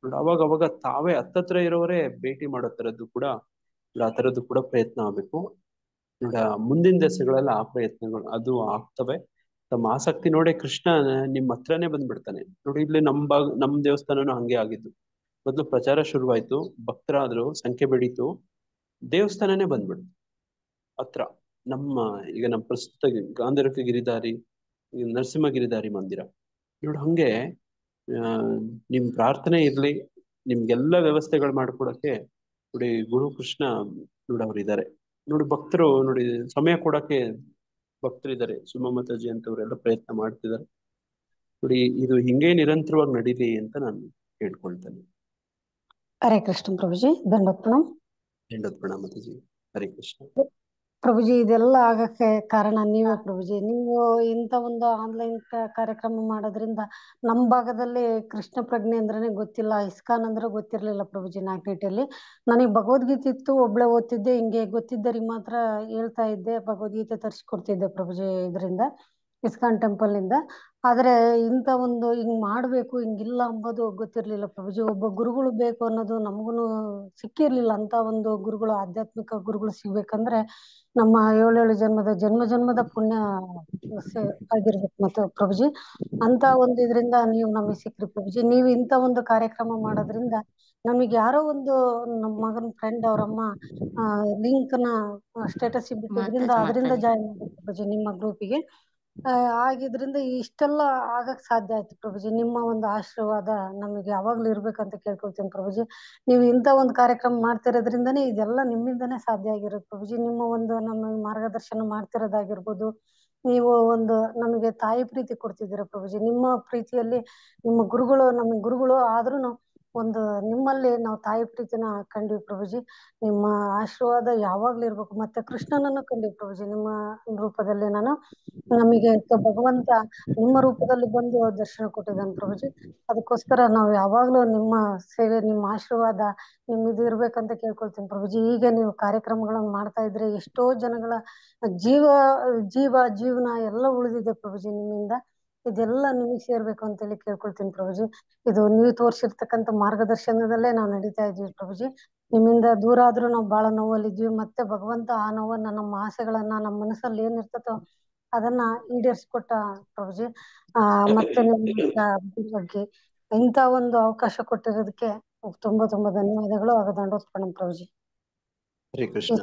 ನೋಡಿ ಅವಾಗ ತಾವೇ ಹತ್ತತ್ರ ಇರೋರೇ ಭೇಟಿ ಮಾಡೋ ತರದ್ದು ಕೂಡ ಆ ತರದ್ದು ಕೂಡ ಪ್ರಯತ್ನ ಆಗ್ಬೇಕು. ನೋಡಿ ಮುಂದಿನ ದಶೆಗಳೆಲ್ಲ ಆ ಪ್ರಯತ್ನಗಳು ಅದು ಆಗ್ತವೆ. ತಮ್ಮ ಆಸಕ್ತಿ ನೋಡಿ ಕೃಷ್ಣ ನಿಮ್ ಹತ್ರನೇ ಬಂದ್ಬಿಡ್ತಾನೆ. ನೋಡಿ ಇಲ್ಲಿ ನಮ್ ದೇವಸ್ಥಾನನೂ ಹಂಗೆ ಆಗಿದ್ದು. ಮೊದ್ಲು ಪ್ರಚಾರ ಶುರುವಾಯ್ತು, ಭಕ್ತರಾದ್ರು, ಸಂಖ್ಯೆ ಬೆಳೀತು, ದೇವಸ್ಥಾನನೇ ಬಂದ್ಬಿಡ್ತು ಹತ್ರ. ಈಗ ನಮ್ಮ ಪ್ರಸ್ತುತ ಗಾಂಧರ್ಕ ಗಿರಿಧಾರಿ, ನರಸಿಂಹ ಗಿರಿಧಾರಿ ಮಂದಿರ. ನೋಡಿ ಹಂಗೆ ನಿಮ್ ಪ್ರಾರ್ಥನೆ ಇರ್ಲಿ. ನಿಮ್ಗೆಲ್ಲ ವ್ಯವಸ್ಥೆಗಳು ಮಾಡ್ಕೊಡಕ್ಕೆ ನೋಡಿ ಗುರು ಕೃಷ್ಣ ನೋಡಿ ಅವ್ರು ಇದ್ದಾರೆ. ನೋಡಿ ಭಕ್ತರು ನೋಡಿ ಸಮಯ ಕೊಡಕ್ಕೆ ಭಕ್ತರಿದ್ದಾರೆ. ಸುಮಮತಾಜಿ ಅಂತವ್ರೆಲ್ಲ ಪ್ರಯತ್ನ ಮಾಡ್ತಿದ್ದಾರೆ. ನೋಡಿ ಇದು ಹಿಂಗೆ ನಿರಂತರವಾಗಿ ನಡೀಲಿ ಅಂತ ನಾನು ಕೇಳ್ಕೊಳ್ತೇನೆ. ಹರೇ ಕೃಷ್ಣ ಪ್ರಭುಜಿ. ದಂಡೋತ್ ಪ್ರಣಾಮ್. ದಂಡೋತ್ ಪ್ರಣಾಮ್ ಮಾತಾಜಿ. ಹರೇ ಕೃಷ್ಣ ಪ್ರಭುಜಿ. ಇದೆಲ್ಲ ಆಗಕ್ಕೆ ಕಾರಣ ನೀವೇ ಪ್ರಭುಜಿ. ನೀವು ಇಂಥ ಒಂದು ಆನ್ಲೈನ್ ಕಾರ್ಯಕ್ರಮ ಮಾಡೋದ್ರಿಂದ ನಮ್ಮ ಭಾಗದಲ್ಲಿ ಕೃಷ್ಣ ಪ್ರಜ್ಞೆ ಅಂದ್ರೇನೆ ಗೊತ್ತಿಲ್ಲ, ಇಸ್ಕಾನ್ ಅಂದ್ರೆ ಗೊತ್ತಿರ್ಲಿಲ್ಲ ಪ್ರಭುಜಿ. ನಾಲ್ಕನೇಟಲ್ಲಿ ನನಗೆ ಭಗವದ್ಗೀತೆ ಇತ್ತು, ಒಬ್ಳೆ ಓದ್ತಿದ್ದೆ. ಹಿಂಗೆ ಗೊತ್ತಿದ್ದರಿಗೆ ಮಾತ್ರ ಹೇಳ್ತಾ ಇದ್ದೆ, ಭಗವದ್ಗೀತೆ ತರಿಸ್ಕೊಡ್ತಿದ್ದೆ ಪ್ರಭುಜಿ. ಇದರಿಂದ ಇಸ್ಕಾನ್ ಟೆಂಪಲ್ ನಿಂದ. ಆದ್ರೆ ಇಂಥ ಒಂದು ಹಿಂಗ್ ಮಾಡ್ಬೇಕು ಹಿಂಗಿಲ್ಲ ಅಂಬೋದು ಗೊತ್ತಿರ್ಲಿಲ್ಲ ಪ್ರಭುಜಿ. ಒಬ್ಬ ಗುರುಗಳು ಬೇಕು ಅನ್ನೋದು ನಮಗೂ ಸಿಕ್ಕಿರ್ಲಿಲ್ಲ. ಅಂತ ಒಂದು ಗುರುಗಳು, ಆಧ್ಯಾತ್ಮಿಕ ಗುರುಗಳು ಸಿಗ್ಬೇಕಂದ್ರೆ ನಮ್ಮ 7 ಜನ್ಮದ ಪುಣ್ಯ ಆಗಿರ್ಬೇಕು ಮತ್ತೆ ಪ್ರಭುಜಿ. ಅಂತ ಒಂದು ಇದರಿಂದ ನೀವು ನಮಗೆ ಸಿಕ್ಕ್ರಿ ಪ್ರಭುಜಿ. ನೀವು ಇಂಥ ಒಂದು ಕಾರ್ಯಕ್ರಮ ಮಾಡೋದ್ರಿಂದ ನಮಗೆ ಯಾರೋ ಒಂದು ನಮ್ಮ ಮಗನ ಫ್ರೆಂಡ್ ಅವ್ರಮ್ಮ ಲಿಂಕ್ ನ ಸ್ಟೇಟಸ್ ಬಿಟ್ಟಿದ್ರಿಂದ ಅದರಿಂದ ಜಾಯಿನ್ ಮಾಡಿದ್ರು ಪ್ರಭುಜಿ ನಿಮ್ಮ ಗ್ರೂಪಿಗೆ. ಆಗಿದ್ರಿಂದ ಇಷ್ಟೆಲ್ಲ ಆಗಕ್ ಸಾಧ್ಯ ಆಯ್ತು ಪ್ರಭುಜಿ. ನಿಮ್ಮ ಒಂದು ಆಶೀರ್ವಾದ ನಮಗೆ ಯಾವಾಗ್ಲೂ ಇರ್ಬೇಕಂತ ಕೇಳ್ಕೊಳ್ತೀನಿ ಪ್ರಭುಜಿ. ನೀವು ಇಂಥ ಒಂದು ಕಾರ್ಯಕ್ರಮ ಮಾಡ್ತಿರೋದ್ರಿಂದನೇ ಇದೆಲ್ಲ ನಿಮ್ಮಿಂದನೇ ಸಾಧ್ಯ ಆಗಿರೋದು ಪ್ರಭುಜಿ. ನಿಮ್ಮ ಒಂದು ನಮ್ಮ ಮಾರ್ಗದರ್ಶನ ಮಾಡ್ತಿರೋದಾಗಿರ್ಬೋದು, ನೀವು ಒಂದು ನಮಗೆ ತಾಯಿ ಪ್ರೀತಿ ಕೊಡ್ತಿದ್ದೀರಾ ಪ್ರಭುಜಿ. ನಿಮ್ಮ ಪ್ರೀತಿಯಲ್ಲಿ ನಿಮ್ಮ ಗುರುಗಳು ನಮ್ಮ ಗುರುಗಳು ಆದ್ರೂ ಒಂದು ನಿಮ್ಮಲ್ಲಿ ನಾವು ತಾಯಿ ಪ್ರೀತಿನ ಕಂಡ್ವಿ ಪ್ರಭುಜಿ. ನಿಮ್ಮ ಆಶೀರ್ವಾದ ಯಾವಾಗ್ಲೂ ಇರ್ಬೇಕು. ಮತ್ತೆ ಕೃಷ್ಣನನ್ನು ಕಂಡ್ವಿ ಪ್ರಭುಜಿ ನಿಮ್ಮ ರೂಪದಲ್ಲಿ. ನಮಗೆ ಭಗವಂತ ನಿಮ್ಮ ರೂಪದಲ್ಲಿ ಬಂದು ದರ್ಶನ ಕೊಟ್ಟಿದ್ದಾನೆ ಪ್ರಭುಜಿ. ಅದಕ್ಕೋಸ್ಕರ ನಾವು ಯಾವಾಗ್ಲೂ ನಿಮ್ಮ ಸೇವೆ, ನಿಮ್ಮ ಆಶೀರ್ವಾದ ನಿಮ್ಮಿದು ಇರ್ಬೇಕಂತ ಕೇಳ್ಕೊಳ್ತೀನಿ ಪ್ರಭುಜಿ. ಈಗ ನೀವು ಕಾರ್ಯಕ್ರಮಗಳನ್ನ ಮಾಡ್ತಾ ಇದ್ರೆ ಎಷ್ಟೋ ಜನಗಳ ಜೀವನ ಎಲ್ಲ ಉಳಿದಿದೆ ಪ್ರಭುಜಿ ನಿಮ್ಮಿಂದ. ಇದೆಲ್ಲ ನಿಮಗೆ ಸೇರ್ಬೇಕು ಅಂತೇಳಿ ಕೇಳ್ಕೊಳ್ತೀನಿ ಪ್ರಭುಜಿ. ಇದು ನೀವು ತೋರಿಸಿರ್ತಕ್ಕಂಥ ಮಾರ್ಗದರ್ಶನದಲ್ಲೇ ನಾವು ನಡೀತಾ ಇದ್ವಿ ಪ್ರಭುಜಿ. ನಿಮ್ಮಿಂದ ದೂರ ಆದ್ರೂ ನಾವು ಬಹಳ ನೋವಲ್ಲಿದ್ವಿ. ಮತ್ತೆ ಭಗವಂತ ಆ ನೋವನ್ನ, ನಮ್ಮ ಆಸೆಗಳನ್ನ, ನಮ್ಮ ಮನಸ್ಸಲ್ಲಿ ಏನಿರ್ತತೋ ಅದನ್ನ ಈಡೇರಿಸ್ಕೊಟ್ಟ ಪ್ರಭುಜಿ. ಮತ್ತೆ ನಿಮ್ಮ ಬಗ್ಗೆ ಇಂಥ ಒಂದು ಅವಕಾಶ ಕೊಟ್ಟಿರೋದಕ್ಕೆ ತುಂಬಾ ಧನ್ಯವಾದಗಳು. ಆಗ ದಂಡೋತ್ ಪ್ರಣಾಮ ಪ್ರಭುಜಿ. ಹರೇ ಕೃಷ್ಣ.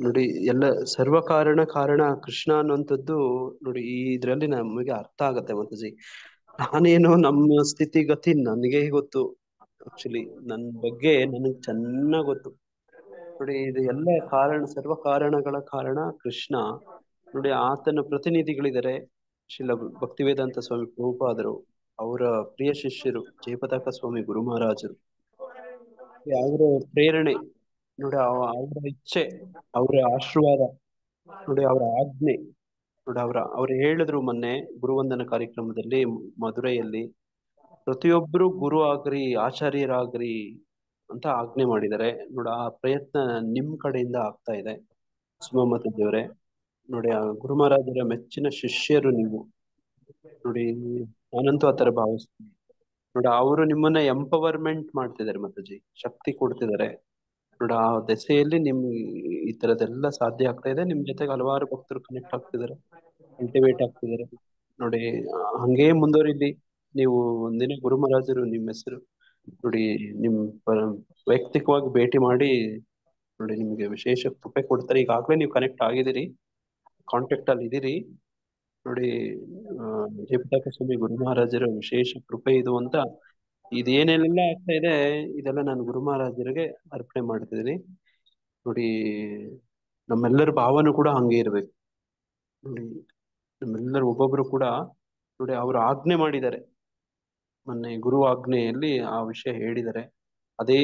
ನೋಡಿ, ಎಲ್ಲ ಸರ್ವ ಕಾರಣ ಕೃಷ್ಣ ಅನ್ನುವಂಥದ್ದು ನೋಡಿ ಇದ್ರಲ್ಲಿ ನಮಗೆ ಅರ್ಥ ಆಗತ್ತೆ ಮಾತಾಜಿ. ನಾನೇನು ನಮ್ಮ ಸ್ಥಿತಿಗತಿ ನನಗೆ ಗೊತ್ತು. ಆಕ್ಚುಲಿ ನನ್ನ ಬಗ್ಗೆ ನನಗ್ ಚೆನ್ನಾಗ್ ಗೊತ್ತು ನೋಡಿ. ಇದು ಎಲ್ಲ ಸರ್ವ ಕಾರಣಗಳ ಕಾರಣ ಕೃಷ್ಣ ನೋಡಿ. ಆತನ ಪ್ರತಿನಿಧಿಗಳಿದ್ದಾರೆ ಶ್ರೀಲ ಭಕ್ತಿವೇದಾಂತ ಸ್ವಾಮಿ ಪ್ರಭುಪಾದರು, ಅವರ ಪ್ರಿಯ ಶಿಷ್ಯರು ಜಯಪತಾಕ ಸ್ವಾಮಿ ಗುರು ಮಹಾರಾಜರು, ಅವರ ಪ್ರೇರಣೆ ನೋಡಿ, ಅವರ ಇಚ್ಛೆ, ಅವರ ಆಶೀರ್ವಾದ ನೋಡಿ, ಅವರ ಆಜ್ಞೆ ನೋಡಿ. ಅವ್ರು ಹೇಳಿದ್ರು ಮೊನ್ನೆ ಗುರುವಂದನ ಕಾರ್ಯಕ್ರಮದಲ್ಲಿ ಮಧುರೈಯಲ್ಲಿ, ಪ್ರತಿಯೊಬ್ಬರು ಗುರು ಆಗ್ರಿ, ಆಚಾರ್ಯರಾಗ್ರಿ ಅಂತ ಆಜ್ಞೆ ಮಾಡಿದ್ದಾರೆ ನೋಡಿ. ಆ ಪ್ರಯತ್ನ ನಿಮ್ ಕಡೆಯಿಂದ ಆಗ್ತಾ ಇದೆ ಸುಮಮತದೇವ್ರೆ ನೋಡಿ. ಆ ಗುರು ಮಹಾರಾಜರ ಮೆಚ್ಚಿನ ಶಿಷ್ಯರು ನೀವು ನೋಡಿ. ನಾನಂತೂ ಆತರ ಭಾವಿಸ್ತೀನಿ ನೋಡಿ. ಅವರು ನಿಮ್ಮನ್ನ ಎಂಪವರ್ಮೆಂಟ್ ಮಾಡ್ತಿದ್ದಾರೆ ಮಾತಾಜಿ, ಶಕ್ತಿ ಕೊಡ್ತಿದ್ದಾರೆ ನೋಡಿ. ಆ ದೆಸೆಯಲ್ಲಿ ಈ ತರದೆಲ್ಲ ಸಾಧ್ಯ ಆಗ್ತಾ ಇದೆ. ನಿಮ್ ಜೊತೆಗೆ ಹಲವಾರು ಭಕ್ತರು ಕನೆಕ್ಟ್ ಆಗ್ತಿದ್ದಾರೆ, ಕಲ್ಟಿವೇಟ್ ಆಗ್ತಿದ್ದಾರೆ ನೋಡಿ. ಹಂಗೇ ಮುಂದುವರಿಲಿ ನೀವು. ಒಂದಿನ ಗುರು ಮಹಾರಾಜರು ನಿಮ್ಮ ಹೆಸರು ನೋಡಿ, ವೈಯಕ್ತಿಕವಾಗಿ ಭೇಟಿ ಮಾಡಿ ನೋಡಿ, ನಿಮ್ಗೆ ವಿಶೇಷ ಕೃಪೆ ಕೊಡ್ತಾರೆ. ಈಗಾಗ್ಲೇ ನೀವು ಕನೆಕ್ಟ್ ಆಗಿದ್ದೀರಿ, ಕಾಂಟ್ಯಾಕ್ಟ್ ಅಲ್ಲಿ ಇದೀರಿ ನೋಡಿ. ಜಯಪತಾಕ ಸ್ವಾಮಿ ಗುರು ಮಹಾರಾಜರ ವಿಶೇಷ ಕೃಪೆ ಇದು ಅಂತ. ಇದೇನೆಲ್ಲ ಆಗ್ತಾ ಇದೆ ಇದೆಲ್ಲ ನಾನು ಗುರು ಮಹಾರಾಜರಿಗೆ ಅರ್ಪಣೆ ಮಾಡ್ತಿದ್ದೀನಿ ನೋಡಿ. ನಮ್ಮೆಲ್ಲರ ಭಾವನೂ ಕೂಡ ಹಂಗೆ ಇರ್ಬೇಕು ನೋಡಿ. ನಮ್ಮೆಲ್ಲರೂ ಒಬ್ಬೊಬ್ರು ಕೂಡ ನೋಡಿ, ಅವರು ಆಜ್ಞೆ ಮಾಡಿದ್ದಾರೆ ಮೊನ್ನೆ, ಗುರು ಆಜ್ಞೆಯಲ್ಲಿ ಆ ವಿಷಯ ಹೇಳಿದ್ದಾರೆ. ಅದೇ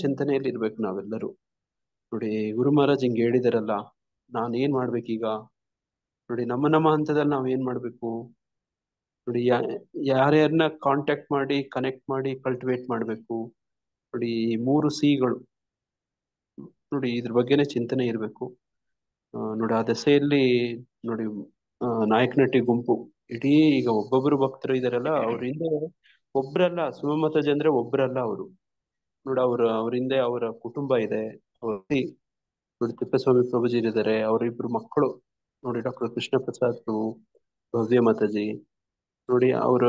ಚಿಂತನೆಯಲ್ಲಿ ಇರ್ಬೇಕು ನಾವೆಲ್ಲರೂ ನೋಡಿ. ಗುರು ಮಹಾರಾಜ್ ಹಿಂಗ್ ಹೇಳಿದಾರಲ್ಲ, ನಾನ್ ಏನ್ ಮಾಡ್ಬೇಕೀಗ ನೋಡಿ. ನಮ್ಮ ಹಂತದಲ್ಲಿ ನಾವ್ ಏನ್ ಮಾಡ್ಬೇಕು ನೋಡಿ. ಯಾರ್ಯಾರನ್ನ ಕಾಂಟ್ಯಾಕ್ಟ್ ಮಾಡಿ, ಕನೆಕ್ಟ್ ಮಾಡಿ, ಕಲ್ಟಿವೇಟ್ ಮಾಡ್ಬೇಕು ನೋಡಿ. ಈ 3 ಸಿಗಳು ನೋಡಿ, ಇದ್ರ ಬಗ್ಗೆನೇ ಚಿಂತನೆ ಇರ್ಬೇಕು ನೋಡಿ. ಆ ದೆಸೆಯಲ್ಲಿ ನೋಡಿ, ನಾಯಕನಟ್ಟಿ ಗುಂಪು ಇಡೀ ಈಗ ಒಬ್ಬೊಬ್ರು ಭಕ್ತರು ಇದಾರಲ್ಲ, ಅವ್ರ ಹಿಂದೆ ಒಬ್ರಲ್ಲ, ಸುಮಮತಾಜಿ ಅಂದ್ರೆ ಒಬ್ರಲ್ಲ ಅವರು ನೋಡಿ. ಅವ್ರ ಹಿಂದೆ ಅವರ ಕುಟುಂಬ ಇದೆ ನೋಡಿ. ತಿಪ್ಪೇಸ್ವಾಮಿ ಪ್ರಭುಜಿ ಇದ್ದಾರೆ, ಅವರಿಬ್ರು ಮಕ್ಕಳು ನೋಡಿ, ಡಾಕ್ಟರ್ ಕೃಷ್ಣ ಪ್ರಸಾದ್ ಭವ್ಯ ಮಾತಾಜಿ ನೋಡಿ. ಅವ್ರ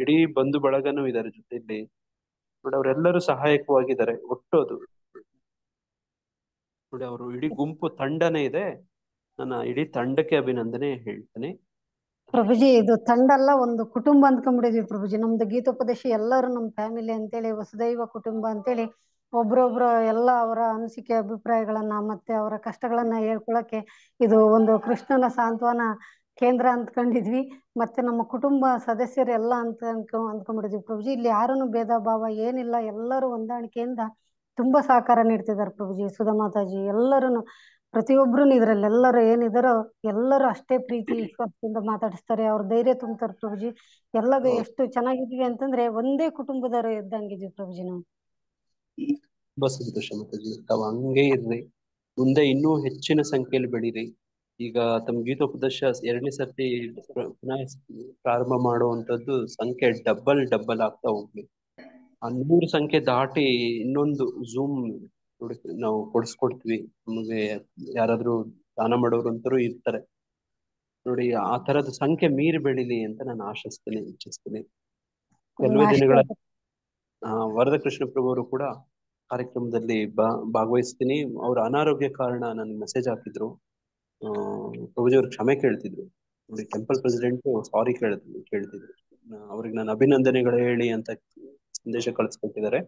ಇಡೀ ಬಂಧು ಬಳಗನೂ ಇದ್ದಾರೆ ಜೊತೆಯಲ್ಲಿ ನೋಡಿ. ಅವರೆಲ್ಲರೂ ಸಹಾಯಕವಾಗಿದ್ದಾರೆ ಒಟ್ಟು ಅದು ನೋಡಿ. ಅವರು ಇಡೀ ಗುಂಪು ತಂಡನೇ ಇದೆ. ನನ್ನ ಇಡೀ ತಂಡಕ್ಕೆ ಅಭಿನಂದನೆ ಹೇಳ್ತೇನೆ ಪ್ರಭುಜಿ. ಇದು ತಂಡ ಅಲ್ಲ, ಒಂದು ಕುಟುಂಬ ಅಂದ್ಕೊಂಡ್ಬಿಟ್ಟಿದ್ವಿ ಪ್ರಭುಜಿ. ನಮ್ದು ಗೀತೋಪದೇಶ ಎಲ್ಲರೂ ನಮ್ಮ ಫ್ಯಾಮಿಲಿ ಅಂತೇಳಿ, ವಸುದೈವ ಕುಟುಂಬ ಅಂತೇಳಿ ಒಬ್ರೊಬ್ರು ಎಲ್ಲ ಅವರ ಅನಿಸಿಕೆ, ಅಭಿಪ್ರಾಯಗಳನ್ನ ಮತ್ತೆ ಅವರ ಕಷ್ಟಗಳನ್ನ ಹೇಳ್ಕೊಳಕ್ಕೆ ಇದು ಒಂದು ಕೃಷ್ಣನ ಸಾಂತ್ವನ ಕೇಂದ್ರ ಅಂದ್ಕೊಂಡಿದ್ವಿ. ಮತ್ತೆ ನಮ್ಮ ಕುಟುಂಬ ಸದಸ್ಯರು ಎಲ್ಲ ಅಂದ್ಕೊಂಡ್ಬಿಟ್ಟಿದ್ವಿ ಪ್ರಭುಜಿ. ಇಲ್ಲಿ ಯಾರೂನು ಭೇದ ಭಾವ ಏನಿಲ್ಲ, ಎಲ್ಲರೂ ಹೊಂದಾಣಿಕೆಯಿಂದ ತುಂಬಾ ಸಹಕಾರ ನೀಡ್ತಿದ್ದಾರೆ ಪ್ರಭುಜಿ. ಸುಧಾಮಾತಾಜಿ ಎಲ್ಲರೂ, ಪ್ರತಿಯೊಬ್ರು ಇದ್ರಲ್ಲಿ ಎಲ್ಲರೂ ಏನಿದಾರೋ ಎಲ್ಲರೂ ಅಷ್ಟೇ ಪ್ರೀತಿ ವಿಶ್ವಾಸದಿಂದ ಮಾತಾಡಿಸ್ತಾರೆ. ಅವ್ರ ಧೈರ್ಯ ತುಂಬ್ತಾರೆ ಪ್ರಭುಜಿ. ಎಲ್ಲದು ಎಷ್ಟು ಚೆನ್ನಾಗಿದ್ವಿ ಅಂತಂದ್ರೆ ಒಂದೇ ಕುಟುಂಬದವರು ಇದ್ದಂಗಿದ್ವಿ ಪ್ರಭುಜಿ ನಾವು. ತುಂಬಾ ಸಂತೋಷ ಮಾತಾಜಿ. ತಾವು ಹಂಗೆ ಇರ್ರಿ, ಮುಂದೆ ಇನ್ನೂ ಹೆಚ್ಚಿನ ಸಂಖ್ಯೆಯಲ್ಲಿ ಬೆಳೀರಿ ಈಗ ತಮ್ಮ ಗೀತೋಪದೇಶ 2ನೇ ಸರ್ತಿ ಪುನಃ ಪ್ರಾರಂಭ ಮಾಡುವಂತದ್ದು ಸಂಖ್ಯೆ ಡಬಲ್ ಆಗ್ತಾ ಹೋಗ್ಲಿ. ಆ 100 ಸಂಖ್ಯೆ ದಾಟಿ ಇನ್ನೊಂದು ಝೂಮ್ ನಾವು ಕೊಡಿಸ್ಕೊಡ್ತೀವಿ. ನಮಗೆ ಯಾರಾದ್ರೂ ದಾನ ಮಾಡೋರು ಅಂತರೂ ಇರ್ತಾರೆ ನೋಡಿ. ಆ ತರದ ಸಂಖ್ಯೆ ಮೀರಿ ಬೆಳಿಲಿ ಅಂತ ನಾನು ಆಶಿಸ್ತೀನಿ, ಇಚ್ಛಿಸ್ತೀನಿ. ಕೆಲವೇ ದಿನಗಳ ವರದ ಕೃಷ್ಣ ಪ್ರಭು ಅವರು ಕೂಡ ಕಾರ್ಯಕ್ರಮದಲ್ಲಿ ಭಾಗವಹಿಸ್ತೀನಿ. ಅವ್ರ ಅನಾರೋಗ್ಯ ಕಾರಣ ನನಗೆ ಮೆಸೇಜ್ ಹಾಕಿದ್ರು. ಪ್ರಭುಜಿ ಅವ್ರಿಗೆ ಕ್ಷಮೆ ಕೇಳ್ತಿದ್ರು ನೋಡಿ. ಟೆಂಪಲ್ ಪ್ರೆಸಿಡೆಂಟ್ ಸಾರಿ ಕೇಳ್ತಿದ್ರು. ಅವ್ರಿಗೆ ನಾನು ಅಭಿನಂದನೆಗಳು ಹೇಳಿ ಅಂತ ಸಂದೇಶ ಕಳಿಸ್ಕೊಟ್ಟಿದ್ದಾರೆ.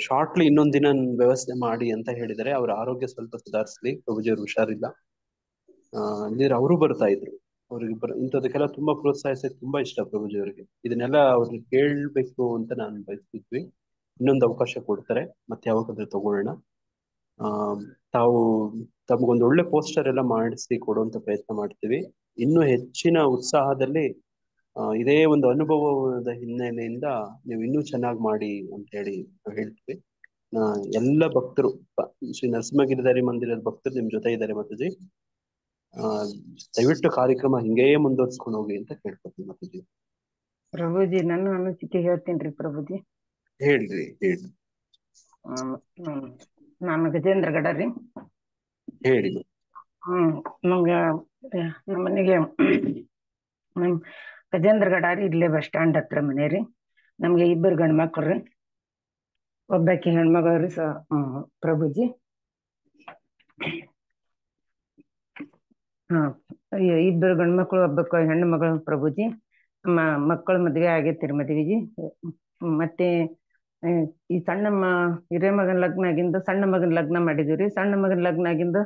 ಶಾರ್ಟ್ಲಿ ಇನ್ನೊಂದ್ ದಿನ ವ್ಯವಸ್ಥೆ ಮಾಡಿ ಅಂತ ಹೇಳಿದ್ದಾರೆ. ಅವ್ರ ಆರೋಗ್ಯ ಸ್ವಲ್ಪ ಸುಧಾರಿಸ್ಲಿ. ಪ್ರಭುಜಿ ಅವ್ರು ಹುಷಾರಿಲ್ಲ. ಇಲ್ಲಿದ್ರೆ ಅವರು ಬರ್ತಾ ಇದ್ರು. ಅವ್ರಿಗೆ ಇಂಥದಕ್ಕೆಲ್ಲ ತುಂಬಾ ಪ್ರೋತ್ಸಾಹಿಸೋದು ತುಂಬಾ ಇಷ್ಟ ಪ್ರಭುಜಿ ಅವರಿಗೆ. ಇದನ್ನೆಲ್ಲ ಅವ್ರಿಗೆ ಕೇಳ್ಬೇಕು ಅಂತ ನಾನು ಬಯಸ್ತಿದ್ವಿ. ಇನ್ನೊಂದು ಅವಕಾಶ ಕೊಡ್ತಾರೆ, ಮತ್ತೆ ಯಾವಾಗಾದ್ರೂ ತಗೊಳ್ಳೋಣ. ತಾವು ತಮ್ಗೊಂದು ಒಳ್ಳೆ ಪೋಸ್ಟರ್ ಎಲ್ಲ ಮಾಡಿಸಿ ಕೊಡುವಂತ ಪ್ರಯತ್ನ ಮಾಡ್ತೀವಿ. ಇನ್ನೂ ಹೆಚ್ಚಿನ ಉತ್ಸಾಹದಲ್ಲಿ ಇದೇ ಒಂದು ಅನುಭವದ ಹಿನ್ನೆಲೆಯಿಂದ ನೀವು ಇನ್ನೂ ಚೆನ್ನಾಗಿ ಮಾಡಿ ಅಂತ ಹೇಳಿ ನಾವು ಹೇಳ್ತೀವಿ. ಎಲ್ಲ ಭಕ್ತರು, ಶ್ರೀ ನರಸಿಂಹಗಿರಿಧಾರಿ ಮಂದಿರದ ಭಕ್ತರು ನಿಮ್ ಜೊತೆ ಇದ್ದಾರೆ ಮಾತಾಜಿ. ದಯವಿಟ್ಟು ಕಾರ್ಯಕ್ರಮ ಹಿಂಗೇ ಮುಂದುವರ್ಸ್ಕೊಂಡು ಹೋಗಿ ಅಂತ ಕೇಳ್ಕೊತೀನಿ ಮಾತಾಜಿ. ಪ್ರಭುಜಿ, ನನ್ನ ಅನಿಸಿಕೆ ಹೇಳ್ತೀನಿ ಪ್ರಭುಜಿ. ಹೇಳ್ರಿ. ನಾನು ಗಜೇಂದ್ರ ಗಡರಿ. ಹೇಳಿ. ನಮ್ಗ ನಮ್ಮ ಮನೆಗೆ ನಮ್ ಗಜೇಂದ್ರ ಗಡಾರಿ ಇಲ್ಲೇ ಬಸ್ ಸ್ಟ್ಯಾಂಡ್ ಹತ್ರ ಮನೆ ರೀ. ನಮ್ಗೆ 2 ಗಂಡ್ ಮಕ್ಳು ರೀ, ಒಬ್ಬಾಕಿ ಹೆಣ್ಮಗಳು ಪ್ರಭುಜಿ. 2 ಗಂಡ್ ಮಕ್ಳು, ಒಬ್ಬ ಹೆಣ್ಣು ಮಗಳು ಪ್ರಭುಜಿ. ಮಕ್ಕಳ ಮದ್ವೆ ಆಗೈತಿರಿ, ಮದ್ವಿಜಿ. ಮತ್ತೆ ಈ ಹಿರೇ ಮಗನ ಲಗ್ನ ಆಗಿಂದ ಸಣ್ಣ ಮಗನ ಲಗ್ನ ಮಾಡಿದಿವ್ರಿ. ಸಣ್ಣ ಮಗನ ಲಗ್ನ ಆಗಿಂದ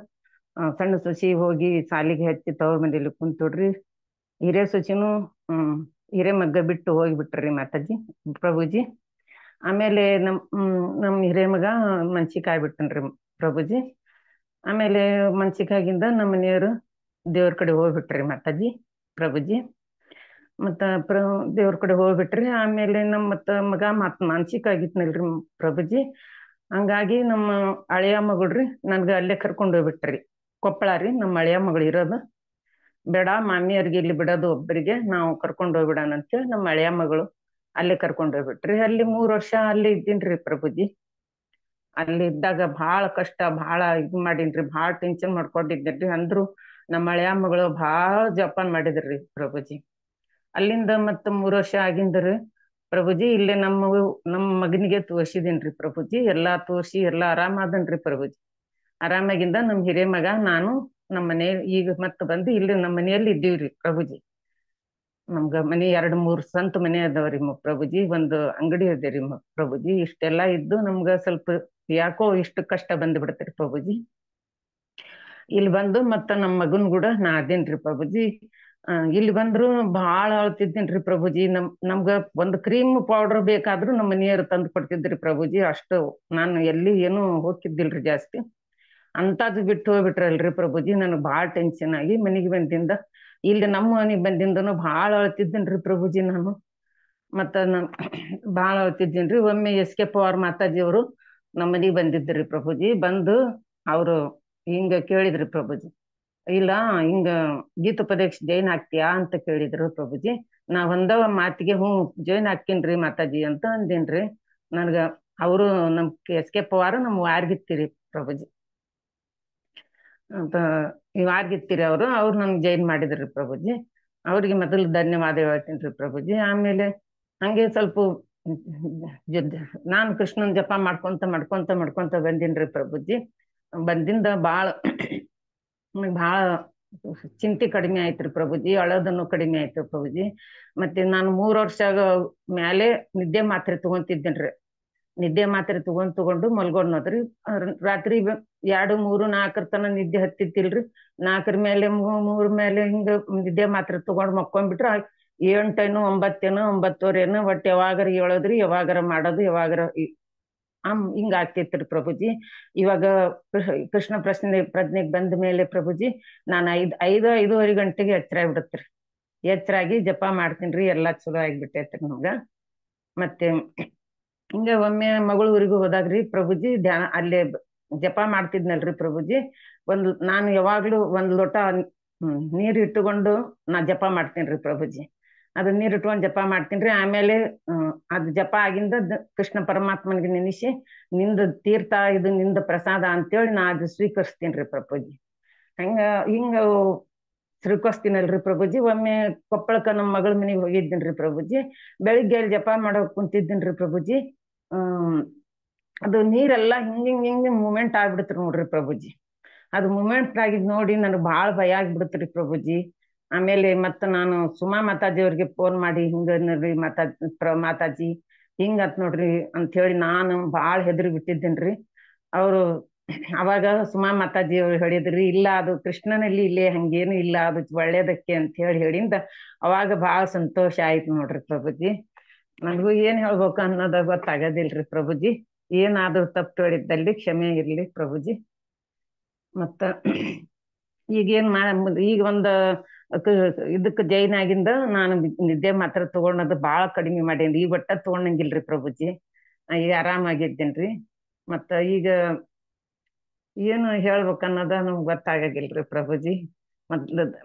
ಸಣ್ಣ ಸೊಸಿ ಹೋಗಿ ಸಾಲಿಗೆ ಹಚ್ಚಿ ತವ್ರ ಮನೇಲಿ ಕುಂತೋಡ್ರಿ. ಹಿರೇ ಸೊಸಿನೂ ಹಿರೇ ಮಗ್ಗ ಬಿಟ್ಟು ಹೋಗಿಬಿಟ್ರಿ ಮಾತಾಜಿ ಪ್ರಭುಜಿ. ಆಮೇಲೆ ನಮ್ ಹಿರೇ ಮಗ ಮನ್ಸಿಕ್ ಆಗ್ಬಿಟ್ಟನ್ರಿ ಪ್ರಭುಜಿ. ಆಮೇಲೆ ಮನ್ಸಿಕಾಗಿಂದ ನಮ್ಮ ಮನೆಯವರು ದೇವ್ರ ಕಡೆ ಹೋಗ್ಬಿಟ್ರಿ ಮಾತಾಜಿ ಪ್ರಭುಜಿ. ದೇವ್ರ ಕಡೆ ಹೋಗ್ಬಿಟ್ರಿ. ಆಮೇಲೆ ಮತ್ತ ಮಗ ಮಾನಸಿಕ ಆಗಿತ್ನಲ್ರಿ ಪ್ರಭುಜಿ. ಹಂಗಾಗಿ ನಮ್ಮ ಹಳೆಯ ಮಗಳ್ರಿ ನನ್ಗ ಅಲ್ಲೇ ಕರ್ಕೊಂಡ್ ಹೋಗ್ಬಿಟ್ರಿ. ಕೊಪ್ಪಳ ರೀ ನಮ್ಮ ಹಳೆಯ ಮಗಳು ಇರೋದು. ಬೇಡ ಮಾಮಿಯವ್ರಿಗೆ ಇಲ್ಲಿ ಬಿಡೋದು ಒಬ್ಬರಿಗೆ, ನಾವು ಕರ್ಕೊಂಡ್ ಹೋಗ್ಬಿಡೋಣ ಅಂತೇಳಿ ನಮ್ಮ ಹಳೆಯ ಮಗಳು ಅಲ್ಲೇ ಕರ್ಕೊಂಡ್ ಹೋಗ್ಬಿಟ್ರಿ. ಅಲ್ಲಿ 3 ವರ್ಷ ಅಲ್ಲಿ ಇದ್ದೀನ್ರಿ ಪ್ರಭುಜಿ. ಅಲ್ಲಿ ಇದ್ದಾಗ ಬಹಳ ಕಷ್ಟ, ಬಹಳ ಇದು ಮಾಡೀನ್ರಿ, ಬಹಳ ಟೆನ್ಷನ್ ಮಾಡ್ಕೊಂಡಿದ್ದೇನ್ರಿ. ಅಂದ್ರು ನಮ್ಮ ಹಳೆಯ ಮಗಳು ಬಹಳ ಜೋಪಾನ ಮಾಡಿದ್ರಿ ಪ್ರಭುಜಿ. ಅಲ್ಲಿಂದ ಮತ್ತ 3 ವರ್ಷ ಆಗಿಂದ್ರಿ ಪ್ರಭುಜಿ ಇಲ್ಲೇ ನಮ್ಮ ಮಗನಿಗೆ ತೋರ್ಸಿದೇನ್ರಿ ಪ್ರಭುಜಿ. ಎಲ್ಲಾ ತೋರ್ಸಿ ಎಲ್ಲಾ ಆರಾಮಾದನ್ರಿ ಪ್ರಭುಜಿ. ಆರಾಮಾಗಿಂದ ನಮ್ ಹಿರೇ ಮಗ ನಾನು ನಮ್ಮ ಮನೆ ಈಗ ಮತ್ತ ಬಂದು ಇಲ್ಲಿ ನಮ್ಮ ಮನೆಯಲ್ಲಿ ಇದ್ದೀವ್ರಿ ಪ್ರಭುಜಿ. ನಮ್ಗ ಮನೆ 2-3 ಸ್ವಂತ ಮನೆ ಅದಾವ್ರಿ ಪ್ರಭುಜಿ. ಒಂದು ಅಂಗಡಿ ಅದೇರಿ ಪ್ರಭುಜಿ. ಇಷ್ಟೆಲ್ಲಾ ಇದ್ದು ನಮ್ಗ ಸ್ವಲ್ಪ ಯಾಕೋ ಇಷ್ಟು ಕಷ್ಟ ಬಂದ್ ಬಿಡ್ತೇರಿ ಪ್ರಭುಜಿ. ಇಲ್ಲಿ ಬಂದು ಮತ್ತ ನಮ್ಮ ಮಗನ್ ಕೂಡ ನಾ ಅದೇನ್ರಿ ಪ್ರಭುಜಿ. ಇಲ್ಲಿ ಬಂದ್ರು ಬಹಳ ಅಳ್ತಿದ್ದೇನ್ರಿ ಪ್ರಭುಜಿ. ನಮ್ಗ ಒಂದು ಕ್ರೀಮ್ ಪೌಡರ್ ಬೇಕಾದ್ರೂ ನಮ್ಮ ಮನೆಯವರು ತಂದು ಕೊಡ್ತಿದ್ರಿ ಪ್ರಭುಜಿ. ಅಷ್ಟು ನಾನು ಎಲ್ಲಿ ಏನು ಹೋಗ್ತಿದ್ದಿಲ್ರಿ ಜಾಸ್ತಿ. ಅಂತದ್ದು ಬಿಟ್ಟು ಹೋಗ್ಬಿಟ್ರಲ್ರಿ ಪ್ರಭುಜಿ. ನನಗ್ ಬಹಳ ಟೆನ್ಷನ್ ಆಗಿ ಮನೆಗೆ ಬಂದಿಂದ ಇಲ್ಲಿ ನಮ್ಮ ಮನೆಗೆ ಬಂದಿಂದನು ಬಹಳ ಅಳ್ತಿದ್ದೇನ್ರಿ ಪ್ರಭುಜಿ ನಾನು. ಮತ್ತ ಬಹಳ ಅಳ್ತಿದ್ದೇನ್ರಿ. ಒಮ್ಮೆ SK ಪವಾರ್ ಮಾತಾಜಿ ಅವರು ನಮ್ಮ ಮನೆಗೆ ಬಂದಿದ್ರಿ ಪ್ರಭುಜಿ. ಬಂದು ಅವರು ಹಿಂಗ ಕೇಳಿದ್ರಿ ಪ್ರಭುಜಿ, ಇಲ್ಲ ಹಿಂಗ ಗೀತೋಪದೇಶ ಜೈನ್ ಆಗ್ತೀಯಾ ಅಂತ ಕೇಳಿದ್ರು ಪ್ರಭುಜಿ. ನಾ ಒಂದವ ಮಾತಿಗೆ ಜೈನ್ ಹಾಕೇನ್ರಿ ಮಾತಾಜಿ ಅಂತ ಅಂದೇನ್ರಿ. ನನ್ಗ ಅವರು ನಮ್ SK ಪವಾರ್ ನಮ್ ವಾರ್ಗಿತ್ತಿರಿ ಪ್ರಭುಜಿ ಅಂತ ವಾರ್ಗಿತ್ತಿರಿ ಅವ್ರು ನನ್ಗೆ ಜೈನ್ ಮಾಡಿದ್ರಿ ಪ್ರಭುಜಿ. ಅವ್ರಿಗೆ ಮೊದಲು ಧನ್ಯವಾದ ಹೇಳ್ತೀನಿ ಪ್ರಭುಜಿ. ಆಮೇಲೆ ಹಂಗೆ ಸ್ವಲ್ಪ ನಾನು ಕೃಷ್ಣನ್ ಜಪ ಮಾಡ್ಕೊಂತ ಬಂದಿನ್ರಿ ಪ್ರಭುಜಿ. ಬಂದಿಂದ ಬಾಳ ಚಿಂತೆ ಕಡಿಮೆ ಆಯ್ತ್ರಿ ಪ್ರಭುಜಿ. ಅಳೋದನ್ನು ಕಡಿಮೆ ಆಯ್ತು ಪ್ರಭುಜಿ. ಮತ್ತೆ ನಾನು 3 ವರ್ಷ ಮ್ಯಾಲೆ ನಿದ್ದೆ ಮಾತ್ರೆ ತಗೊಂತಿದ್ದೇನ್ರಿ. ನಿದ್ದೆ ಮಾತ್ರೆ ತಗೊಂಡು ಮಲ್ಗೊಂಡ್ರಿ. ರಾತ್ರಿ 2, 3, 4 ತನ ನಿದ್ದೆ ಹತ್ತಿತ್ತಿಲ್ರಿ. 4 ಮೇಲೆ 3 ಮೇಲೆ ಹಿಂಗ ನಿದ್ದೆ ಮಾತ್ರೆ ತಗೊಂಡ್ ಮಕ್ಕೊಂಡ್ಬಿಟ್ರ 8 9 9:30 ಒಟ್ಟು ಯಾವಾಗಾರ ಹೇಳೋದ್ರಿ, ಯಾವಾಗಾರ ಮಾಡೋದು, ಯಾವಾಗಾರ ಹಿಂಗ ಆಗ್ತೈತ್ರಿ ಪ್ರಭುಜಿ. ಇವಾಗ ಕೃಷ್ಣ ಪ್ರಜ್ಞೆಗೆ ಬಂದ ಮೇಲೆ ಪ್ರಭುಜಿ ನಾನು 5:30 ಗಂಟೆಗೆ ಎಚ್ಚರ ಆಗ್ಬಿಡತ್ರಿ. ಎಚ್ಚರಾಗಿ ಜಪ ಮಾಡ್ತೀನ್ರಿ. ಎಲ್ಲಾ ಚಲೋ ಆಗ್ಬಿಟ್ಟೈತ್ರಿ ನಮ್ಗ. ಮತ್ತೆ ಹಿಂಗ ಒಮ್ಮೆ ಮಗಳ ಊರಿಗೆ ಹೋದಾಗ್ರಿ ಪ್ರಭುಜಿ ಧ್ಯಾನ ಅಲ್ಲೇ ಜಪ ಮಾಡ್ತಿದ್ನಲ್ರಿ ಪ್ರಭುಜಿ. ನಾನು ಯಾವಾಗ್ಲೂ ಒಂದ್ ಲೋಟ ನೀರ್ ಇಟ್ಟುಕೊಂಡು ನಾ ಜಪ ಮಾಡ್ತೇನ್ರಿ ಪ್ರಭುಜಿ. ಅದು ನೀರ್ ಇಟ್ಕೊಂಡ್ ಜಪ ಮಾಡ್ತೀನ್ರಿ. ಆಮೇಲೆ ಅದ್ ಜಪ ಆಗಿಂದ ಕೃಷ್ಣ ಪರಮಾತ್ಮನಿಗೆ ನೆನೆಸಿ ನಿಂದ ತೀರ್ಥ ಇದು ನಿಂದ ಪ್ರಸಾದ ಅಂತೇಳಿ ನಾ ಅದು ಸ್ವೀಕರಿಸ್ತೀನ್ರಿ ಪ್ರಭುಜಿ. ಹಿಂಗ ಸ್ವೀಕರಿಸ್ತೀನಲ್ರಿ ಪ್ರಭುಜಿ. ಒಮ್ಮೆ ಕೊಪ್ಪಳಕ್ಕ ನಮ್ಮ ಮಗಳ ಮನೆಗೆ ಹೋಗಿದ್ದೀನ್ರಿ ಪ್ರಭುಜಿ. ಬೆಳಿಗ್ಗೆ ಅಲ್ಲಿ ಜಪ ಮಾಡೋಕ್ ಕುಂತಿದ್ದೀನ್ರಿ ಪ್ರಭುಜಿ. ಅದು ನೀರೆಲ್ಲಾ ಹಿಂಗ್ ಮೂಮೆಂಟ್ ಆಗ್ಬಿಡ್ತ್ರಿ ನೋಡ್ರಿ ಪ್ರಭುಜಿ. ಅದು ಮೂಮೆಂಟ್ ಆಗಿದ್ ನೋಡಿ ನನಗ್ ಬಾಳ ಭಯ ಆಗ್ಬಿಡ್ತ್ರಿ ಪ್ರಭುಜಿ. ಆಮೇಲೆ ನಾನು ಸುಮಾ ಮಾತಾಜಿ ಅವ್ರಿಗೆ ಫೋನ್ ಮಾಡಿ ಹಿಂಗ ನೋಡ್ರಿ ಮಾತಾಜಿ ಹಿಂಗತ್ ನೋಡ್ರಿ ಅಂತ ಹೇಳಿ ನಾನು ಬಾಳ ಹೆದರಿ ಬಿಟ್ಟಿದ್ದೇನ್ರಿ. ಅವರು ಅವಾಗ ಸುಮಾ ಮಾತಾಜಿ ಅವ್ರು ಹೇಳಿದ್ರಿ, ಇಲ್ಲ ಅದು ಕೃಷ್ಣನಲ್ಲಿ ಇಲ್ಲೇ ಹಂಗೇನು ಇಲ್ಲ, ಅದು ಒಳ್ಳೇದಕ್ಕೆ ಅಂತ ಹೇಳಿಂದ ಅವಾಗ ಬಾಳ ಸಂತೋಷ ಆಯ್ತು ನೋಡ್ರಿ ಪ್ರಭುಜಿ. ನನಗೂ ಏನ್ ಹೇಳ್ಬೇಕು ಅನ್ನೋದ ಗೊತ್ತಾಗೋದಿಲ್ರಿ ಪ್ರಭುಜಿ. ಏನಾದ್ರೂ ತಪ್ಪು ಹೇಳಿದ್ದಲ್ಲಿ ಕ್ಷಮೆ ಇರ್ಲಿ ಪ್ರಭುಜಿ. ಮತ್ತ ಈಗೇನ್ ಈಗ ಒಂದ್ ಇದಕ್ ಜೈನ್ ಆಗಿಂದ ನಾನು ನಿದ್ದೆ ಮಾತ್ರ ತಗೊಂಡದು ಬಾಳ ಕಡಿಮೆ ಮಾಡೇನ್ರಿ. ಈಗ ಒಟ್ಟ ತಗೊಂಡಂಗಿಲ್ರಿ ಪ್ರಭುಜಿ. ಈಗ ಆರಾಮಾಗಿದ್ದೇನ್ರಿ. ಮತ್ತ ಈಗ ಏನು ಹೇಳ್ಬೇಕನ್ನೋದ ನಮ್ಗ್ ಗೊತ್ತಾಗಂಗಿಲ್ರಿ ಪ್ರಭುಜಿ.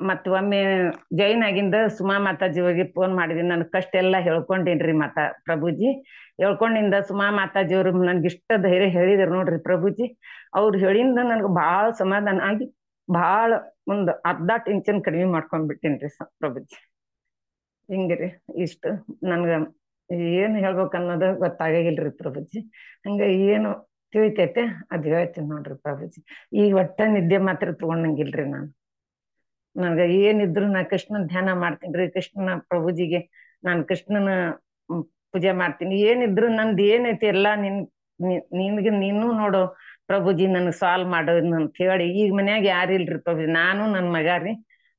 ಮತ್ ಒಮ್ಮೆ ಜೈನ್ ಆಗಿಂದ ಸುಮಾ ಮಾತಾಜಿ ಹೋಗಿ ಫೋನ್ ಮಾಡಿದೀನಿ. ನನ್ ಕಷ್ಟ ಎಲ್ಲಾ ಹೇಳ್ಕೊಂಡೇನ್ರಿ ಪ್ರಭುಜಿ. ಹೇಳ್ಕೊಂಡಿಂದ ಸುಮಾ ಮಾತಾಜಿ ಅವ್ರು ನನ್ಗೆ ಇಷ್ಟ ಧೈರ್ಯ ಹೇಳಿದ್ರು ನೋಡ್ರಿ ಪ್ರಭುಜಿ. ಅವ್ರು ಹೇಳಿಂದ ನನ್ಗ ಬಾಳ ಸಮಾಧಾನ ಆಗಿ ಬಾಳ ಒಂದ್ ಅರ್ಧ ಟೆನ್ಷನ್ ಕಡಿಮೆ ಮಾಡ್ಕೊಂಡ್ಬಿಟ್ಟೇನ್ರಿ ಪ್ರಭುಜಿ. ಹಿಂಗ್ರಿ ಇಷ್ಟ ನನ್ಗ ಏನ್ ಹೇಳ್ಬೇಕನ್ನೋದ ಗೊತ್ತಾಗಿಲ್ರಿ ಪ್ರಭುಜಿ. ಹಂಗ ಏನು ತಿಳಿತೈತೆ ಅದ್ ಹೇಳ್ತೀನಿ ನೋಡ್ರಿ ಪ್ರಭುಜಿ. ಈಗ ಒಟ್ಟ ನಿದ್ದೆ ಮಾತ್ರ ತಗೊಂಡಂಗಿಲ್ರಿ ನನ್ಗ ಏನಿದ್ರು ನಾ ಕೃಷ್ಣನ್ ಧ್ಯಾನ ಮಾಡ್ತೀನ್ರಿ. ಕೃಷ್ಣನ ಪ್ರಭುಜಿಗೆ ನಾನ್ ಕೃಷ್ಣನ ಪೂಜೆ ಮಾಡ್ತೀನಿ. ಏನಿದ್ರು ನಂದ್ ಏನೈತಿ ಎಲ್ಲಾ ನಿನ್ಗೆ ನೀನು ನೋಡು ಪ್ರಭುಜಿ ನನ್ಗ್ ಸಾಲ್ವ್ ಮಾಡೋದ್ ಅಂತ ಹೇಳಿ ಈಗ ಮನ್ಯಾಗ ಯಾರಿಲ್ರಿ ಪ್ರಭುಜಿ. ನಾನು ನನ್ ಮಗ ರೀ.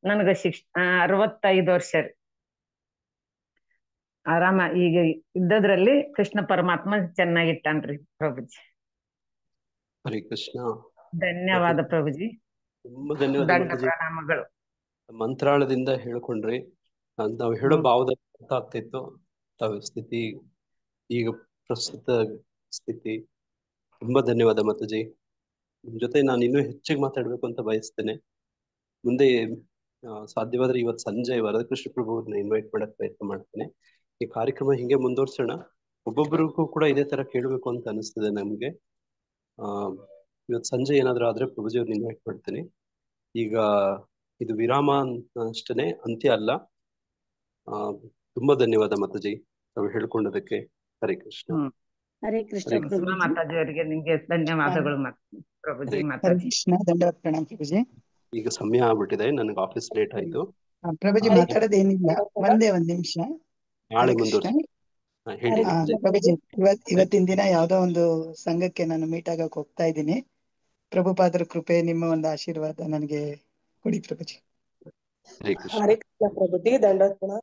ನನ್ಗ 65 ವರ್ಷ ರೀ. ಆರಾಮ ಈಗ ಇದ್ದದ್ರಲ್ಲಿ ಕೃಷ್ಣ ಪರಮಾತ್ಮ ಚೆನ್ನಾಗಿಟ್ಟಾನ್ರಿ ಪ್ರಭುಜಿ. ಹರೇ ಕೃಷ್ಣ. ಧನ್ಯವಾದ ಪ್ರಭುಜಿ. ತುಂಬಾ ಧನ್ಯವಾದ ದಂಡ ಮಾತಾಜಿ. ಪ್ರಣಾಮಗಳು. ಮಂತ್ರಾಳದಿಂದ ಹೇಳ್ಕೊಂಡ್ರಿ. ನಾವ್ ಹೇಳೋ ಭಾವದಲ್ಲಿ ಅರ್ಥ ಆಗ್ತಿತ್ತು ತಾವ್ ಸ್ಥಿತಿ, ಈಗ ಪ್ರಸ್ತುತ ಸ್ಥಿತಿ. ತುಂಬಾ ಧನ್ಯವಾದ ಮಾತಾಜಿ. ನಿಮ್ ಜೊತೆ ನಾನು ಇನ್ನೂ ಹೆಚ್ಚಿಗೆ ಮಾತಾಡ್ಬೇಕು ಅಂತ ಬಯಸ್ತೇನೆ. ಮುಂದೆ ಸಾಧ್ಯವಾದ್ರೆ ಇವತ್ತು ಸಂಜೆ ವರದಕೃಷ್ಣ ಪ್ರಭುವ್ರನ್ನ ಇನ್ವೈಟ್ ಮಾಡಕ್ ಪ್ರಯತ್ನ ಮಾಡ್ತೇನೆ. ಈ ಕಾರ್ಯಕ್ರಮ ಹಿಂಗೆ ಮುಂದುವರ್ಸೋಣ. ಒಬ್ಬೊಬ್ಬರಿಗೂ ಕೂಡ ಇದೇ ತರ ಕೇಳ್ಬೇಕು ಅಂತ ಅನಿಸ್ತದೆ ನಮ್ಗೆ. ಇವತ್ತು ಸಂಜೆ ಏನಾದ್ರು ಆದ್ರೆ ಪ್ರಭುಜಿ ಅವ್ರನ್ನ ಇನ್ವೈಟ್ ಮಾಡ್ತೇನೆ. ಈಗ ಇದು ವಿರಾಮ ಅಷ್ಟೇ, ಅಂತ್ಯ ಅಲ್ಲ. ತುಂಬಾ ಧನ್ಯವಾದ ಮಾತಾಜಿ ತಾವು ಹೇಳ್ಕೊಂಡದಕ್ಕೆ. ಹರೇ ಕೃಷ್ಣ. ಹರೇ ಕೃಷ್ಣ ಸುಮಾ ಮಾತಾಜಿ ಅವರಿಗೆ ನಿಮ್ಗೆ ಧನ್ಯವಾದಗಳು ಪ್ರಭುಜಿ. ಮಾತಾಜಿ ಕೃಷ್ಣ ದಂಡವತ್ ಪ್ರಣಾಮ ಪ್ರಭುಜಿ. ಈಗ ಸಮಯ ಆಗ್ಬಿಟ್ಟಿದೆ, ನನಗೆ ಆಫೀಸ್ ಲೇಟ್ ಆಯ್ತು. ಪ್ರಭುಜಿ ಮಾತಾಡೋದೇನಿಲ್ಲ, ಒಂದ್ ನಿಮಿಷ. ನಾಳೆ ಮುಂದುವರ್ಸಿ. ಹೇಳಿ ಪ್ರಭುಜಿ, ಇವತ್ತಿನ ದಿನ ಯಾವ್ದೋ ಒಂದು ಸಂಘಕ್ಕೆ ನಾನು ಮೀಟ್ ಆಗಕ್ ಹೋಗ್ತಾ ಇದ್ದೀನಿ. ಪ್ರಭುಪಾದರ ಕೃಪೆ, ನಿಮ್ಮ ಒಂದು ಆಶೀರ್ವಾದ ನನಗೆ ಕೊಡಿ ಪ್ರಭುಜಿ. ಹರೇ ಕೃಷ್ಣ. ಹರೇ ಕೃಷ್ಣ ಪ್ರಭುಜಿ. ದಂಡವತ್ ಪ್ರಣಾಮ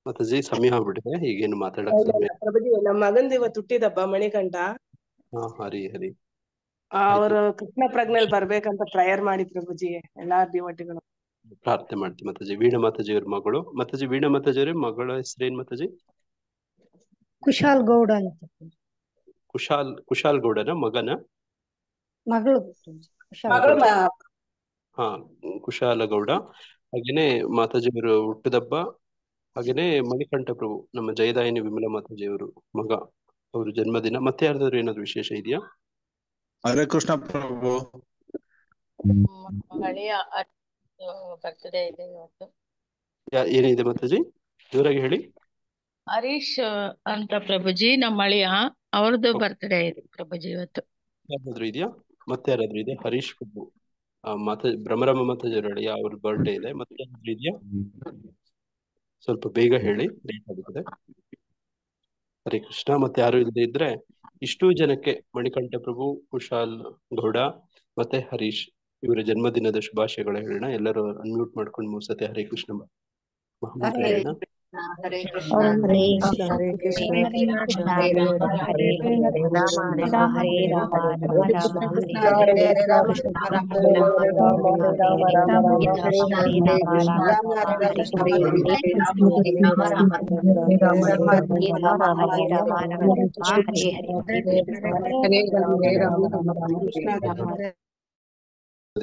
ಮಾತಾಜಿ. ಸಮಯ ಆಗ್ಬಿಟ್ಟಿದೆ, ಈಗೇನು ಮಾತಾಡಕ್ ಸಮಯ. ಪ್ರಭುಜಿ, ನಮ್ಮ ಮಗಂದು ಇವತ್ತು ಹುಟ್ಟಿದಬ್ಬ ಮಣಿಕಂಠ. ಹರಿ ಹರಿ. ಅವರು ಕೃಷ್ಣ ಪ್ರಜ್ಞೆಲ್ ಬರ್ಬೇಕಂತ ಪ್ರೇಯರ್ ಮಾಡಿ ಪ್ರಭುಜಿ, ಎಲ್ಲಾ ದೇವತೆಗಳು ಪ್ರಾರ್ಥನೆ ಮಾಡ್ತೀವಿ ಮಾತಾಜಿ. ವೀಣಾ ಮಾತಾಜಿ ಅವ್ರ ಮಗಳು. ಮಾತಾಜಿ ವೀಣಾ ಮಾತಾಜಿ ಅವ್ರ ಮಗಳ ಹೆಸರೇನ್ ಮಾತಾಜಿ? ಕುಶಾಲ್ ಗೌಡ ಅಂತ. ಕುಶಾಲ್ ಗೌಡನ ಮಗನ? ಮಗಳು. ಹಾ, ಕುಶಾಲ ಗೌಡ. ಹಾಗೇನೆ ಮಾತಾಜಿ ಅವರು ಹುಟ್ಟದಬ್ಬ. ಹಾಗೇನೆ ಮಣಿಕಂಠ ಪ್ರಭು, ನಮ್ಮ ಜಯದಾಯಿನಿ ವಿಮಲಾ ಮಾತಾಜಿ ಅವರು ಮಗ, ಅವ್ರ ಜನ್ಮದಿನ. ಮತ್ತೆ ಯಾರ್ದಾದ್ರು ಏನಾದ್ರು ವಿಶೇಷ ಇದೆಯಾ? ಹರೇ ಕೃಷ್ಣ ಪ್ರಭು. ಬರ್ತ್ಡೇ ಇದೆ ಇವತ್ತು. ಏನಿದೆ ಮಾತಾಜಿ? ಜೋರಾಗಿ ಹೇಳಿ. ಹರೀಶ್ ಅಂತ ಪ್ರಭುಜಿ, ನಮ್ಮ ಅಳಿಯ, ಅವ್ರದ್ದು ಬರ್ತ್ಡೇ ಇದೆ ಪ್ರಭುಜಿ ಇವತ್ತು. ಯಾರಾದ್ರೂ ಇದೆಯಾ? ಮತ್ತೆ ಯಾರಾದ್ರೂ ಇದೆ? ಹರೀಶ್ ಪ್ರಭು ಮಾತಾಜಿ, ಭ್ರಮರಾಮ ಮಾತಾಜಿ ಅವ್ರ ಅಳಿಯ, ಅವ್ರ ಬರ್ಡೇ ಇದೆ. ಮತ್ತೆ ಯಾರಾದ್ರೂ ಇದೆಯಾ? ಸ್ವಲ್ಪ ಬೇಗ ಹೇಳಿ, ಲೇಟ್ ಆಗುತ್ತದೆ. ಹರೇ ಕೃಷ್ಣ. ಮತ್ತೆ ಯಾರು ಇಲ್ಲದೆ ಇದ್ರೆ ಇಷ್ಟೂ ಜನಕ್ಕೆ ಮಣಿಕಂಠ ಪ್ರಭು, ಕುಶಾಲ್ ಗೌಡ ಮತ್ತೆ ಹರೀಶ್ ಇವರ ಜನ್ಮದಿನದ ಶುಭಾಶಯಗಳ ಹೇಳೋಣ. ಎಲ್ಲರೂ ಅನ್ಮ್ಯೂಟ್ ಮಾಡ್ಕೊಂಡು ಮೂರ್ಸತೆ ಹರೇ ಕೃಷ್ಣ ಮಹಾಮಂತ್ರ ಹೇಳೋಣ. ಹರೇ ಕೃಷ್ಣ ಹರೇ ಕೃಷ್ಣ ಹರೇ ಕೃಷ್ಣ ಹರೇ ಕೃಷ್ಣ ಹರೇ ಹರೇ ಹರೇ ರಾಮ ಹರೇ ರಾಮ ರಾಮ ರಾಮ ಹರೇ ಹರೇ ರಾಮ ಕೃಷ್ಣ ರಾಮ ಹರೇ ರಾಮ ರಾಮ ಹರೇ ರಾಮ ಹರೇ ಕೃಷ್ಣ ರಾಮ ಹರೇ ರಾಮ ರಾಮ ರಾಮ ಹರೇ ಹರೇ ಕೃಷ್ಣ ಹರೇ ಹರೇ ರಾಮ ರಾಮ ಹರೇ ರಾಮ ಹರೇ ರಾಮ ರಾಮ ಹರೇ ರಾಮ ರಾಮ ಹರೇ ಹರೇ ಹರೇ ರಾಮ ಹರೇ ರಾಮ ರಾಮ ರಾಮ ಕೃಷ್ಣ ರಾಮ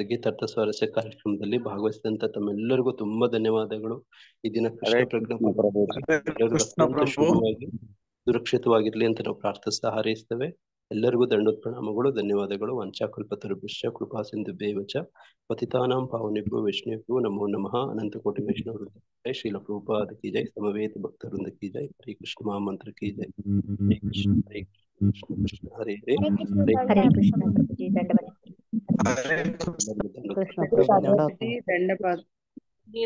ಗೀತಾರ್ಥ ಸ್ವಾರಸ್ಯ ಕಾರ್ಯಕ್ರಮದಲ್ಲಿ ಭಾಗವಹಿಸಿದಂತ ತಮ್ಮೆಲ್ಲರಿಗೂ ತುಂಬಾ ಧನ್ಯವಾದಗಳು. ಈ ದಿನ ಕೃಷ್ಣ ಪ್ರಜ್ಞೆ ಎಲ್ಲರಿಗೂ ಅತ್ಯಂತ ಶುಭವಾಗಿ ಸುರಕ್ಷಿತವಾಗಿರ್ಲಿ ಅಂತ ನಾವು ಪ್ರಾರ್ಥಿಸ್ತಾ ಹಾರೈಸ್ತೇವೆ. ಎಲ್ಲರಿಗೂ ದಂಡೋತ್ ಪ್ರಣಾಮಗಳು, ಧನ್ಯವಾದಗಳು. ವಂಚಾಕಲ್ಪತರುಭ್ಯಶ್ಚ ಕೃಪಾ ಸಿಂಧುಭ್ಯೇವ ಚ ಪತಿತಾನಾಂ ಪಾವನೇಭ್ಯೋ ವೈಷ್ಣವೇಭ್ಯೋ ನಮೋ ನಮಃ. ಅನಂತ ಕೋಟಿ ವೈಷ್ಣವ ಜೈ. ಶ್ರೀಲ ಪ್ರಭುಪಾದ ಕಿ ಜೈ. ಸಮವೇತ ಭಕ್ತವೃಂದ ಕಿ ಜೈ. ಹರೇ ಕೃಷ್ಣ ಮಹಾಮಂತ್ರ ಕಿ ಜೈ. ಹರೇ ಕೃಷ್ಣ ಹರೇ ಕೃಷ್ಣ ಕೃಷ್ಣ ಹರೇ ಹರೇ ಹರೇ ಕೃಷ್ಣ ಪ್ರಭುಜಿ ದಂಡವತ್ ಕೃಷ್ಣ ಪ್ರಭು ದಂಡೋತ್ ದಂಡಪಾದ